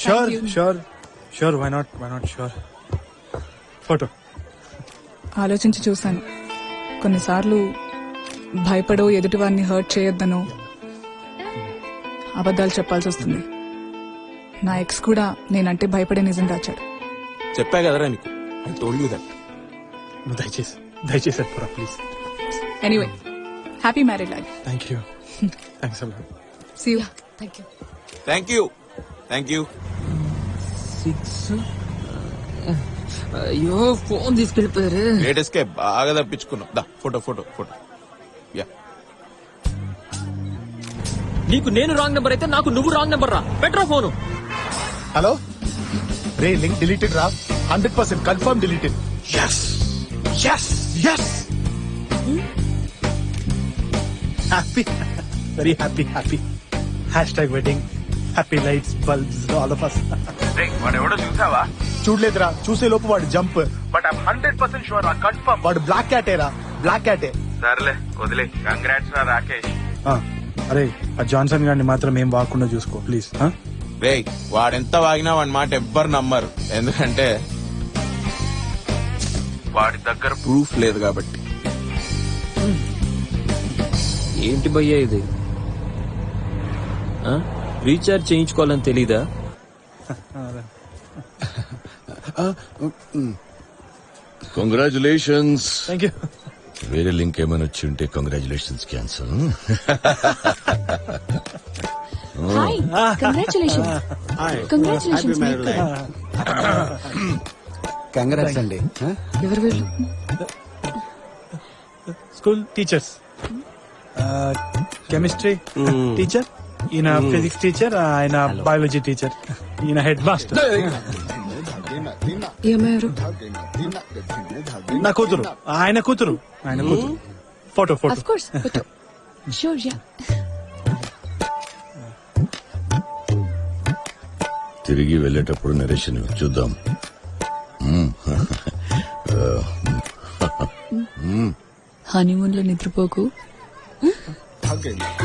Sure why not sure. Photo ఆలోచించి చూశాను. కొన్నిసార్లు భయపడో ఎదుటి వారిని హర్ట్ చేయొద్దనో అబద్ధాలు చెప్పాల్సి వస్తుంది. నా ఎక్స్ కూడా నేనంటే భయపడే నిజం దాచాడు. చెప్పా కదరా నీకు, ఐ టోల్డ్ యు దట్. దయచేసి please. Anyway, happy married life. Thank you. Thanks a lot. See you. Thank you. అయ్యో ఫోన్ తీసుకెళ్ళిపోయారు. లేటెస్ట్ కే బాగా తప్పించుకున్నావు. Photo yeah. నీకు నేను రాంగ్ నెంబర్ అయితే నాకు నువ్వు రాంగ్ నెంబర్ రా. Petra phone. హలో రే, లింక్ డిలీటెడ్ రా. 100% confirm deleted. Happy, very happy. Hashtag wedding, happy lights, bulbs, all of us. వాడెవడో చూసావా? చూడలేదురా, చూసే లోపు వాడు జంప్. బట్ ఐ 100% షూర్ రా, కన్ఫర్మ్ వాడు బ్లాక్ క్యాటే రా, బ్లాక్ క్యాటే. సర్లే వదిలే. కంగ్రాట్స్ రా రాకేష్. అరే ఆ జాన్సన్ గారిని మాత్రం ఏం వాడకుండా చూసుకో ప్లీజ్. రే వాడెంత వాగినా వాడి మాట ఎవ్వరు నమ్మరు, ఎందుకంటే వాడి దగ్గర ప్రూఫ్ లేదు కాబట్టి. ఏంటి భయ్యా ఇది? రీఛార్జ్ చేయించుకోవాలని తెలీదా? కంగ్రాచులేషన్స్. Thank you. వేరే లింక్ ఏమైనా వచ్చి ఉంటే congratulations cancel. Hi, congratulations. Congratulations. Congrats అండి. ఎవరు వీళ్ళు? School teachers. కెమిస్ట్రీ టీచర్, ఈయన ఫిజిక్స్ టీచర్, ఆయన బయాలజీ టీచర్, ఈయన హెడ్ మాస్టర్. ఏమయ్యారు? నా కూతురు, ఆయన కూతురు. Photo of course photo. Sure yeah. తిరిగి వెళ్ళేటప్పుడు నరేషన్ చూద్దాం. హనీమూన్ లో నిద్రపోకు.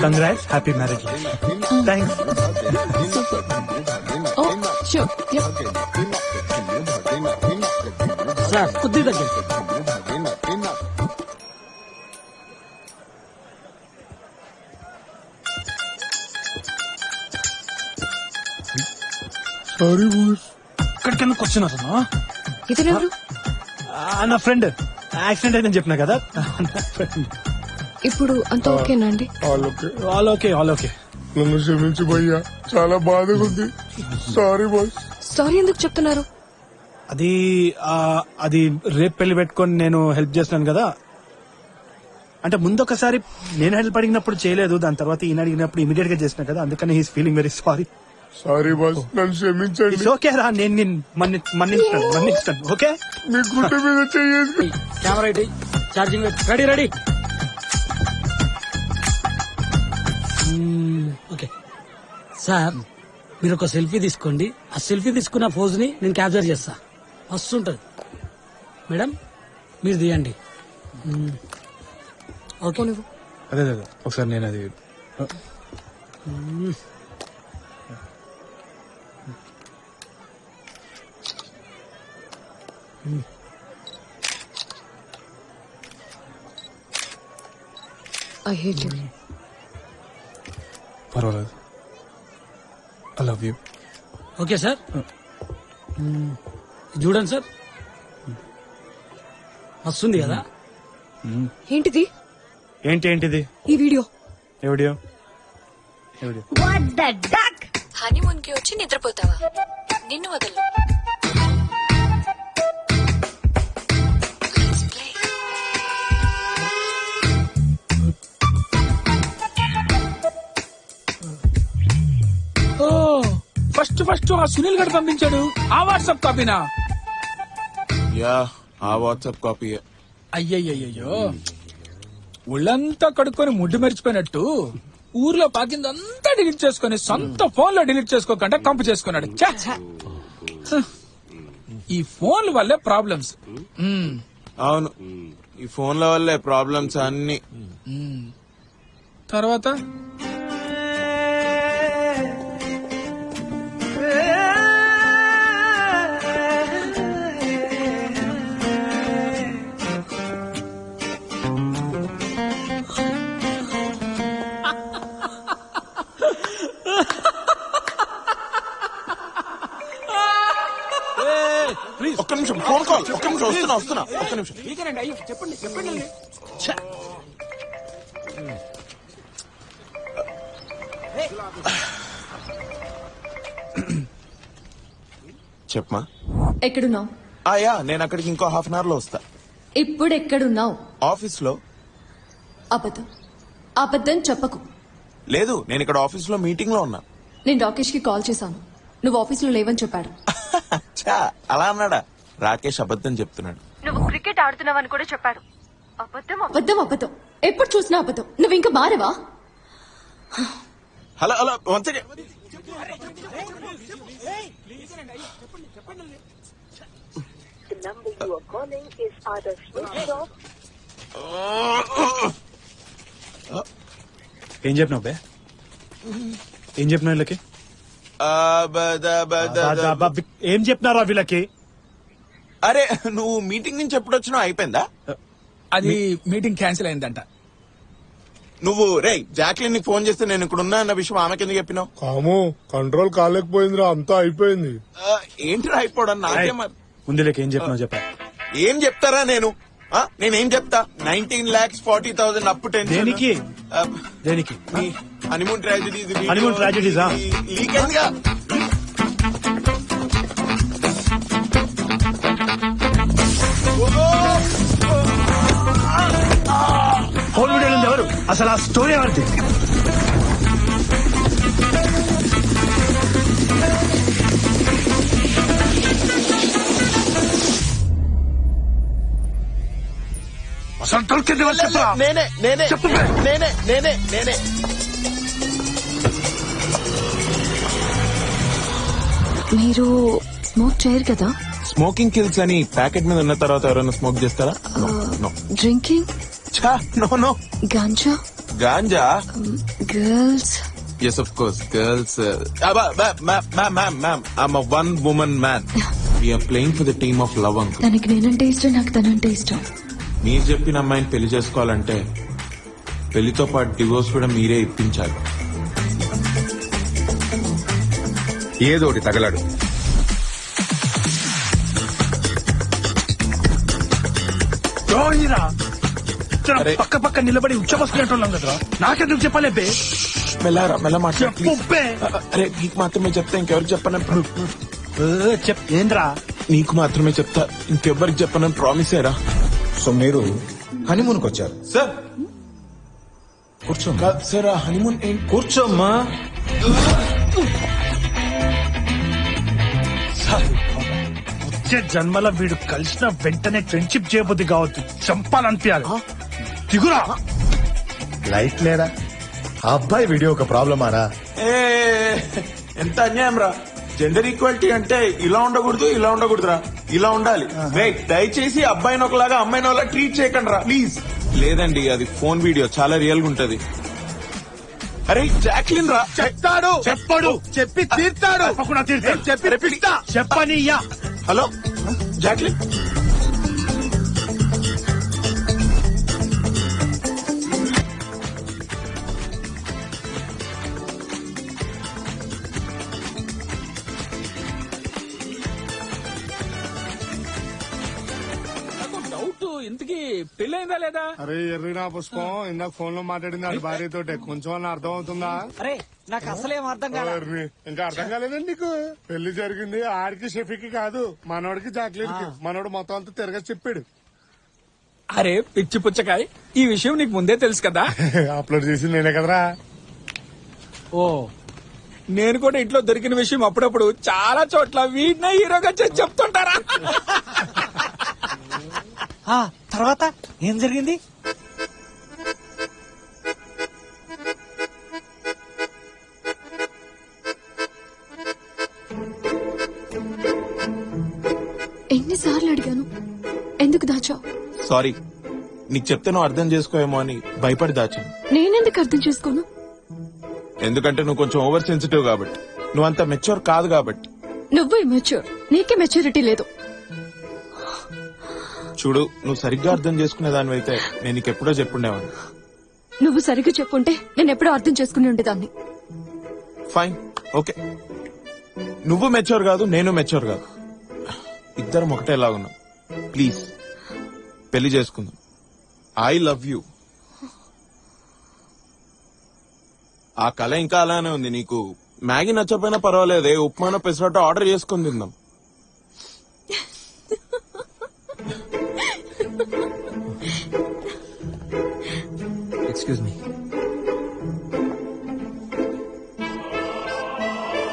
Congrats, happy marriage life. Thanks. Sure yeah. Sir కొద్దిగా సారీ బాస్. ఇక్కడికి ఎందుకు వచ్చినారమ్మా? ఇతనెవరు? నా ఫ్రెండ్. యాక్సిడెంట్ అయిందని చెప్పినా కదా. ఇప్పుడు అంత ఓకేనా అండి? All okay. నన్ను క్షమించు భయ్యా, చాలా బాధగా ఉంది. Sorry boss. సారీ ఎందుకు చెప్తున్నారు? అది రేపు పెళ్లి పెట్టుకొని నేను హెల్ప్ చేస్తున్నాను కదా. అంటే ముందు ఒకసారి నేను హెల్ప్ అడిగినప్పుడు చేయలేదు, దాని తర్వాత ఈయన అడిగినప్పుడు ఇమీడియట్ గా చేసిన కదా, అందుకని he's feeling very sorry. Sorry boss, నన్ను క్షమించండి. ఓకే రా, నేను మన్నిస్తాను. ఓకే, మీ గుడ్డ మీద చెయ్యేసి కెమెరా ఇటీ, charging ready ready. Okay sir, మీరు ఒక సెల్ఫీ తీసుకోండి. ఆ సెల్ఫీ తీసుకున్న పోజ్ ని నేను క్యాప్చర్ చేస్తా. వస్తుంటది మేడం, మీరు తీయండి. ఓకే, అదే ఒకసారి నేను అది ఐ హేట్ యు. పర్వాలేదు. I love you. Okay sir, చూడండి సార్, వస్తుంది కదా. ఏంటిది? ఏంటిది? ఈ వీడియో. ఏ వీడియో? హనీమూన్ కి వచ్చి నిద్రపోతావా? నిన్ను వదలు. ఫస్ట్ ఆ సునీల్ గడ్ పంపించాడు. ఆ వాట్సాప్ కాపీనా? యా, ఆ వాట్సాప్ కాపీ. అయ్యయ్యో, ఒళ్ళంతా కడుక్కొని ముడ్డు మరిచిపోయినట్టు ఊర్లో పాకిందంతా డిలీట్ చేసుకుని సొంత ఫోన్ లో డిలీట్ చేసుకోకుండా కంపు చేసుకున్నాడు. ఛ! ఈ ఫోన్ల వల్లే ప్రాబ్లమ్స్. అవును, ఈ ఫోన్ల వల్లే ప్రాబ్లమ్స్ అన్ని. తర్వాత ఒక్క నిమిషం, ఫోన్ కాల్. ఒక్క నిమిషం, వస్తున్నా. ఒక్క నిమిషం. చెప్పండి. చెప్పమా. ఎక్కడున్నావు? యా, నేను అక్కడికి ఇంకో హాఫ్ అన్ అవర్ లో వస్తా. ఇప్పుడు ఎక్కడున్నావు? ఆఫీస్ లో. అబద్ధం చెప్పకు. లేదు, నేను ఇక్కడ ఆఫీస్ లో మీటింగ్ లో ఉన్నా. నేను రాకేష్ కి కాల్ చేశాను. నువ్వు ఆఫీసులో లేవని చెప్పాడు. ఛా, అలా అన్నాడా? రాకేష్ అబద్ధం చెప్తున్నాడు. నువ్వు క్రికెట్ ఆడుతున్నావని కూడా చెప్పాడు. అబద్ధం. ఎప్పుడు చూసినా అబద్ధం. నువ్వు ఇంకా మారవా? Hello one second. ఏం చెప్పినావు బే? ఏం చెప్పినావు వీళ్ళకి? ఏం చెప్పినారా వీళ్ళకి? అరే, నువ్వు మీటింగ్ నుంచి ఎప్పుడు వచ్చినావు? అయిపోయిందా? అది మీటింగ్ క్యాన్సిల్ అయిందంట. నువ్వు జాక్లిన్ ని ఫోన్ చేస్తే నేను ఇక్కడ ఉన్నా అన్న విషయం ఆమెకి ఎందుకు చెప్పినావు? కాము, కంట్రోల్ కాలేకపోయిందిరా, అంతా అయిపోయింది. ఏంటి అయిపోవడం? నాకేం ముందులేక ఏం చెప్పినావు చెప్పా. ఏం చెప్తారా నేనేం చెప్తా? 19,40,000 అప్పు. దేనికి? Honeymoon tragedies. హనీమూన్ ట్రాజడీసా? లీక్ అయిందిగా. ఫోన్ వీడియో ఎవరు అసలు? ఆ స్టోరీ ఎవరిది? అసలు దొరికింది ఎవరు చెప్పరా? నేనే. మీరు స్మోక్ చేయరు కదా? స్మోకింగ్ కిల్స్ అని ప్యాకెట్ మీద ఉన్న తర్వాత ఎవరైనా స్మోక్ చేస్తారా? Drinking? No. Ganja? Girls? Yes, of course, girls. Ma'am, I'm a one-woman man. We are playing for the team of love, uncle. తనకి నేనంటే ఇష్టం, నాకు తనంటే ఇష్టం. మీరు చెప్పిన అమ్మాయిని పెళ్లి చేసుకోవాలంటే పెళ్లితో పాటు డివోర్స్ కూడా మీరే ఇప్పించాలి. ఏదోటి తగలడు. పక్క నిలబడి ఉచ్చబోసుకునేటోళ్ళం కదరా, నాకెందుకు చెప్పలేపే? మెల్ల మాట్లాడు. అరే, నీకు మాత్రమే చెప్తా, ఇంకెవరికి చెప్పను. ఏంద్రా? నీకు మాత్రమే చెప్తా, ఇంకెవ్వరికి చెప్పనని ప్రామిస్ అయ్యారా? సో మీరు హనీమూన్కి వచ్చారు సార్? కూర్చో సార్, హనీమూన్ కూర్చోమ్మా. వచ్చే జన్మల వీడు కలిసిన వెంటనే ఫ్రెండ్షిప్ చేయబుద్ధి కావద్దు, చంపాలనిపించాలి. దిగురా. లైట్ లేదా ఆ అబ్బాయి వీడియో ఒక ప్రాబ్లమారా? ఎంత అన్యాయం రా. జెండర్ ఈక్వాలిటీ అంటే ఇలా ఉండకూడదు, ఇలా ఉండకూడదురా, ఇలా ఉండాలి. దయచేసి అబ్బాయిని ఒకలాగా అమ్మాయిని ఒకలా ట్రీట్ చేయకండి రా ప్లీజ్. లేదండి, అది ఫోన్ వీడియో, చాలా రియల్ గా ఉంటది. అరే జాక్లిన్ రా. చెప్తాడు, చెప్పడు, చెప్పి తీర్తాడు, చెప్పి చెప్పనియ్యా. Hello Jacqueline. డౌట్ ఇంతకీ పెళ్ళైందా లేదా? అరే ఎర్రినా పుష్పం ఇందాక ఫోన్ లో మాట్లాడింది ఆడి భార్యతోటే, కొంచెం అన్న అర్థం అవుతుందా? అరే నాకు అసలేం అర్థం కాదు. ఎవరిని? ఇంకా అర్థం కాలేదండి నీకు? పెళ్లి జరిగింది ఆడికి షెఫీకి కాదు, మనోడికి జాక్లీన్కి. మనోడు మొత్తం అంతా తిరగ చెప్పాడు. అరే పిచ్చి పుచ్చకాయ్, ఈ విషయం నీకు ముందే తెలుసు కదా? అప్లోడ్ చేసి నేనే కదరా. ఓ, నేను కూడా ఇంట్లో దొరికిన విషయం అప్పుడప్పుడు చాలా చోట్ల వీడినే హీరోగా చేసి చెప్తుంటారా? తర్వాత ఏం జరిగింది? ఎన్నిసార్లు అడిగాను, ఎందుకు దాచావు? సారీ, నీకు చెప్తే నువ్వు అర్థం చేసుకోవేమో అని భయపడి దాచాను. నేనెందుకు అర్థం చేసుకోను? ఎందుకంటే నువ్వు కొంచెం ఓవర్ సెన్సిటివ్ కాబట్టి, నువ్వు అంత మెచ్యూర్ కాదు కాబట్టి. నువ్వు మెచ్యూర్, నీకే మెచ్యూరిటీ లేదు. చూడు, నువ్వు సరిగ్గా అర్థం చేసుకునే దానివైతే నేను నీకు ఎప్పుడో చెప్పుండేవాడిని. నువ్వు సరిగ్గా చెప్పుంటే నేను ఎప్పుడో అర్థం చేసుకుని ఉండేదాన్ని. Fine, okay. నువ్వు మెచ్యూర్ కాదు, నేను మెచ్యూర్ కాదు, ఇద్దరం ఒకటేలాగున్నాం. ప్లీజ్ పెళ్లి చేసుకుందాం. I love you. ఆ కళ ఇంకా అలానే ఉంది. నీకు మ్యాగీ నచ్చకపోయినా పర్వాలేదే, ఉప్మానో పెసరట్టు ఆర్డర్ చేసుకుని తిందాం. Excuse me.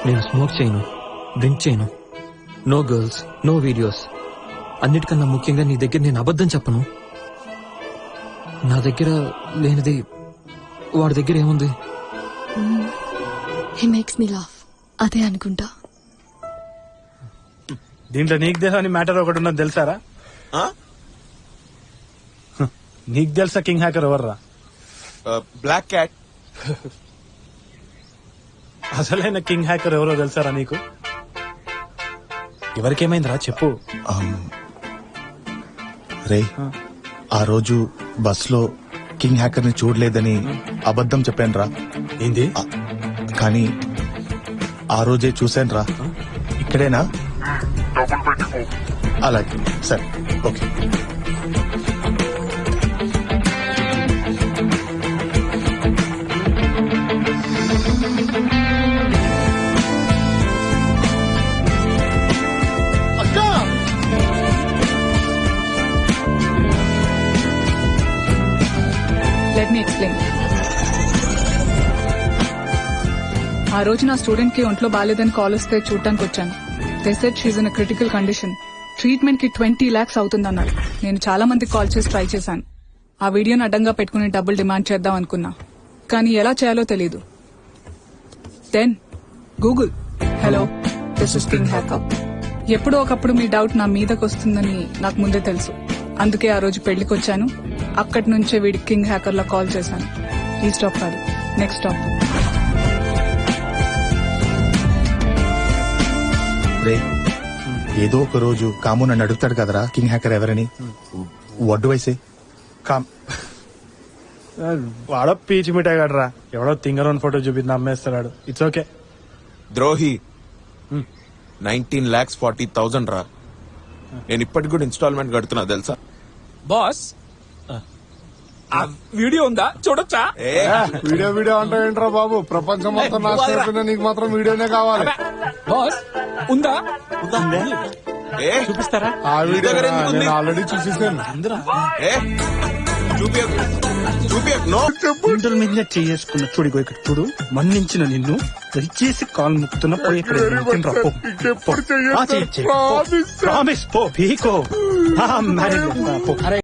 నేను స్మోక్ చేయను, డ్రింక్ చేయను, నో గర్ల్స్, నో వీడియోస్. అన్నిటికన్నా ముఖ్యంగా నీ దగ్గర నేను అబద్ధం చెప్పను. నా దగ్గర లేనిది వాడి దగ్గర ఏముంది? హీ మేక్స్ మీ లాఫ్, అదే అనుకుంటా. దీంట్లో నీకు తెలుసా మ్యాటర్ ఒకటి ఉన్నది తెలుసారా? నీకు తెలుసా కింగ్ హ్యాకర్ ఎవర్రా? Black cat. అసలైన కింగ్ హ్యాకర్ ఎవరో తెలుసారా నీకు? ఎవరికేమైందిరా చెప్పు. రే, ఆ రోజు బస్ లో కింగ్ హ్యాకర్ ని చూడలేదని అబద్ధం చెప్పాను రా. ఏంది? కానీ ఆ రోజే చూశాను రా. ఇక్కడేనా? అలాగే, సరే, ఓకే. Let me explain. ఆ రోజు నా స్టూడెంట్ కి ఒంట్లో బాలేదని కాల్ వస్తే చూడటానికి వచ్చాను. They said she's in critical condition. Treatment కి 20 lakhs అవుతుందన్నారు. నేను చాలా మందికి కాల్ చేసి ట్రై చేశాను. ఆ వీడియోని అడ్డంగా పెట్టుకుని డబ్బులు డిమాండ్ చేద్దాం అనుకున్నా, కానీ ఎలా చేయాలో తెలీదు. Then Google, hello this is king hacker. ఎప్పుడో ఒకప్పుడు మీ డౌట్ నా మీదకి వస్తుందని నాకు ముందే తెలుసు. అందుకే ఆ రోజు పెళ్లికి వచ్చాను. అక్కడి నుంచే వీడికి కింగ్ హ్యాకర్ లా కాల్ చేశాను. ఈ స్టాప్ కాదు, నెక్స్ట్ స్టాప్. రే, ఏదో ఒక రోజు కాము నన్ను అడుగుతాడు కదరా కింగ్ హ్యాకర్ ఎవరని. వడ్డు వయసే వాడో పీచి మిఠాయి గడరా, ఎవడో తింగరోన్ ఫోటో చూపి నమ్మేస్తాడు. It's okay. ద్రోహి, 19,40,000 రా. నేను ఇప్పటికి కూడా ఇన్స్టాల్మెంట్ కడుతున్నా తెలుసా? బాస్, ఆ వీడియో ఉందా? చూడొచ్చా? వీడియో వీడియో అంటే ఏంట్రా బాబు, ప్రపంచం మొత్తం నాశనం అయిపోయినా నీకు మాత్రం వీడియోనే కావాలి. బాస్ ఉందా? చూపిస్తారా? ఆ వీడియో నేను ఆల్రెడీ చూసేసాను. గుండెల మీద చేసుకున్న చూడిగో ఇక్కడ చూడు మన్నించిన నిన్ను దయచేసి కాలు ముక్తున్న పోయి ఇక్కడ ప్రామిస్ పో పీకో మ్యారేజ్